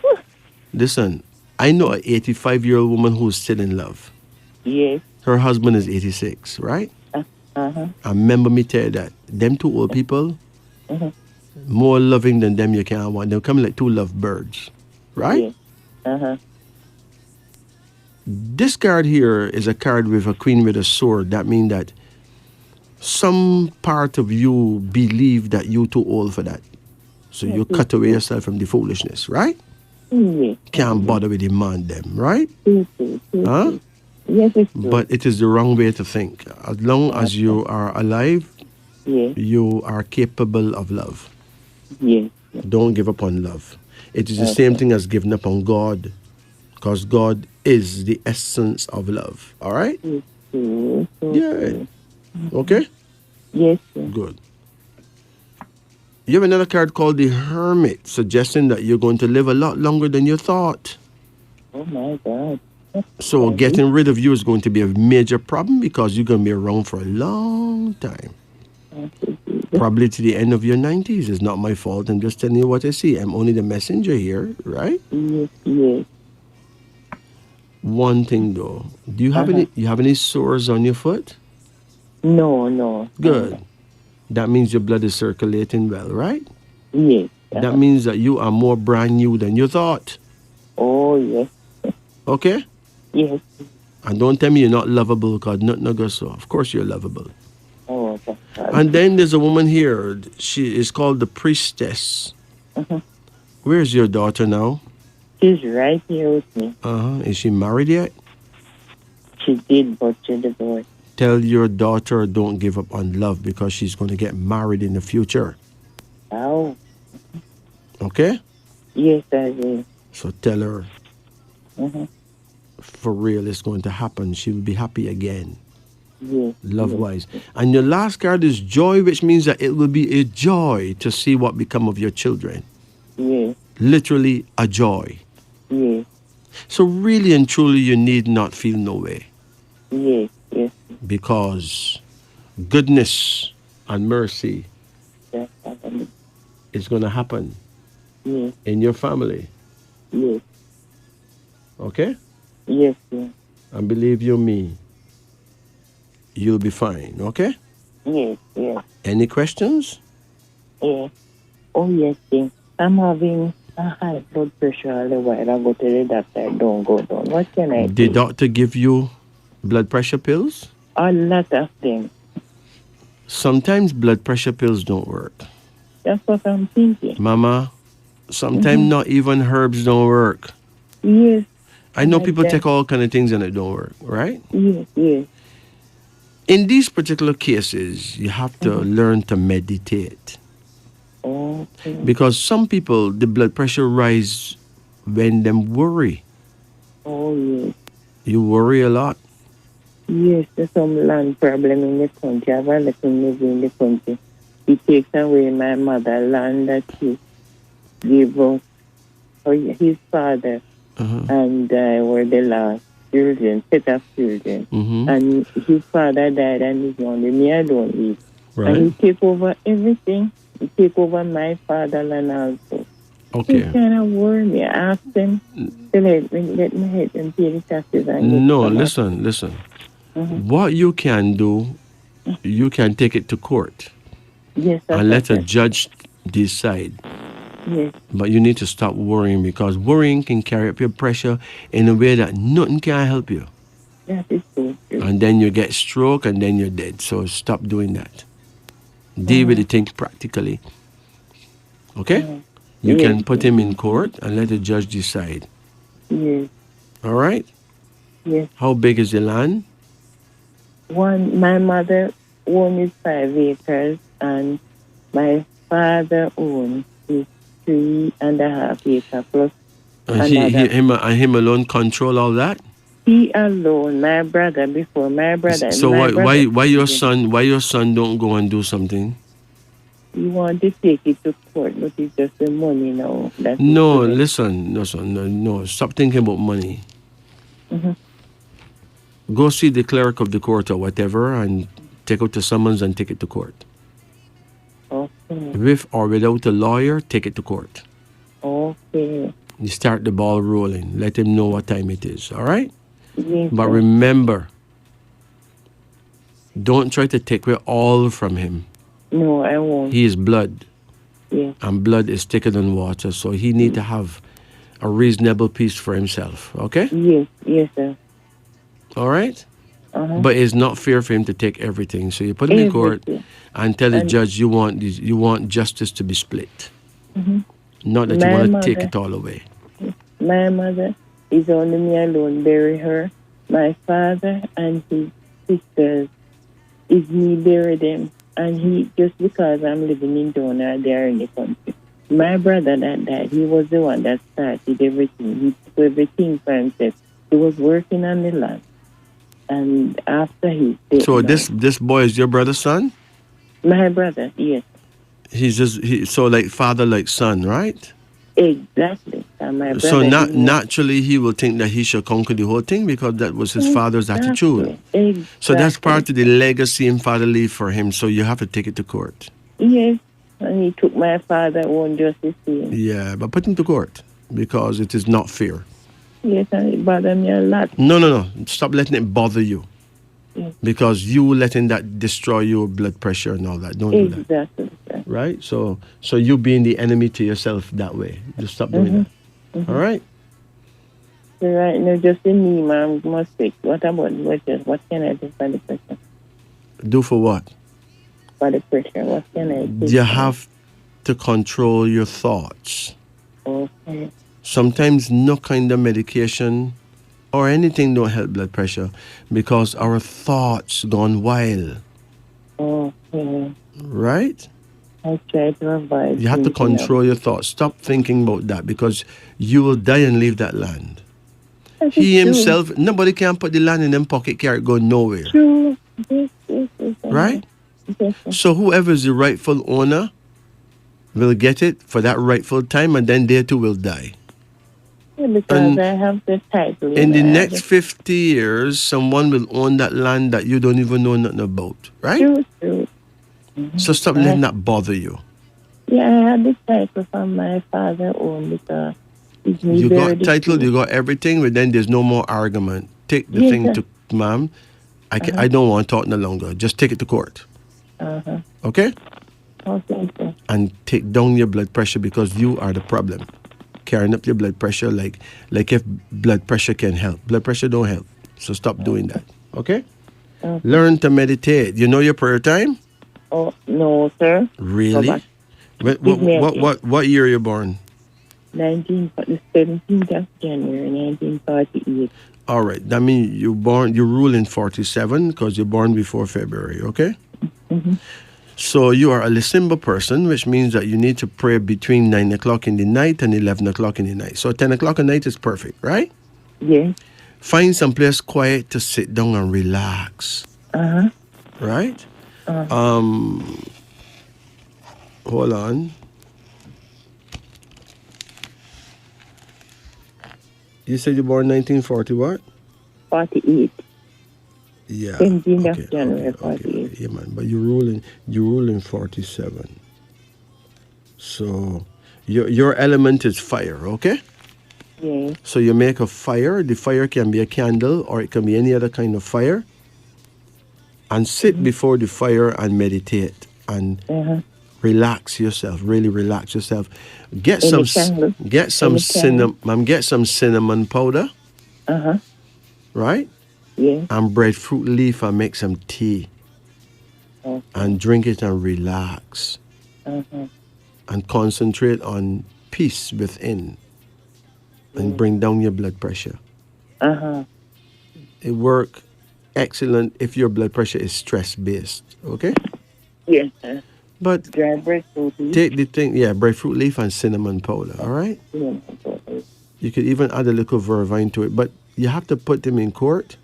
Listen, I know an 85-year-old woman who's still in love. Yes. Her husband is 86, right? Uh-huh. I remember me tell you that. Them two old people, Uh-huh. more loving than them you can want. They're coming like two lovebirds, right? Yes. Uh-huh. This card here is a card with a queen with a sword. That means that some part of you believe that you're too old for that. So you cut away yourself from the foolishness, right? Yes. Can't bother with demand them, right? Yes. Huh? Yes, it's true. But it is the wrong way to think. As long as you are alive, Yes. you are capable of love. Yes. Don't give up on love. It is the same thing as giving up on God, because God is the essence of love. All right? Yes. Yeah. Okay? Yes. Sir. Good. You have another card called the Hermit, suggesting that you're going to live a lot longer than you thought. Oh my God. So getting rid of you is going to be a major problem because you're going to be around for a long time. Probably to the end of your 90s. It's not my fault. I'm just telling you what I see. I'm only the messenger here, right? Yes. One thing though. Do you have any sores on your foot? No. Good. That means your blood is circulating well, right? Yes. That means that you are more brand new than you thought. Oh, yes. Okay? Yes. And don't tell me you're not lovable, because nothing goes so. Of course you're lovable. Oh, that's right. And then there's a woman here. She is called the Priestess. Where's your daughter now? She's right here with me. Is she married yet? She did, but she divorced. Tell your daughter don't give up on love, because she's going to get married in the future. Oh. Okay? Yes, I will. So tell her, for real, it's going to happen. She will be happy again. Yes. Love-wise. And your last card is joy, which means that it will be a joy to see what become of your children. Yes. Literally a joy. Yes. So really and truly, you need not feel no way. Yes. Because goodness and mercy That's happening. is going to happen Yes. in your family. Yes. Okay? Yes. And believe you me, you'll be fine. Okay? Yes. Any questions? Yeah. Oh, yes, King. I'm having a high blood pressure all the while. I go to the doctor. Don't go down. What can I Did do? doctor give you blood pressure pills? A lot of them. Sometimes blood pressure pills don't work. That's what I'm thinking. Mama, sometimes not even herbs don't work. Yes. I know Like people that. take all kind of things and it don't work, right? Yes. In these particular cases, you have to learn to meditate. Okay. Because some people, the blood pressure rise when them worry. Oh, yes. You worry a lot. Yes, there's some land problem in the country. I have a little neighbor in the country. He takes away my mother land that he gave us, or his father, and were the last children, set of children. And his father died and he's only me, I don't live. Right. And he take over everything. He take over my fatherland also. He Okay. kind of worry me. I asked him to let me help him pay the taxes. And No, listen. What you can do, you can take it to court Yes, and let a judge decide. Yes. But you need to stop worrying, because worrying can carry up your pressure in a way that nothing can help you. That is so true. And then you get stroke and then you're dead. So stop doing that. Deal with the thing practically. Okay? You Yes. can put him in court and let the judge decide. Yes. All right? Yes. How big is the land? My mother owns 5 acres, and my father owns is 3.5 acres plus another. Him alone control all that? He alone, my brother, before my brother. So my brother, why your son don't go and do something? He want to take it to court, but it's just the money now. No, listen, no. Stop thinking about money. Go see the clerk of the court or whatever and take out the summons and take it to court. Okay. With or without a lawyer, take it to court. Okay. You start the ball rolling. Let him know what time it is, all right? Yes, But sir. remember, don't try to take away all from him. No, I won't. He is blood. Yes. And blood is thicker than water, so he need to have a reasonable peace for himself, okay? Yes, sir. All right? Uh-huh. But it's not fair for him to take everything. So you put him in court Everything. and tell the judge you want justice to be split. Not that you My want to mother- take it all away. My mother is only me alone bury her. My father and his sisters is me bury them. And he, just because I'm living in Dona, they are in the country. My brother that died, he was the one that started everything. He took everything for himself. He was working on the land. And after he... So this boy is your brother's son? My brother, yes. So like father, like son, right? Exactly. And my brother... So naturally he will think that he should conquer the whole thing because that was his father's attitude. Exactly. So that's part of the legacy and father leave for him. So you have to take it to court. Yes. And he took my father own justice to him. Yeah, but put him to court because it is not fair. Yes, and it bothered me a lot. No. Stop letting it bother you. Yes. Because you letting that destroy your blood pressure and all that. Don't do that. Exactly, sir. Right? So you being the enemy to yourself that way. Just stop doing that. All right? So right now, just in me, ma'am, must fix. What about what can I do for the pressure? Do for what? For the pressure, what can I do? You have to control your thoughts. Okay. Sometimes no kind of medication or anything don't help blood pressure because our thoughts gone wild. Okay. Right? I try to avoid. You have to control your thoughts. Stop thinking about that because you will die and leave that land. He himself, nobody can put the land in them pocket, carry it go nowhere. True. Yes, right? Yes, so whoever is the rightful owner will get it for that rightful time and then they too will die. Yeah, because I have the title. In the next 50 years, someone will own that land that you don't even know nothing about, right? True. So stop letting that bother you. Yeah, I had the title from my father own because it's me. You got title, you got everything, but then there's no more argument. Take the thing to ma'am. I don't want to talk no longer. Just take it to court. Okay? Okay, sir. And take down your blood pressure because you are the problem. Carrying up your blood pressure like if blood pressure can help. Blood pressure don't help. So stop doing that. Okay? Learn to meditate. You know your prayer time? Oh, no, sir. Really? What year are you born? The 17th of January, 1948. All right. That means you rule in 47 because you're born before February, okay? So you are a Lisimba person, which means that you need to pray between 9 o'clock in the night and 11 o'clock in the night. So 10 o'clock at night is perfect, right? Yeah. Find some place quiet to sit down and relax. Right? Hold on. You said you born 1940 what? 48. Yeah. 17th of January, 48. Yeah, man. But you rule in 47. So your element is fire, okay? Yeah. So you make a fire. The fire can be a candle or it can be any other kind of fire. And sit before the fire and meditate and Relax yourself. Really relax yourself. Get Any some candle? get some Any candle? cinnamon. Get some cinnamon powder, Uh-huh. right? Yeah. And breadfruit leaf and make some tea Okay. and drink it and relax Uh-huh. and concentrate on peace within and bring down your blood pressure. Uh-huh. It work excellent if your blood pressure is stress based. Okay, Yes. but Dry breadfruit leaf. take the thing, yeah, breadfruit leaf and cinnamon powder. All right. Yeah. You could even add a little vervine to it, but you have to put them in court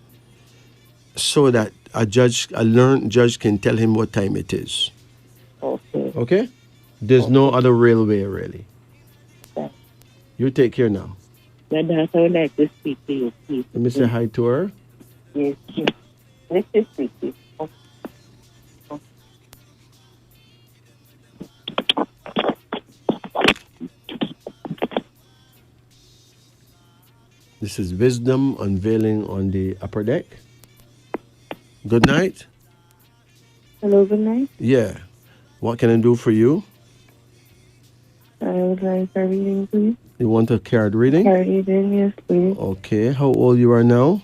so that a learned judge can tell him what time it is. Okay. Okay? There's no other real way, really. Okay. You take care now. My daughter would like to speak to you, please. Let me say hi to her. Yes. Yes. Let's just speak to you. Okay. This is Wisdom unveiling on the upper deck. Good night. Hello, good night. Yeah. What can I do for you? I would like a reading, please. You want a card reading? Card reading, yes, please. Okay. How old you are now?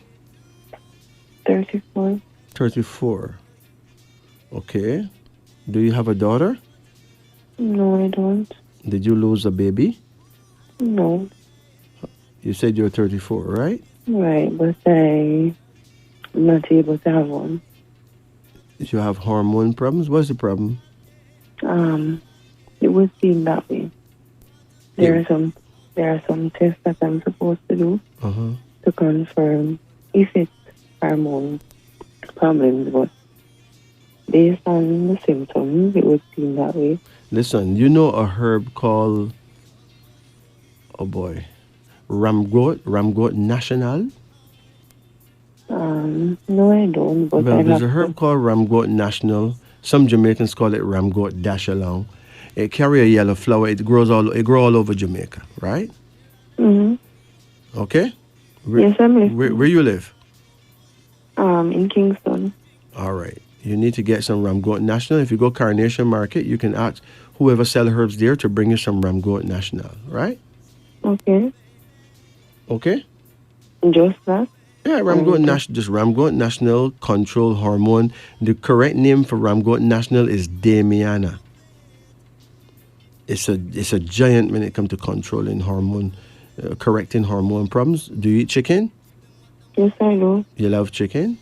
34. 34. Okay. Do you have a daughter? No, I don't. Did you lose a baby? No. You said you're 34, right? Right, but I'm not able to have one. You have hormone problems? What's the problem? It would seem that way. There are some tests that I'm supposed to do Uh-huh. to confirm if it's hormone problems, but based on the symptoms, it would seem that way. Listen, you know a herb called, oh boy, Ramgot National? No, I don't, but Well, I there's have a herb called Ramgot National. Some Jamaicans call it Ramgot Dash Along. It carry a yellow flower. It grows all over Jamaica, right? Mm-hmm. Okay? Yes, I'm listening. Where you live? In Kingston. All right. You need to get some Ramgot National. If you go Carnation Market, you can ask whoever sell herbs there to bring you some Ramgot National, right? Okay. Okay? Just that? Yeah, Ramgot National, just Ramgot National Control Hormone. The correct name for Ramgot National is Damiana. It's a giant when it comes to controlling hormone, correcting hormone problems. Do you eat chicken? Yes, I do. You love chicken?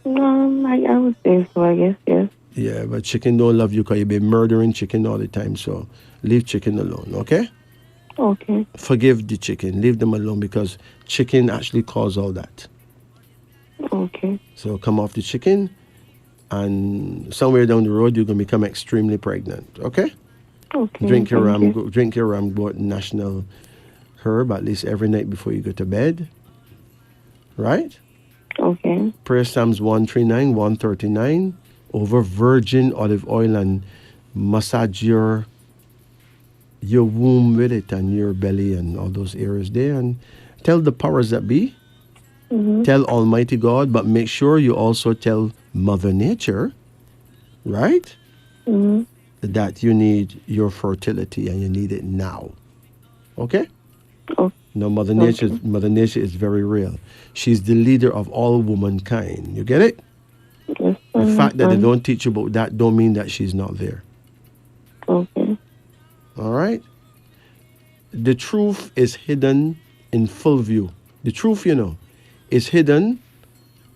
I would say so, I guess, yes. Yeah, but chicken don't love you because you've been murdering chicken all the time. So leave chicken alone, okay? Okay. Forgive the chicken. Leave them alone because chicken actually cause all that. Okay. So come off the chicken, and somewhere down the road you're gonna become extremely pregnant. Okay? Okay. Drink your thank you. Ramgot National herb at least every night before you go to bed. Right? Okay. Prayer Psalms 139, 139 over virgin olive oil and massage your womb with it and your belly and all those areas there, and tell the powers that be, tell Almighty God, but make sure you also tell Mother Nature, right? That you need your fertility and you need it now. Okay? Oh, No, Mother Nature is very real. She's the leader of all womankind. You get it? yes. The fact that they don't teach you about that don't mean that she's not there. Okay. All right? The truth is hidden in full view. The truth, is hidden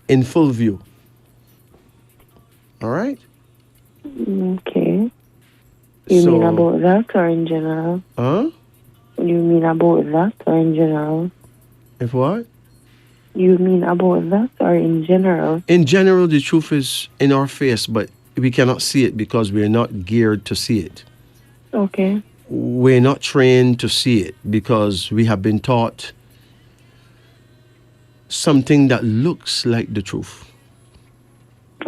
in full view. All right? Okay. You mean about that or in general? Huh? You mean about that or in general? If what? You mean about that or in general? In general, the truth is in our face, but we cannot see it because we're not geared to see it. Okay. We're not trained to see it because we have been taught something that looks like the truth.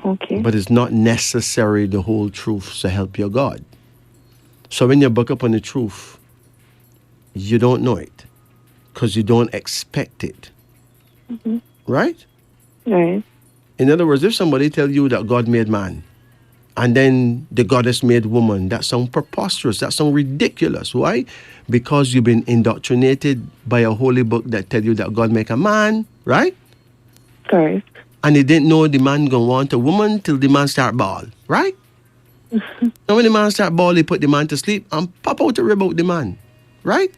Okay. But it's not necessary the whole truth to help your God. So when you buck up on the truth, you don't know it because you don't expect it. Right? Right. In other words, if somebody tell you that God made man And then the goddess made woman. That sounds preposterous. That sounds ridiculous. Why? Because you've been indoctrinated by a holy book that tell you that God make a man, right? Correct. And he didn't know the man gonna want a woman till the man start ball, right? And when the man start ball, he put the man to sleep and pop out a rib out the man, right?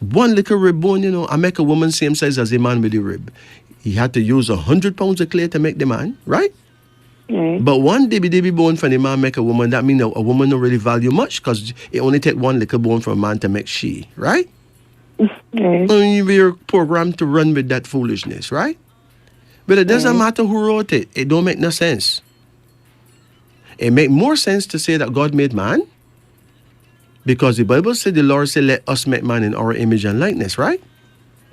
One little rib bone, I make a woman same size as the man with the rib. He had to use 100 pounds of clay to make the man, right? Right. But one dibby bone from the man make a woman, that means a woman don't really value much because it only take one little bone from a man to make she, right? Right. And we're programmed to run with that foolishness, right? But it doesn't matter who wrote it. It don't make no sense. It make more sense to say that God made man, because the Bible said, the Lord said, let us make man in our image and likeness, right?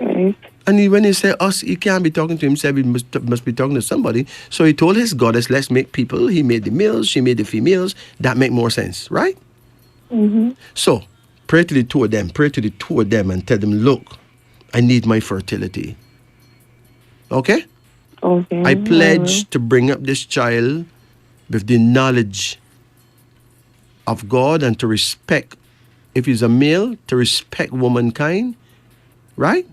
Right. And when he said us, he can't be talking to himself, he must be talking to somebody. So he told his goddess, let's make people. He made the males, she made the females. That make more sense, right? Mm-hmm. So pray to the two of them and tell them, look, I need my fertility. Okay? Okay. I pledge to bring up this child with the knowledge of God and to respect, if he's a male, to respect womankind, right?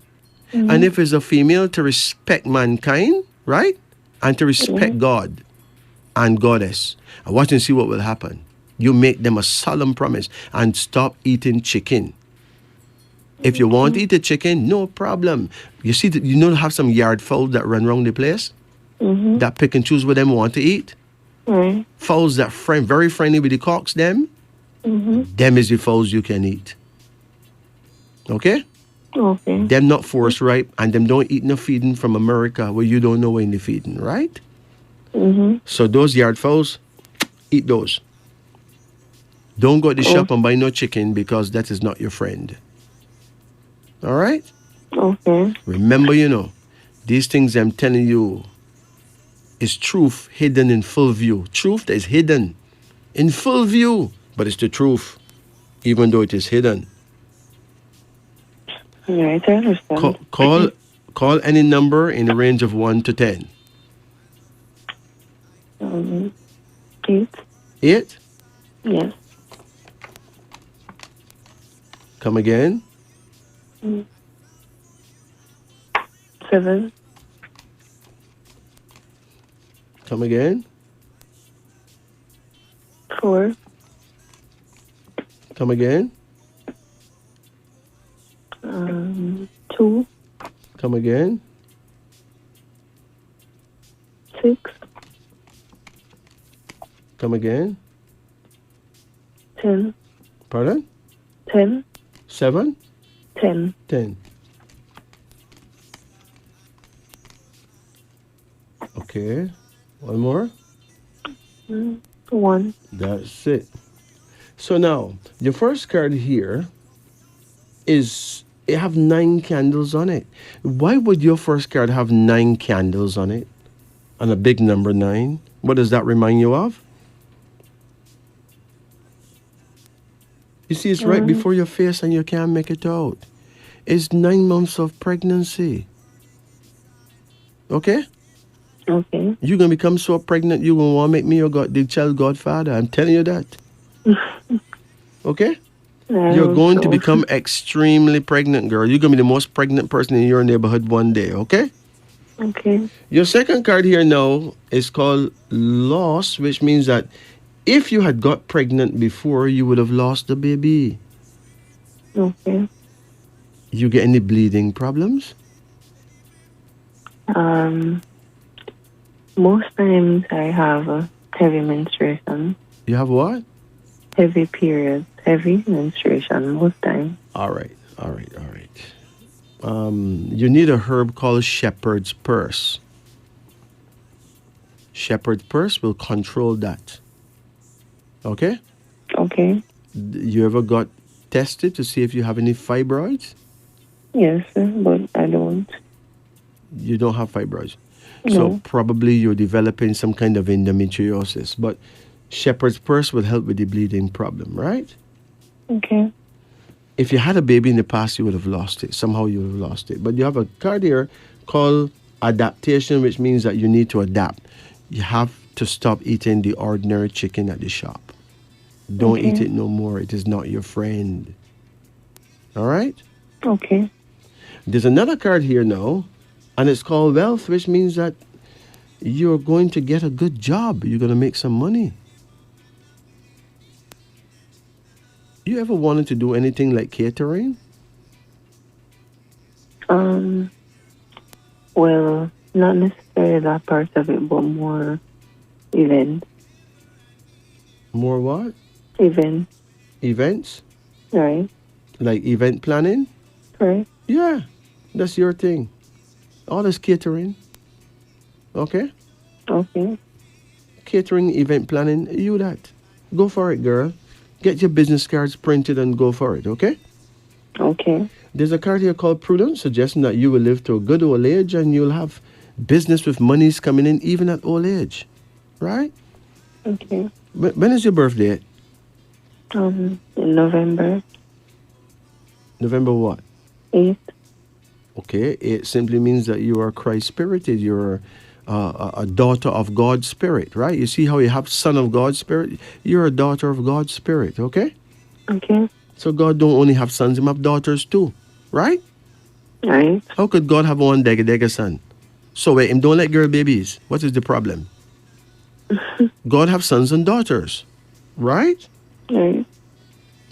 Mm-hmm. And if it's a female, to respect mankind, right? And to respect God and goddess. And watch and see what will happen. You make them a solemn promise and stop eating chicken. If you want to eat a chicken, no problem. You see, have some yard fowls that run around the place that pick and choose what them want to eat. Right. Fowls that very friendly with the cocks, them is the fowls you can eat. Okay? Okay. Them not force ripe, and them don't eat no feeding from America where you don't know when they're feeding, right? Mm-hmm. So those yard fowls, eat those. Don't go to the shop and buy no chicken, because that is not your friend. All right? Okay. Remember, these things I'm telling you is truth hidden in full view. Truth that is hidden in full view, but it's the truth, even though it is hidden. Right, I understand. Call any number in the range of 1 to 10. 8. 8? Yes. Come again. 7. Come again. 4. Come again. 2. Come again. 6. Come again. 10. Pardon? 10. 7? 10. 10. Okay. One more. 1. That's it. So now, your first card here it have 9 candles on it. Why would your first card have 9 candles on it? And a big number 9? What does that remind you of? You see, it's right before your face and you can't make it out. It's 9 months of pregnancy. Okay? Okay. You're going to become so pregnant, you're going to want to make me the child godfather. I'm telling you that. Okay? You're going to become extremely pregnant, girl. You're going to be the most pregnant person in your neighborhood one day, okay? Okay. Your second card here now is called loss, which means that if you had got pregnant before, you would have lost the baby. Okay. You get any bleeding problems? Most times I have a heavy menstruation. You have what? Heavy period. Heavy menstruation most times. All right. You need a herb called shepherd's purse. Shepherd's purse will control that. Okay? Okay. You ever got tested to see if you have any fibroids? Yes, but I don't. You don't have fibroids. No. So probably you're developing some kind of endometriosis. But shepherd's purse will help with the bleeding problem, right? Okay. If you had a baby in the past, you would have lost it. Somehow you would have lost it. But you have a card here called adaptation, which means that you need to adapt. You have to stop eating the ordinary chicken at the shop. Don't eat Okay. it no more. It is not your friend. All right? Okay. There's another card here now, and it's called wealth, which means that you're going to get a good job. You're going to make some money. You ever wanted to do anything like catering? Um. Well, not necessarily that part of it, but more events. More what? Events. Events? Right. Like event planning? Right. Yeah, that's your thing. All this catering. Okay? Okay. Catering, event planning, you that. Go for it, girl. Get your business cards printed and go for it, okay? Okay. There's a card here called Prudence, suggesting that you will live to a good old age and you'll have business with monies coming in even at old age. Right? Okay. When is your birthday? In November November what? 8th. Okay, it simply means that you are Christ spirited. You're a daughter of God's spirit, right? You see how you have son of God's spirit? You're a daughter of God's spirit, okay? Okay. So God don't only have sons, he have daughters too, right? Right. How could God have one dega son? So wait, him don't like girl babies. What is the problem? God have sons and daughters, right? Right.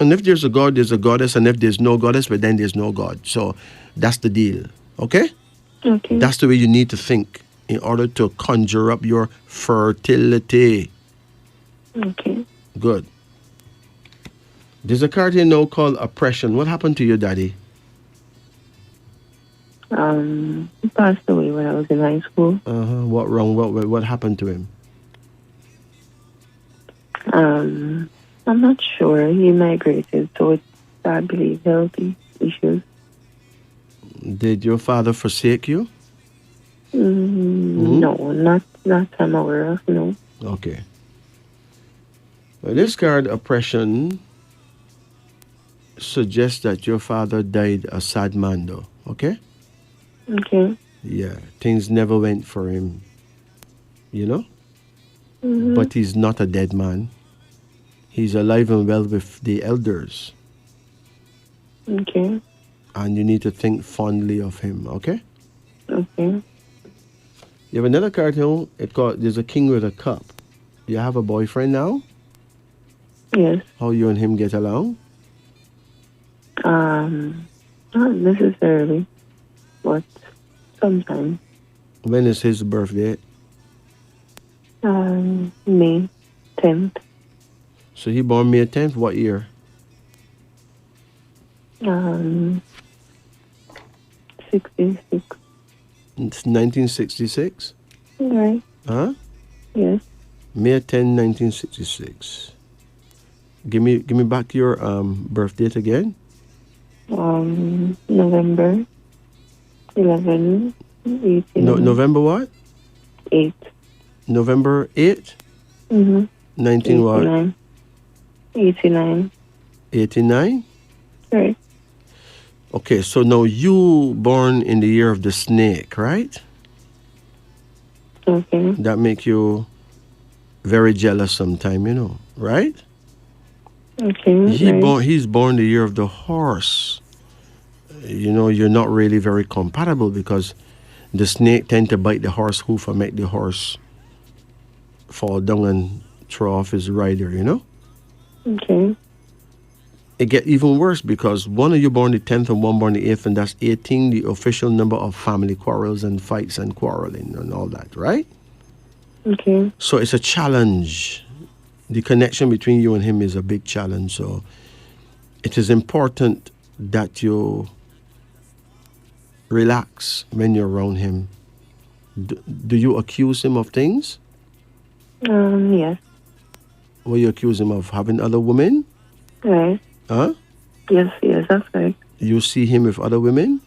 And if there's a God, there's a goddess, and if there's no goddess, well, then there's no God. So that's the deal, okay? Okay. That's the way you need to think in order to conjure up your fertility. Okay. Good. There's a card here now called oppression. What happened to your daddy? He passed away when I was in high school. What wrong? What happened to him? I'm not sure. He migrated, so it's, I believe, healthy issues. Did your father forsake you? No, not that I'm aware of, no. Okay. Well, this card, oppression, suggests that your father died a sad man, though. Okay? Okay. Yeah, things never went for him, you know? Mm-hmm. But he's not a dead man. He's alive and well with the elders. Okay. And you need to think fondly of him, okay? Okay. You have another card here. There's a king with a cup. You have a boyfriend now? Yes. How you and him get along? Not necessarily, but sometimes. When is his birthday? May 10th. So he born May 10th. What year? 66. It's 1966. Right. Huh? Yes. May 10, 1966. Give me back your birth date again. November 11, 18. No, November what? 8. November 8? Mm-hmm. 19 what? 89. 89? Right. Okay, so now you born in the year of the snake, right? Okay. That make you very jealous sometime, you know, right? Okay. He's born the year of the horse. You know, you're not really very compatible because the snake tend to bite the horse hoof and make the horse fall down and throw off his rider, you know? Okay. It get even worse because one of you born the 10th and one born the 8th, and that's 18, the official number of family quarrels and fights and quarreling and all that, right? Okay. So it's a challenge. The connection between you and him is a big challenge. So it is important that you relax when you're around him. Do you accuse him of things? Yes. What you accuse him of? Having other women? Right. Huh? Yes, that's right. You see him with other women?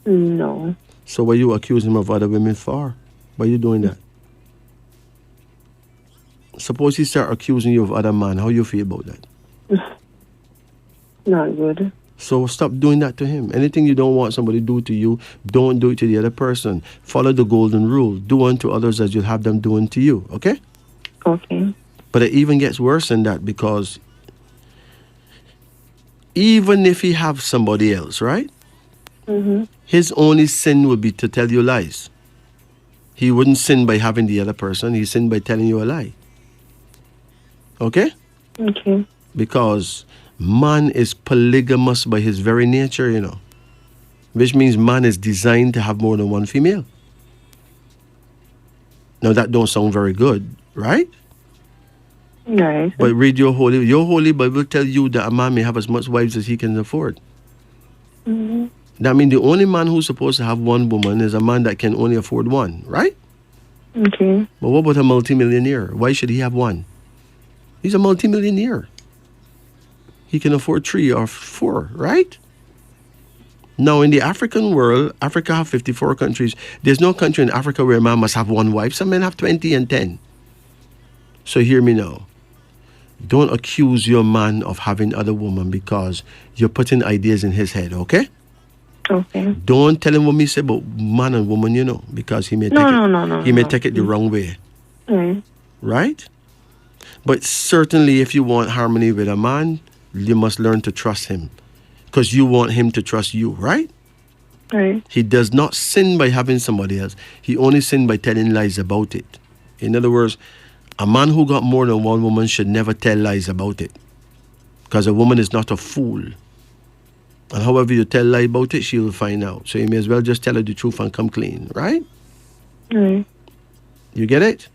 No. So what you accuse him of other women for? Why are you doing that? Suppose he start accusing you of other man. How you feel about that? Not good. So stop doing that to him. Anything you don't want somebody to do to you, don't do it to the other person. Follow the golden rule. Do unto others as you'll have them do unto you. Okay? Okay. But it even gets worse than that, because even if he have somebody else, right? Mm-hmm. His only sin would be to tell you lies. He wouldn't sin by having the other person. He sinned by telling you a lie. Okay? Okay. Because man is polygamous by his very nature, you know. Which means man is designed to have more than one female. Now that don't sound very good, right? Right. But read your holy Bible tell you that a man may have as much wives as he can afford. Mm-hmm. That means the only man who's supposed to have one woman is a man that can only afford one, right? Okay. But what about a multimillionaire? Why should he have one? He's a multimillionaire. He can afford 3 or 4, right? Now, in the African world, Africa have 54 countries. There's no country in Africa where a man must have one wife. Some men have 20 and 10. So hear me now. Don't accuse your man of having other women because you're putting ideas in his head, okay? Okay. Don't tell him what me say about man and woman, you know, because he may take it the wrong way. Right. Right? But certainly if you want harmony with a man, you must learn to trust him. Because you want him to trust you, right? Right. He does not sin by having somebody else. He only sin by telling lies about it. In other words, a man who got more than one woman should never tell lies about it. Because a woman is not a fool. And however you tell lie about it, she will find out. So you may as well just tell her the truth and come clean, right? Right. You get it?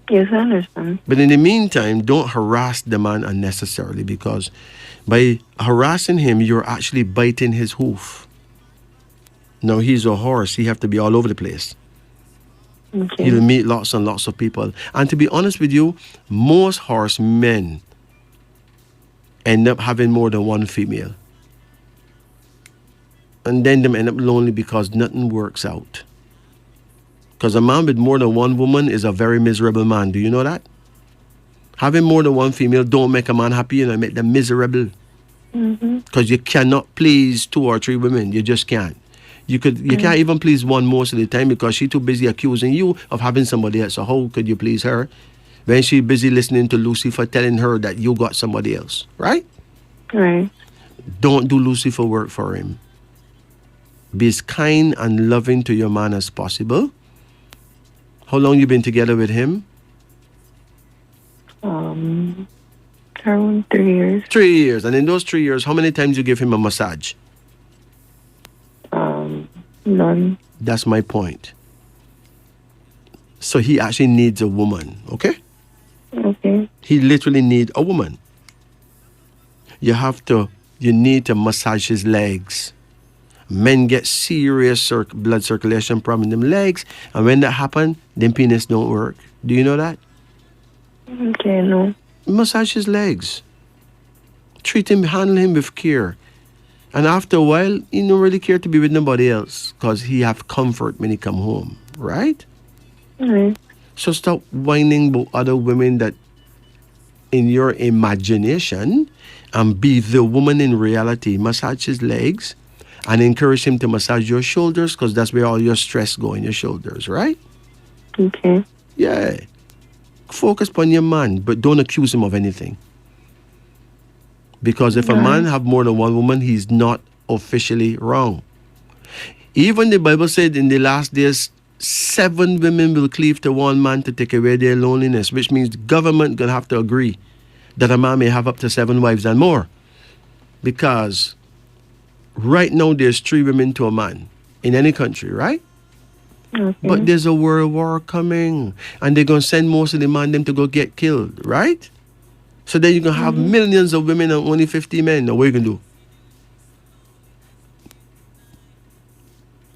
Yes, I understand. But in the meantime, don't harass the man unnecessarily, because by harassing him, you're actually biting his hoof. Now, he's a horse. He have to be all over the place. Okay. He'll meet lots and lots of people. And to be honest with you, most horsemen end up having more than one female. And then them end up lonely because nothing works out. Because a man with more than one woman is a very miserable man. Do you know that? Having more than one female don't make a man happy, you know, make them miserable. Because you cannot please 2 or 3 women. You just can't. You can't even please one most of the time because she's too busy accusing you of having somebody else. So how could you please her when she's busy listening to Lucifer telling her that you got somebody else, right? Right. Don't do Lucifer work for him. Be as kind and loving to your man as possible. How long you been together with him? Around 3 years. 3 years. And in those 3 years, how many times you give him a massage? None. That's my point. So he actually needs a woman, okay? Okay. He literally needs a woman. You need to massage his legs. Men get serious blood circulation problem in them legs, and when that happens, them penis don't work. Do you know that? Okay, no. Massage his legs. Treat him, handle him with care. And after a while, he don't really care to be with nobody else because he have comfort when he come home, right? Right. So stop whining about other women that in your imagination, and be the woman in reality. Massage his legs and encourage him to massage your shoulders because that's where all your stress go in your shoulders, right? Okay. Yeah. Focus on your man, but don't accuse him of anything. Because if a man have more than one woman, he's not officially wrong. Even the Bible said in the last days, 7 women will cleave to one man to take away their loneliness, which means the government going to have to agree that a man may have up to 7 wives and more. Because right now there's 3 women to a man in any country, right? Okay. But there's a world war coming, and they're going to send most of the men them to go get killed, right? So then you're going to have millions of women and only 50 men. Now what are you going to do?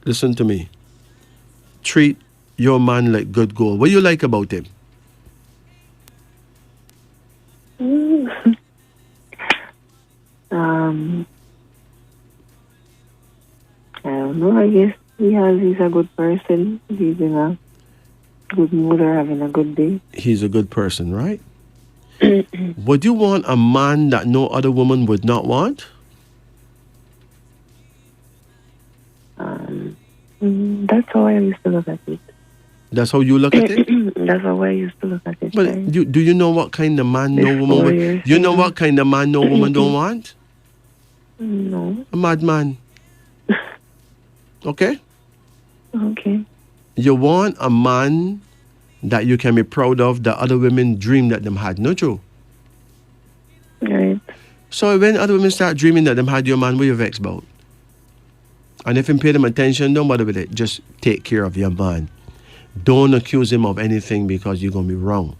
Listen to me. Treat your man like good gold. What do you like about him? I don't know. I guess he's a good person. He's in a good mood or having a good day. He's a good person, right? Would you want a man that no other woman would not want? That's how I used to look at it. That's how you look at it? That's how I used to look at it. But right? do you know what kind of man no woman Before would, you're you know saying- what kind of man no woman don't want? No. A madman. Okay? Okay. You want a man that you can be proud of that other women dream that them had, not true? Right. So when other women start dreaming that them had your man, what you vex about? And if you pay them attention, don't bother with it. Just take care of your man. Don't accuse him of anything because you're going to be wrong.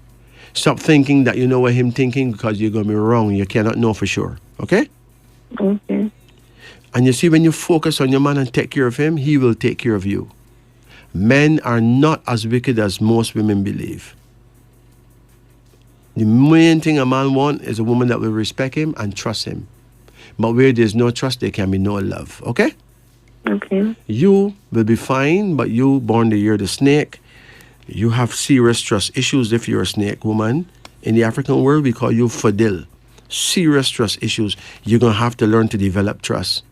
Stop thinking that you know what him thinking because you're going to be wrong. You cannot know for sure. Okay? Okay. And you see, when you focus on your man and take care of him, he will take care of you. Men are not as wicked as most women believe. The main thing a man wants is a woman that will respect him and trust him. But where there's no trust, there can be no love. Okay? Okay. You will be fine, but you born the year of the snake. You have serious trust issues if you're a snake woman. In the African world, we call you fadil. Serious trust issues. You're going to have to learn to develop trust.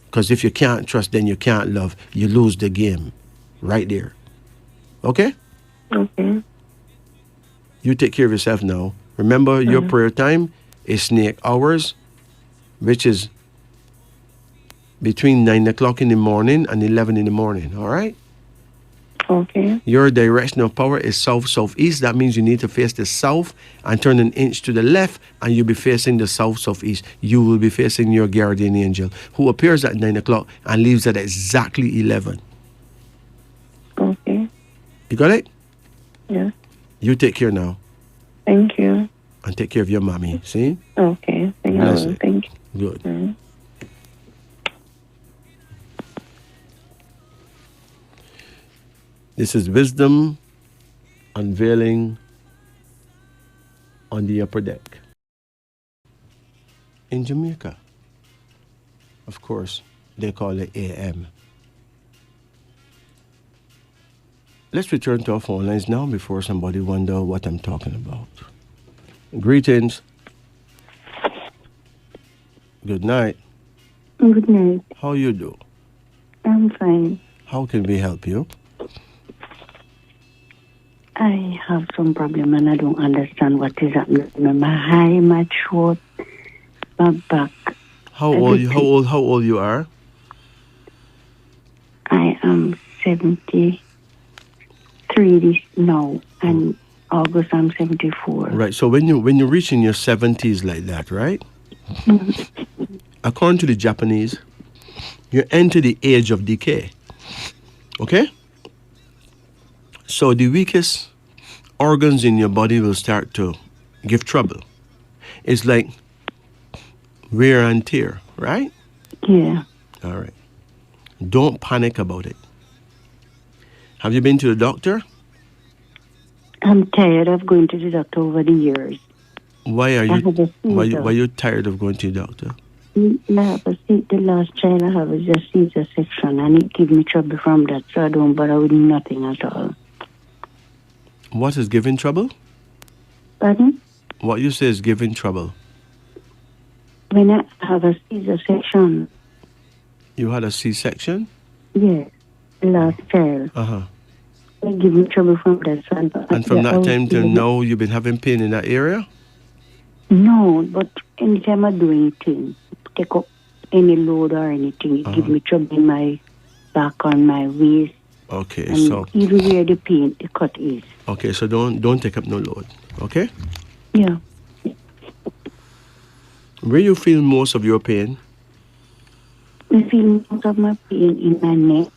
Because if you can't trust, then you can't love. You lose the game. Right there. Okay? Okay. You take care of yourself now. Remember, your prayer time is snake hours, which is between 9 o'clock in the morning and 11 in the morning. All right? Okay. Your direction of power is south-southeast. That means you need to face the south and turn an inch to the left, and you'll be facing the south-southeast. You will be facing your guardian angel, who appears at 9 o'clock and leaves at exactly 11. Okay. You got it? Yeah. You take care now. Thank you. And take care of your mommy. See? Okay. Thank Bless you. it. Thank you. Good. Mhm. This is wisdom unveiling on the upper deck. In Jamaica, of course, they call it AM. Let's return to our phone lines now before somebody wonder what I'm talking about. Greetings. Good night. Good night. How you do? I'm fine. How can we help you? I have some problem and I don't understand what is happening. My eye, my throat, my back. How old you are? I am 73 this now, and August I'm 74. Right. So when you reach in your 70s like that, right? According to the Japanese, you enter the age of decay. Okay? So the weakest organs in your body will start to give trouble. It's like wear and tear, right? Yeah. All right. Don't panic about it. Have you been to the doctor? I'm tired of going to the doctor over the years. Why are I you have a why seizure. you tired of going to the doctor? The last child I have is a Caesar section, and it gives me trouble from that, so I don't bother with nothing at all. What is giving trouble? Pardon? What you say is giving trouble. When I have a Caesar section, You had a C-section? yes, the last child, Uh-huh. it gives me trouble from that. So And from that time till now, you've been having pain in that area? No, but anytime I do anything, take up any load or anything, it gives me trouble in my back, on my waist, Okay, and so even where the pain, the cut is. okay, so don't take up no load. Okay? Yeah. Where you feel most of your pain? I feel most of my pain in my neck,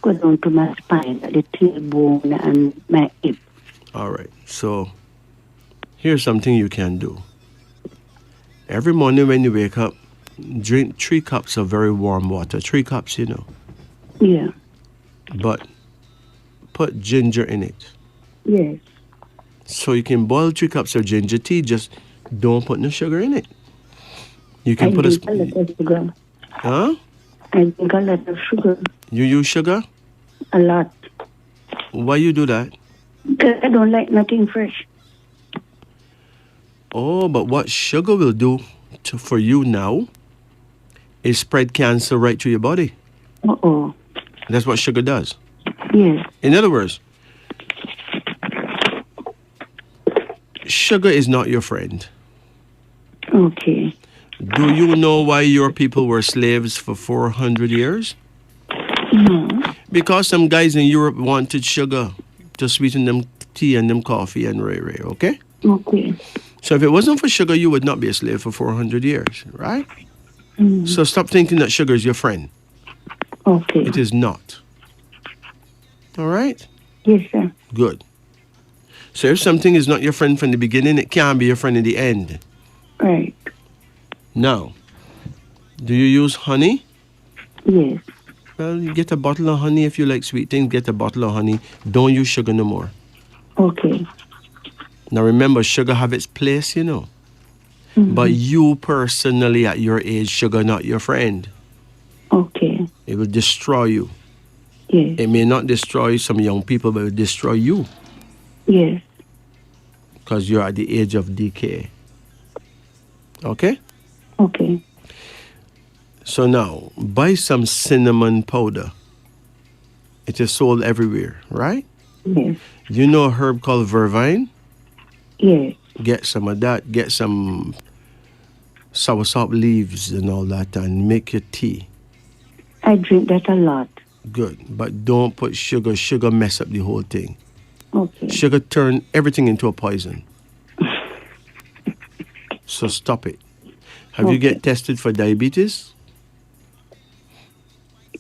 go down to my spine, the tailbone, and my hip. All right. So here's something you can do. Every morning when you wake up, drink 3 cups of very warm water. 3 cups, you know. Yeah. But put ginger in it. Yes. So you can boil 3 cups of ginger tea, just don't put no sugar in it. You can I put drink a lot of sugar. Huh? I drink a lot of sugar. You use sugar? A lot. Why you do that? Because I don't like nothing fresh. Oh, but what sugar will do for you now is spread cancer right through your body. Uh-oh. That's what sugar does. Yes. In other words, sugar is not your friend. Okay. Do you know why your people were slaves for 400 years? No. Because some guys in Europe wanted sugar to sweeten them tea and them coffee and ray, okay? Okay. So if it wasn't for sugar, you would not be a slave for 400 years, right? So stop thinking that sugar is your friend. Okay. It is not. All right? Yes, sir. Good. So if something is not your friend from the beginning, it can't be your friend in the end. Right. Now, do you use honey? Yes. Well, you get a bottle of honey. If you like sweet things, get a bottle of honey. Don't use sugar no more. Okay. Now remember, sugar have its place, you know. But you personally, at your age, sugar not your friend. Okay. It will destroy you. Yes. It may not destroy some young people, but it will destroy you. Yes. Because you're at the age of decay. Okay? Okay. So now, buy some cinnamon powder. It is sold everywhere, right? Yes. You know a herb called vervine? Yes. Get some of that. Get some soursop leaves and all that and make your tea. I drink that a lot. Good. But don't put sugar. Sugar mess up the whole thing. Okay. Sugar turn everything into a poison. So stop it. Have you get tested for diabetes?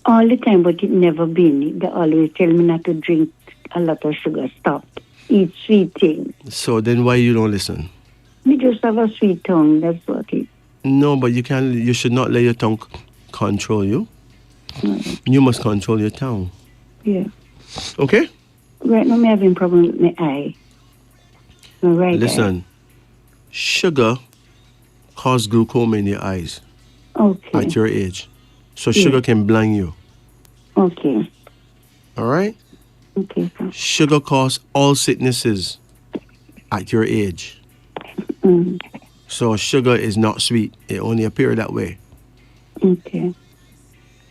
All the time, but it never been. They always tell me not to drink a lot of sugar. Stop. Eat sweet things. So then why you don't listen? Me just have a sweet tongue. That's what it. No, but you should not let your tongue control you. You must control your tongue. Yeah. Okay? Right now, I'm having problem with my eye. My right Listen, sugar causes glaucoma in your eyes eye. Okay. at your age. So sugar can blind you. Okay. All right? Okay, sir. Sugar causes all sicknesses at your age. So sugar is not sweet. It only appears that way. Okay.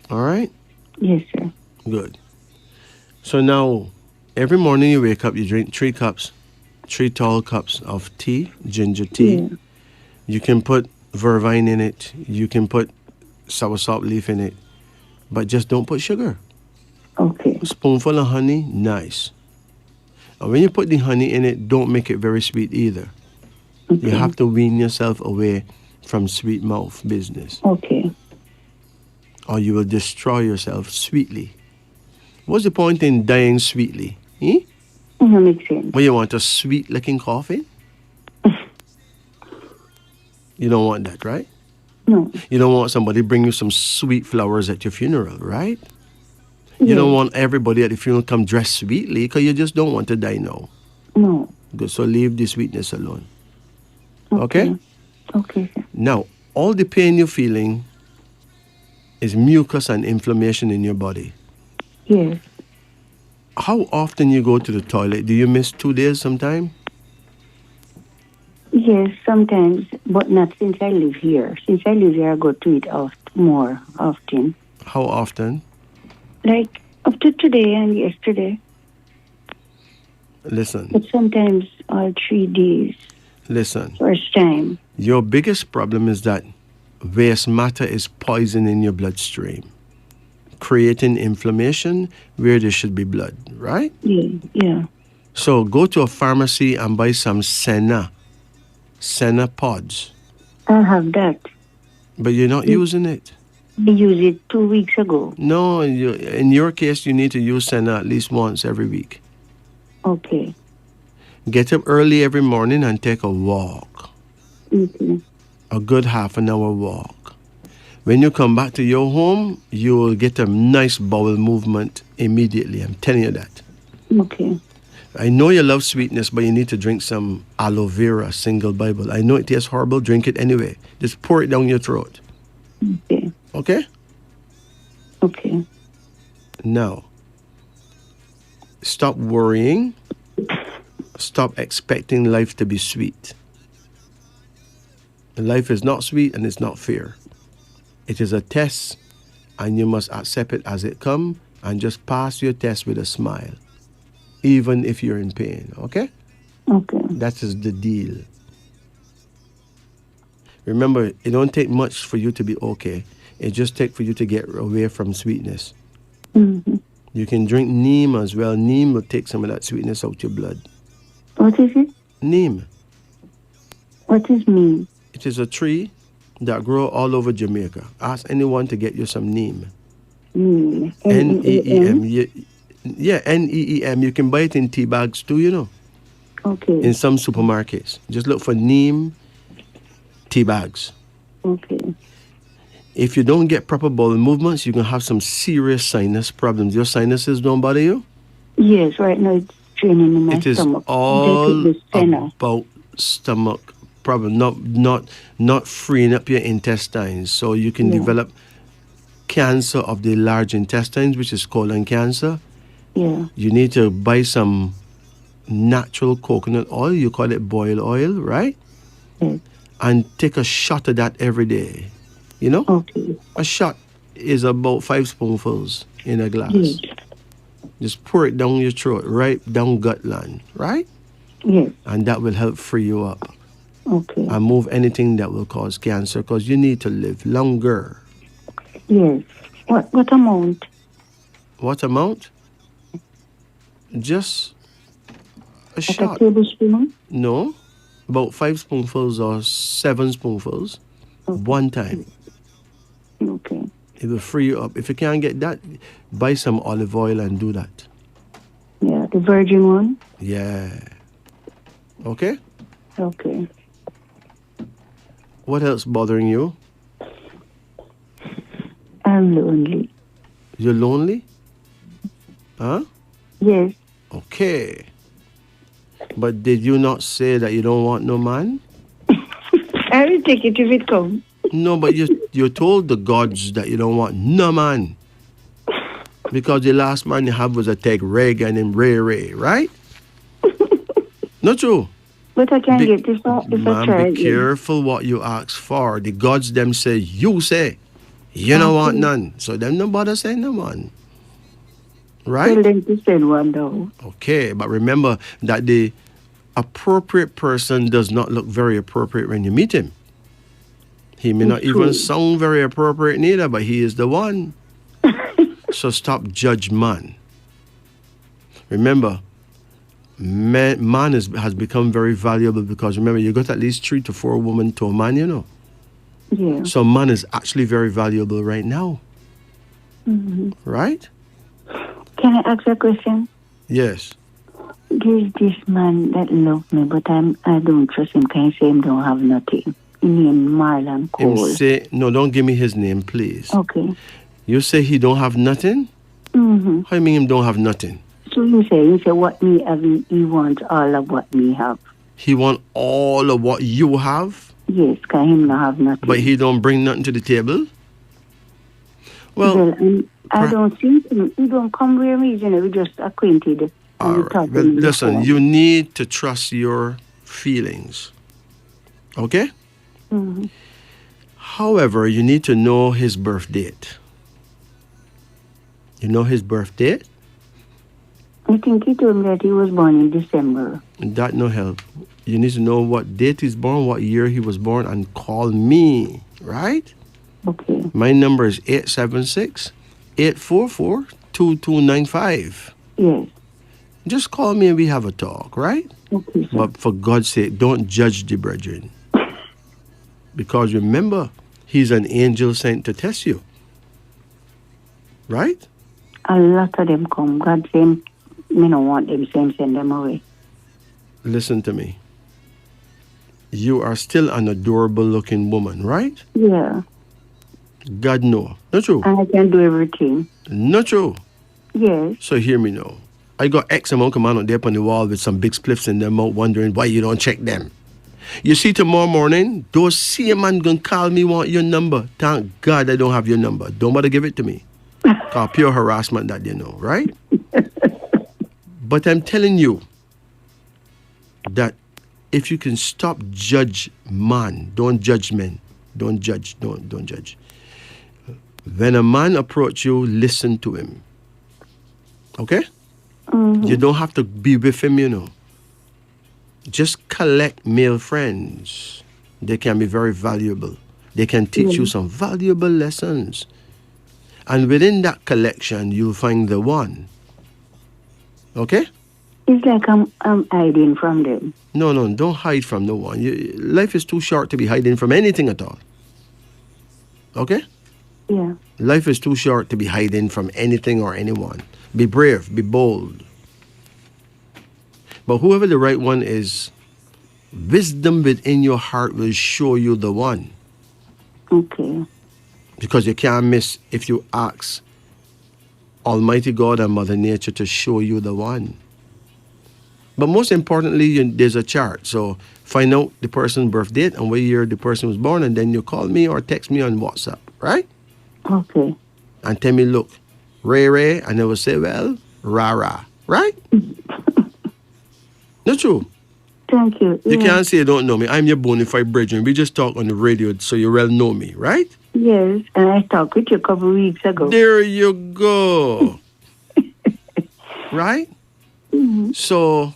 All right? Yes, sir. Good. So now, every morning you wake up, you drink 3 tall cups of tea, ginger tea. Yeah. You can put vervine in it. You can put soursop leaf in it. But just don't put sugar. Okay. A spoonful of honey, nice. And when you put the honey in it, don't make it very sweet either. Okay. You have to wean yourself away from sweet mouth business. Okay. Or you will destroy yourself sweetly. What's the point in dying sweetly? Eh? That makes sense. Well, you want a sweet looking coffin? You don't want that, right? No. You don't want somebody bring you some sweet flowers at your funeral, right? You don't want everybody at the funeral come dressed sweetly because you just don't want to die now. No. Good, so leave the sweetness alone. Okay? Okay, sir. Now, all the pain you're feeling is mucus and inflammation in your body. Yes. How often you go to the toilet? Do you miss 2 days sometime? Yes, sometimes, but not since I live here. Since I live here, I go to it more often. How often? Like up to today and yesterday. Listen. But sometimes all 3 days. Listen. First time. Your biggest problem is that waste matter is poisoning your bloodstream, creating inflammation where there should be blood, right? Yeah. So go to a pharmacy and buy some Senna pods. I have that. But you're not using it. I used it 2 weeks ago. No, in your case, you need to use Senna at least once every week. Okay. Get up early every morning and take a walk. Okay. A good half an hour walk. When you come back to your home, you will get a nice bowel movement immediately. I'm telling you that. Okay. I know you love sweetness, but you need to drink some aloe vera single Bible. I know it tastes horrible. Drink it anyway. Just pour it down your throat. Okay. Okay? Okay. Now, stop worrying. Stop expecting life to be sweet. Life is not sweet and it's not fair. It is a test and you must accept it as it comes and just pass your test with a smile, even if you're in pain, okay? Okay. That is the deal. Remember, it don't take much for you to be okay. It just takes for you to get away from sweetness. Mm-hmm. You can drink neem as well. Neem will take some of that sweetness out your blood. What is it? Neem. What is neem? It is a tree that grow all over Jamaica. Ask anyone to get you some neem. Neem. Neem. Yeah, Neem. You can buy it in tea bags too, you know. Okay. In some supermarkets. Just look for neem tea bags. Okay. If you don't get proper bowel movements, you can have some serious sinus problems. Your sinuses don't bother you? Yes, right now it's draining in my It is stomach. all The center. about stomach problem, not freeing up your intestines. So you can develop cancer of the large intestines, which is colon cancer. Yeah. You need to buy some natural coconut oil. You call it boil oil, right? Yes. And take a shot of that every day. You know? Okay. A shot is about 5 spoonfuls in a glass. Yes. Just pour it down your throat, right down gutland, right? Yes. And that will help free you up. Okay. And move anything that will cause cancer, because you need to live longer. Yes. What amount? What amount? Just a shot. A tablespoon? No. About 5 spoonfuls or 7 spoonfuls. One time. Okay. It will free you up. If you can't get that, buy some olive oil and do that. Yeah, the virgin one? Yeah. Okay? Okay. What else bothering you? I'm lonely. You're lonely? Huh? Yes. Okay. But did you not say that you don't want no man? I will take it if it comes. No, but you told the gods that you don't want no man. Because the last man you have was a Teg Reagan and Ray, right? Not true. But I can't get this if I try. Be careful what you ask for. The gods them say, you say. You don't want none. So them no bother saying no one. Right? Tell them to send one though. Okay, but remember that the appropriate person does not look very appropriate when you meet him. He may not even sound very appropriate neither, but he is the one. So stop judge man. Remember, man has become very valuable because remember, you got at least 3 to 4 women to a man, you know. Yeah. So man is actually very valuable right now. Mm-hmm. Right? Can I ask a question? Yes. There's this man that loves me, but I don't trust him. Can you say him don't have nothing? He named Marlon Cole. No, don't give me his name, please. Okay. You say he don't have nothing? Mm-hmm. How you mean him don't have nothing? So you say what me have, he wants all of what me have. He want all of what you have? Yes, can him not have nothing. But he don't bring nothing to the table? Well, I don't see him. He don't come where we, we just acquainted. All right. Well, listen, you need to trust your feelings. Okay? Mm-hmm. However, you need to know his birth date. You know his birth date? I think he told me that he was born in December. That no help. You need to know what date he's born, what year he was born, and call me, right? Okay. My number is 876-844-2295. Yes. Just call me and we have a talk, right? Okay, sir. But for God's sake, don't judge the brethren. Because remember, he's an angel sent to test you. Right? A lot of them come. God send me don't want them, send them away. Listen to me. You are still an adorable looking woman, right? Yeah. God know. Not true. And I can do everything. Not true. Yes. So hear me now. I got X amount of man out there on the wall with some big spliffs in their mouth wondering why you don't check them. You see, tomorrow morning, those same man gonna call me, want your number. Thank God I don't have your number. Don't bother give it to me. Cause pure harassment that you know, right? But I'm telling you that if you can stop judge man, don't judge men. Don't judge. Don't judge. When a man approach you, listen to him. Okay? Mm-hmm. You don't have to be with him, Just collect male friends. They can be very valuable. They can teach you some valuable lessons. And within that collection, you'll find the one. Okay? It's like I'm hiding from them. No, don't hide from no one. Life is too short to be hiding from anything at all. Okay? Yeah. Life is too short to be hiding from anything or anyone. Be brave, be bold. But whoever the right one is, wisdom within your heart will show you the one. Okay. Because you can't miss if you ask Almighty God and Mother Nature to show you the one. But most importantly, there's a chart. So find out the person's birth date and what year the person was born, and then you call me or text me on WhatsApp, right? Okay. And tell me, look, Ray, and I will say, well, Rara, right? Not true. Thank you. You can't say you don't know me. I'm your bona fide brethren. We just talk on the radio so you well know me, right? Yes, and I talked with you a couple of weeks ago. There you go. Right? Mm-hmm. So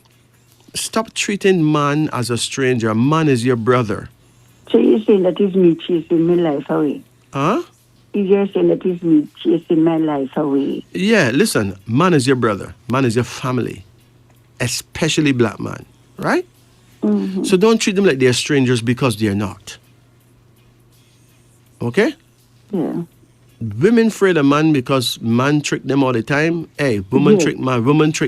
stop treating man as a stranger. Man is your brother. So you're saying that is me chasing my life away? Huh? You're saying that is me chasing my life away? Yeah, listen, man is your brother. Man is your family. Especially black man, right? Mm-hmm. So don't treat them like they're strangers because they're not. Okay? Yeah. Women afraid of man because man trick them all the time. Hey, woman trick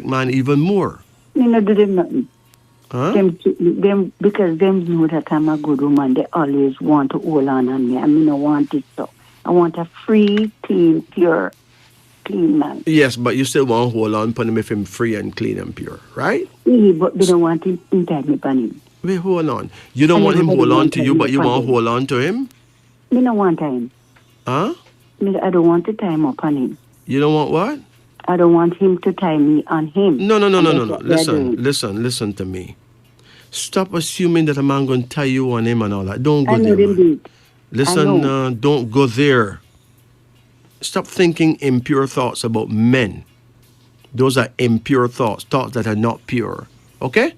man even more. Me not do them nothing. Huh? Them because them know that I'm a good woman. They always want to hold on me. I mean, I want it so. I want a free, clean, pure, clean man. Yes, but you still want to hold on upon him if him free and clean and pure, right? Yeah, but they don't want him inside me upon him. Wait, hold on. You don't want him hold on to you, but you want to hold on to him? Me don't want time. Huh? I don't want to tie him up on him. You don't want what? I don't want him to tie me on him. No. Listen to me. Stop assuming that a man going to tie you on him and all that. Don't go there, man. Listen, don't go there. Stop thinking impure thoughts about men. Those are impure thoughts that are not pure. Okay?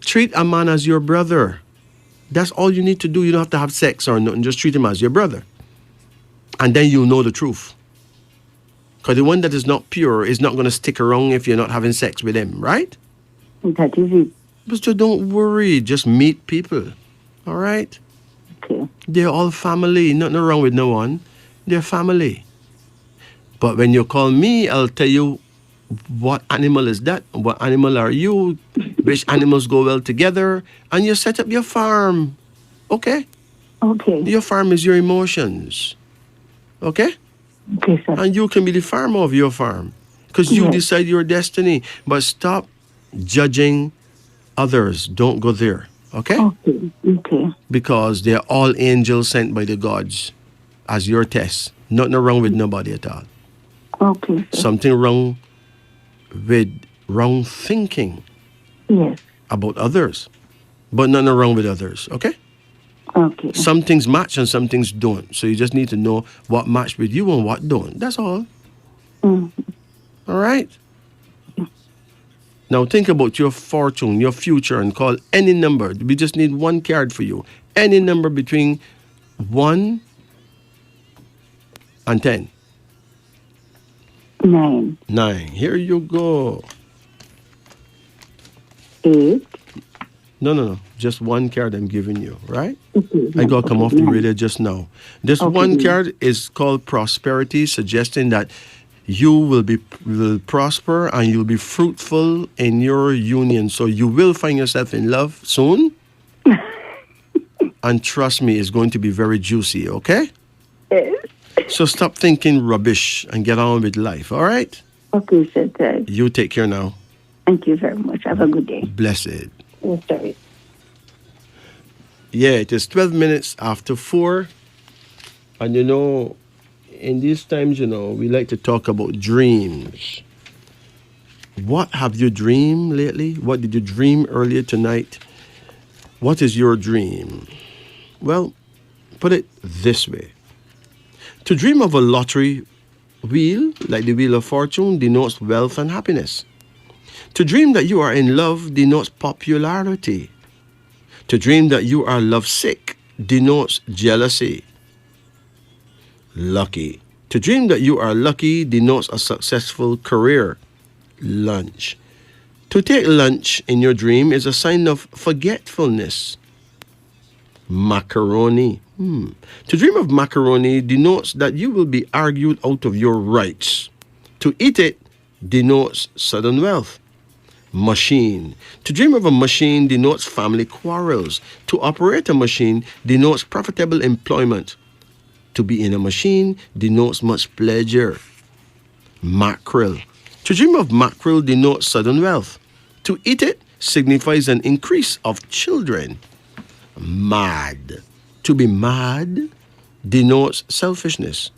Treat a man as your brother. That's all you need to do. You don't have to have sex or nothing. Just treat him as your brother. And then you'll know the truth. Because the one that is not pure is not going to stick around if you're not having sex with him, right? That is it. But so don't worry. Just meet people. All right? Okay. They're all family. Nothing wrong with no one. They're family. But when you call me, I'll tell you what animal is that? What animal are you? Which animals go well together? And you set up your farm. Okay? Okay. Your farm is your emotions. Okay? Okay, sir. And you can be the farmer of your farm. Because you decide your destiny. But stop judging others. Don't go there. Okay? Okay. Because they're all angels sent by the gods as your test. Nothing wrong with nobody at all. Okay, sir. Something wrong with wrong thinking about others. But nothing wrong with others. Okay? Okay. Some things match and some things don't. So you just need to know what match with you and what don't. That's all. Mm-hmm. All right? Now think about your fortune, your future, and call any number. We just need one card for you. Any number between 1 and 10. 9. 9. Here you go. 8. No. Just one card I'm giving you, right? Okay. I got to come off the radio just now. This one card is called prosperity, suggesting that you will prosper and you'll be fruitful in your union. So you will find yourself in love soon. And trust me, it's going to be very juicy, okay? Yes. So stop thinking rubbish and get on with life, all right? Okay, sir. You take care now. Thank you very much. Have a good day. Blessed. Oh, sorry. Yeah, it is 12 minutes after 4. And in these times, we like to talk about dreams. What have you dreamed lately? What did you dream earlier tonight? What is your dream? Well, put it this way. To dream of a lottery wheel, like the wheel of fortune, denotes wealth and happiness. To dream that you are in love denotes popularity. To dream that you are lovesick denotes jealousy. Lucky. To dream that you are lucky denotes a successful career. Lunch. To take lunch in your dream is a sign of forgetfulness. Macaroni. To dream of macaroni denotes that you will be argued out of your rights. To eat it denotes sudden wealth. Machine. To dream of a machine denotes family quarrels. To operate a machine denotes profitable employment. To be in a machine denotes much pleasure. Mackerel. To dream of mackerel denotes sudden wealth. To eat it signifies an increase of children. Mad. To be mad denotes selfishness.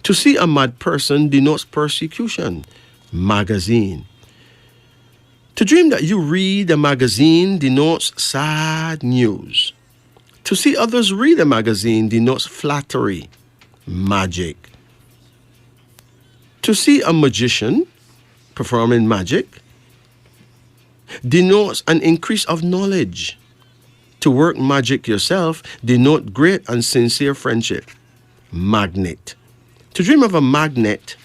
To see a mad person denotes persecution. Magazine. To dream that you read a magazine denotes sad news. To see others read a magazine denotes flattery. Magic. To see a magician performing magic denotes an increase of knowledge. To work magic yourself denotes great and sincere friendship. Magnet. To dream of a magnet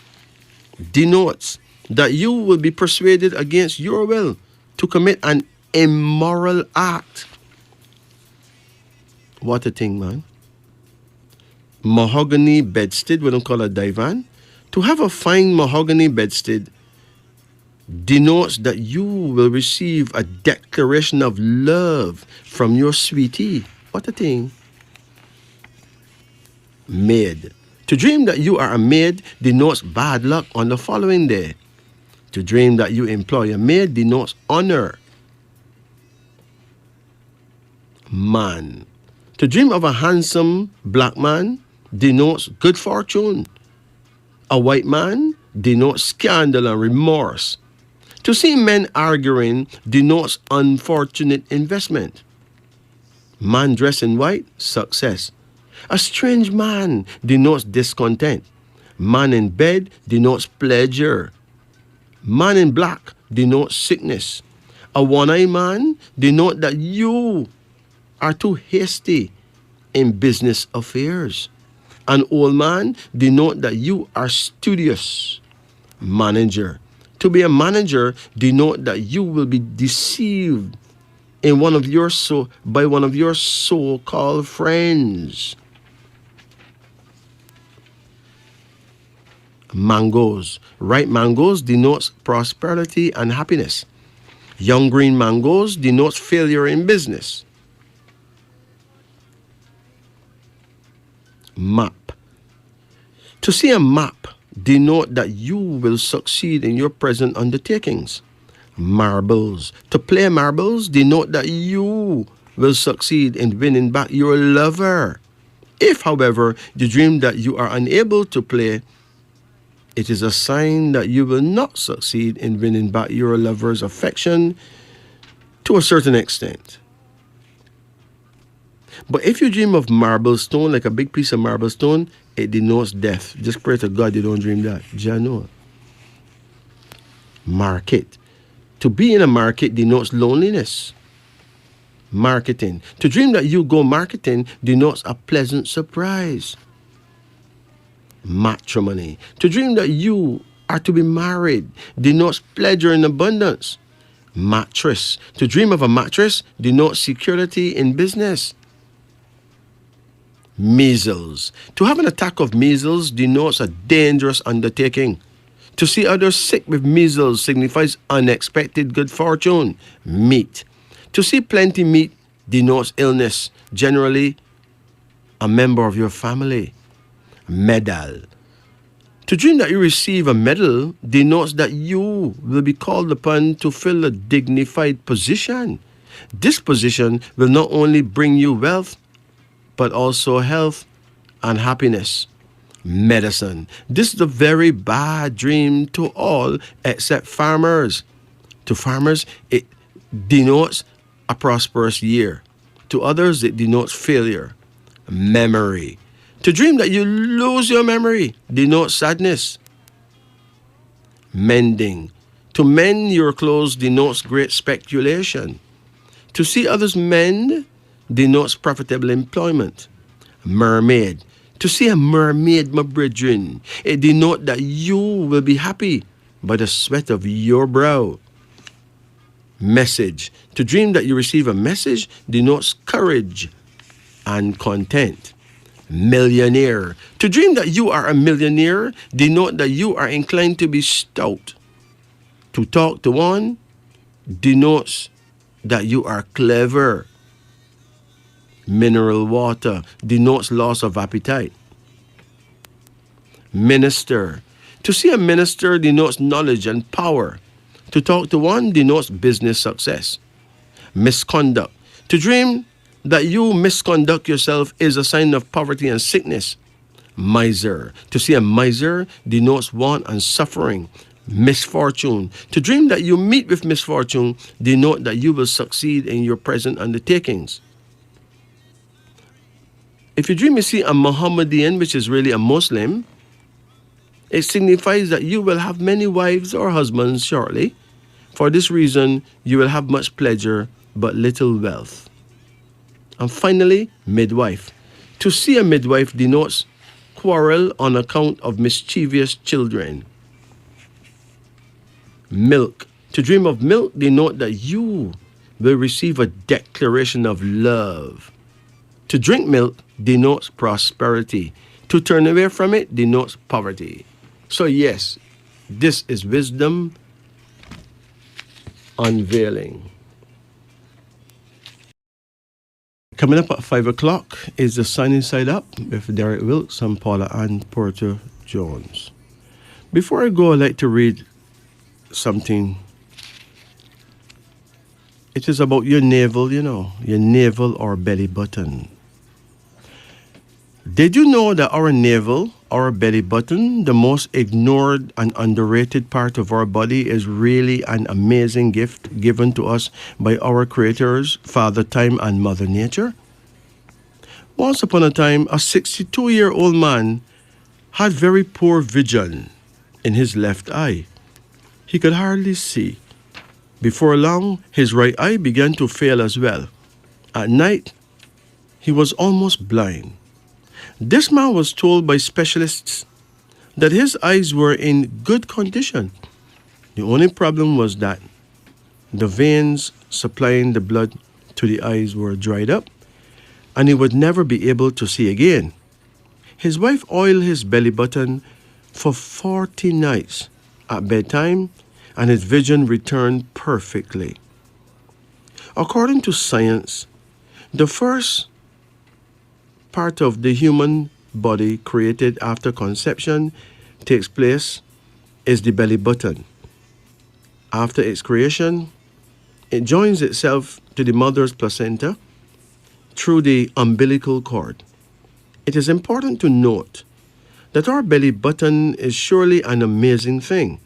denotes that you will be persuaded against your will to commit an immoral act. What a thing, man. Mahogany bedstead, we don't call it divan. To have a fine mahogany bedstead denotes that you will receive a declaration of love from your sweetie. What a thing. Maid. To dream that you are a maid denotes bad luck on the following day. To dream that you employ a maid denotes honor. Man. To dream of a handsome black man denotes good fortune. A white man denotes scandal and remorse. To see men arguing denotes unfortunate investment. Man dressed in white, success. A strange man denotes discontent. Man in bed denotes pleasure. Man in black denotes sickness. A one-eyed man denotes that you are too hasty in business affairs. An old man denotes that you are studious. Manager. To be a manager denotes that you will be deceived by one of your so-called friends. Mangoes. Ripe mangoes denotes prosperity and happiness. Young green mangoes denotes failure in business. Map. To see a map denote that you will succeed in your present undertakings. Marbles. To play marbles denote that you will succeed in winning back your lover. If, however, you dream that you are unable to play, it is a sign that you will not succeed in winning back your lover's affection to a certain extent. But if you dream of marble stone, like a big piece of marble stone, it denotes death. Just pray to God you don't dream that. Jano. Market. To be in a market denotes loneliness. Marketing. To dream that you go marketing denotes a pleasant surprise. Matrimony. To dream that you are to be married denotes pleasure in abundance. Mattress. To dream of a mattress denotes security in business. Measles. To have an attack of measles denotes a dangerous undertaking. To see others sick with measles signifies unexpected good fortune. Meat. To see plenty meat denotes illness, generally a member of your family. Medal. To dream that you receive a medal denotes that you will be called upon to fill a dignified position. This position will not only bring you wealth, but also health and happiness. Medicine. This is a very bad dream to all except farmers. To farmers, it denotes a prosperous year. To others, it denotes failure. Memory. To dream that you lose your memory denotes sadness. Mending. To mend your clothes denotes great speculation. To see others mend denotes profitable employment. Mermaid. To see a mermaid, my brethren, it denotes that you will be happy by the sweat of your brow. Message. To dream that you receive a message denotes courage and content. Millionaire. To dream that you are a millionaire denotes that you are inclined to be stout. To talk to one denotes that you are clever. Mineral water denotes loss of appetite. Minister. To see a minister denotes knowledge and power. To talk to one denotes business success. Misconduct. To dream that you misconduct yourself is a sign of poverty and sickness. Miser. To see a miser denotes want and suffering. Misfortune. To dream that you meet with misfortune denote that you will succeed in your present undertakings. If you dream you see a Mohammedan, which is really a Muslim, it signifies that you will have many wives or husbands shortly. For this reason, you will have much pleasure but little wealth. And finally, midwife. To see a midwife denotes quarrel on account of mischievous children. Milk. To dream of milk denote that you will receive a declaration of love. To drink milk denotes prosperity. To turn away from it denotes poverty. So yes, this is wisdom unveiling. Coming up at 5 o'clock is the Sunny Side Up with Derek Wilkes and Paula Ann Porter Jones. Before I go, I'd like to read something. It is about your navel, your navel or belly button. Did you know that our navel, our belly button, the most ignored and underrated part of our body, is really an amazing gift given to us by our creators, Father Time and Mother Nature? Once upon a time, a 62-year-old man had very poor vision in his left eye. He could hardly see. Before long, his right eye began to fail as well. At night, he was almost blind. This man was told by specialists that his eyes were in good condition. The only problem was that the veins supplying the blood to the eyes were dried up, and he would never be able to see again. His wife oiled his belly button for 40 nights at bedtime, and his vision returned perfectly. According to science, the first part of the human body created after conception takes place is the belly button. After its creation, it joins itself to the mother's placenta through the umbilical cord. It is important to note that our belly button is surely an amazing thing.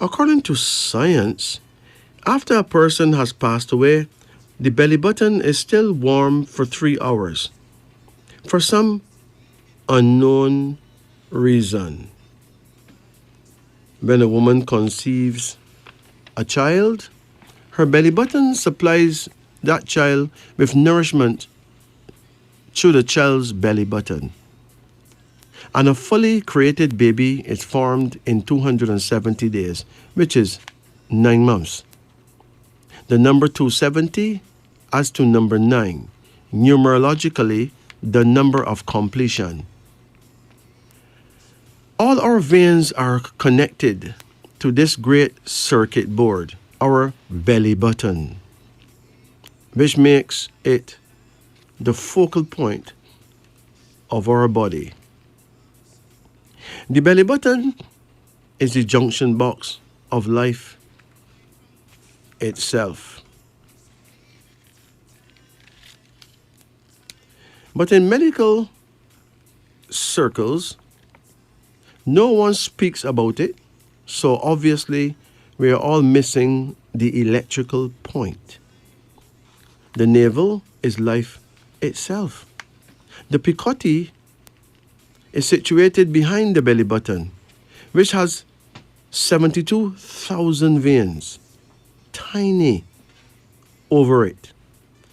According to science, after a person has passed away, the belly button is still warm for 3 hours. For some unknown reason, when a woman conceives a child, her belly button supplies that child with nourishment through the child's belly button. And a fully created baby is formed in 270 days, which is 9 months. The number 270 adds to number 9, numerologically the number of completion. All our veins are connected to this great circuit board, our belly button, which makes it the focal point of our body. The belly button is the junction box of life itself. But in medical circles, no one speaks about it, so obviously we are all missing the electrical point. The navel is life itself. The picotti is situated behind the belly button, which has 72,000 veins, tiny over it.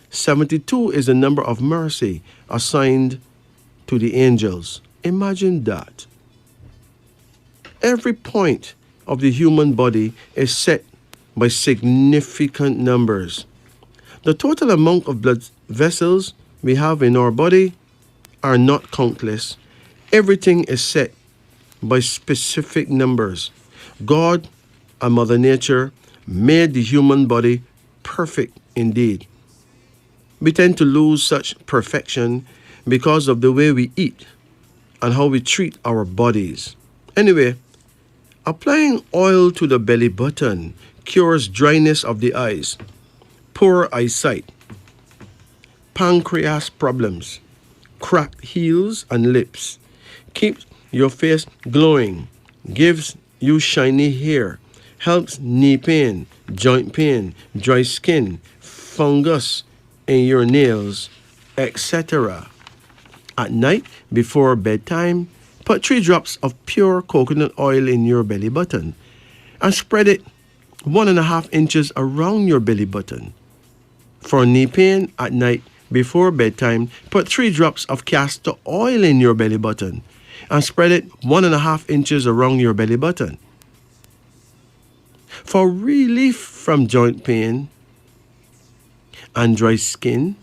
72 is the number of mercy assigned to the angels. Imagine that. Every point of the human body is set by significant numbers. The total amount of blood vessels we have in our body are not countless. Everything is set by specific numbers. God and Mother Nature made the human body perfect indeed. We tend to lose such perfection because of the way we eat and how we treat our bodies. Anyway, applying oil to the belly button cures dryness of the eyes, poor eyesight, pancreas problems, cracked heels and lips, keeps your face glowing, gives you shiny hair, helps knee pain, joint pain, dry skin, fungus in your nails, etc. At night, before bedtime, put 3 drops of pure coconut oil in your belly button and spread it 1.5 inches around your belly button. For knee pain at night, before bedtime, put 3 drops of castor oil in your belly button and spread it 1.5 inches around your belly button. For relief from joint pain and dry skin,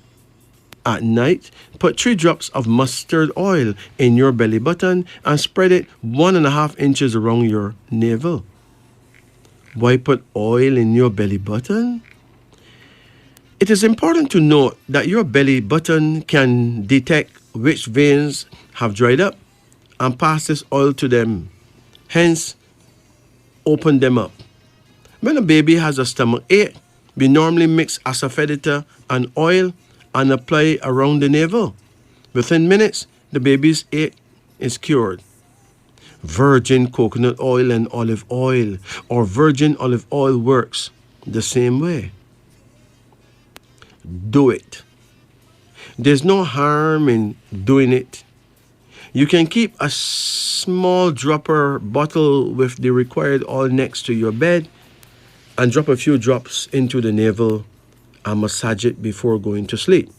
at night, put 3 drops of mustard oil in your belly button and spread it 1.5 inches around your navel. Why put oil in your belly button? It is important to note that your belly button can detect which veins have dried up and pass this oil to them. Hence, open them up. When a baby has a stomach ache, we normally mix asafoetida and oil and apply around the navel. Within minutes, the baby's ache is cured. Virgin coconut oil and olive oil or virgin olive oil works the same way. Do it. There's no harm in doing it. You can keep a small dropper bottle with the required oil next to your bed and drop a few drops into the navel and massage it before going to sleep.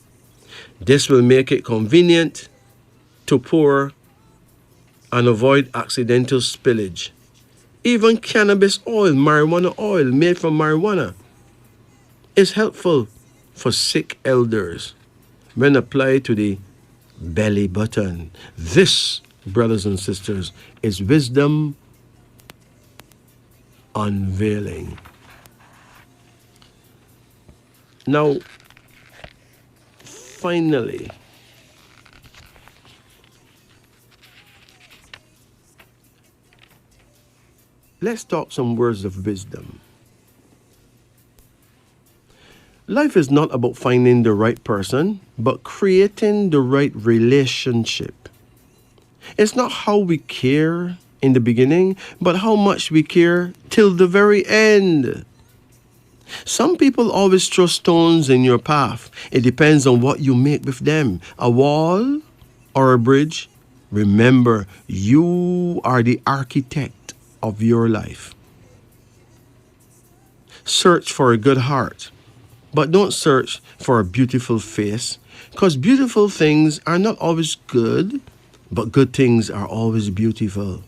This will make it convenient to pour and avoid accidental spillage. Even cannabis oil, marijuana oil made from marijuana, is helpful for sick elders when applied to the belly button. This, brothers and sisters, is wisdom unveiling. Now, finally, let's talk some words of wisdom. Life is not about finding the right person, but creating the right relationship. It's not how we care in the beginning, but how much we care till the very end. Some people always throw stones in your path. It depends on what you make with them. A wall or a bridge. Remember, you are the architect of your life. Search for a good heart, but don't search for a beautiful face, because beautiful things are not always good, but good things are always beautiful.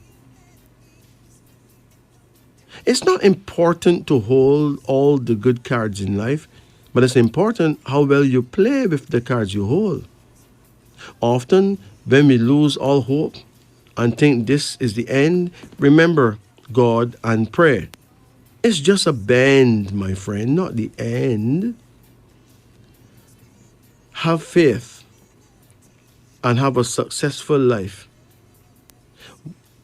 It's not important to hold all the good cards in life, but it's important how well you play with the cards you hold. Often, when we lose all hope and think this is the end, remember God and pray. It's just a bend, my friend, not the end. Have faith and have a successful life.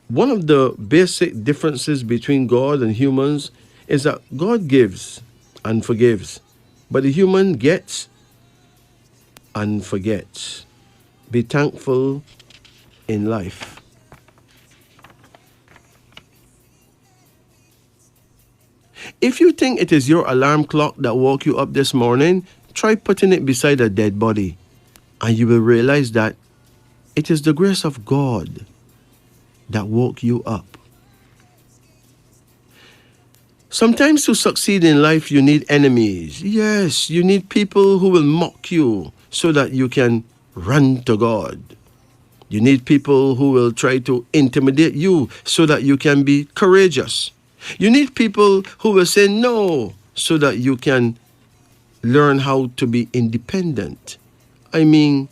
One of the basic differences between God and humans is that God gives and forgives, but the human gets and forgets. Be thankful in life. If you think it is your alarm clock that woke you up this morning, try putting it beside a dead body, and you will realize that it is the grace of God that woke you up. Sometimes to succeed in life, you need enemies. Yes, you need people who will mock you so that you can run to God. You need people who will try to intimidate you so that you can be courageous. You need people who will say no so that you can learn how to be independent. I mean,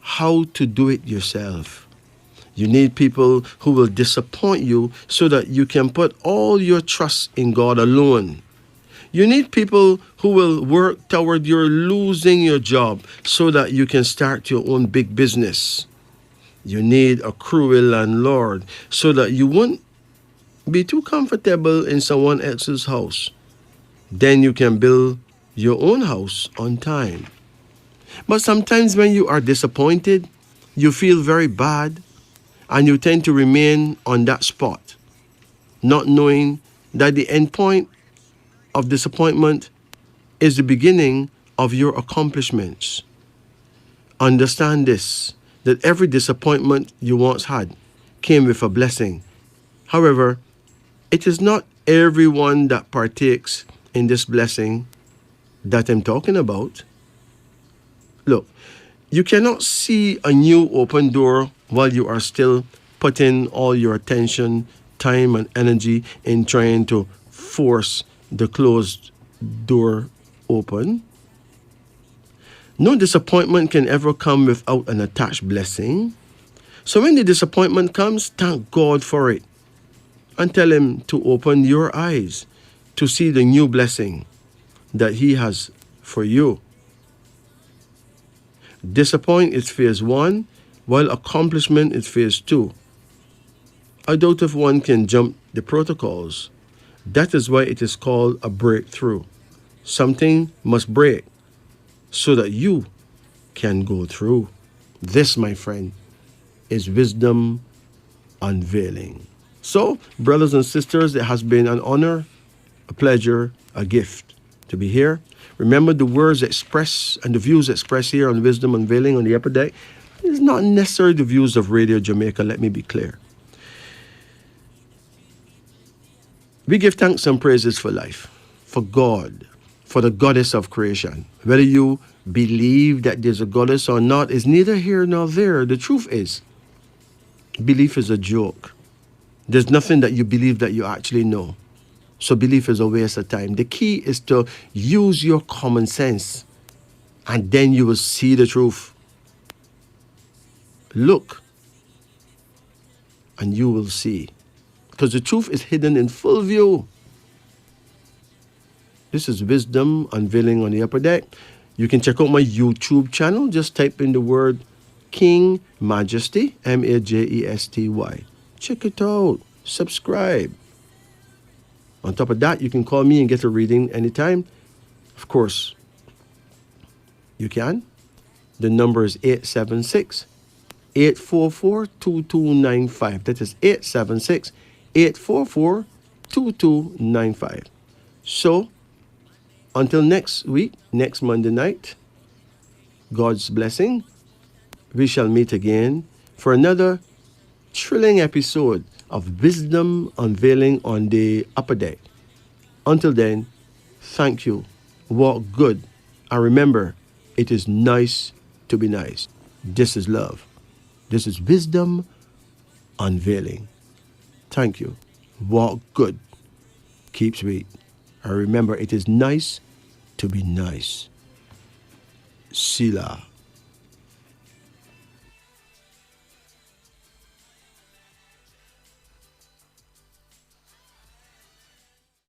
how to do it yourself. You need people who will disappoint you so that you can put all your trust in God alone. You need people who will work toward your losing your job so that you can start your own big business. You need a cruel landlord so that you won't be too comfortable in someone else's house. Then you can build your own house on time. But sometimes when you are disappointed, you feel very bad and you tend to remain on that spot, not knowing that the end point of disappointment is the beginning of your accomplishments. Understand this, that every disappointment you once had came with a blessing. However, it is not everyone that partakes in this blessing that I'm talking about. Look, you cannot see a new open door while you are still putting all your attention, time, and energy in trying to force the closed door open. No disappointment can ever come without an attached blessing. So when the disappointment comes, thank God for it and tell Him to open your eyes to see the new blessing that He has for you. Disappoint is phase 1, while accomplishment is phase 2. I doubt if one can jump the protocols. That is why it is called a breakthrough. Something must break so that you can go through. This, my friend, is wisdom unveiling. So, brothers and sisters, it has been an honor, a pleasure, a gift to be here. Remember, the words expressed and the views expressed here on Wisdom Unveiling on the Upper Deck is not necessarily the views of Radio Jamaica, let me be clear. We give thanks and praises for life, for God, for the goddess of creation. Whether you believe that there's a goddess or not is neither here nor there. The truth is, belief is a joke. There's nothing that you believe that you actually know. So belief is a waste of time. The key is to use your common sense and then you will see the truth. Look and you will see. Because the truth is hidden in full view. This is Wisdom Unveiling on the Upper Deck. You can check out my YouTube channel. Just type in the word King Majesty, Majesty. Check it out. Subscribe. On top of that, you can call me and get a reading anytime. Of course, you can. The number is 876-844-2295. That is 876-844-2295. So, until next week, next Monday night, God's blessing, we shall meet again for another thrilling episode of Wisdom Unveiling on the Upper Deck. Until then, thank you. Walk good. And remember, it is nice to be nice. This is love. This is Wisdom Unveiling. Thank you. Walk good. Keep sweet. And remember, it is nice to be nice. Sila.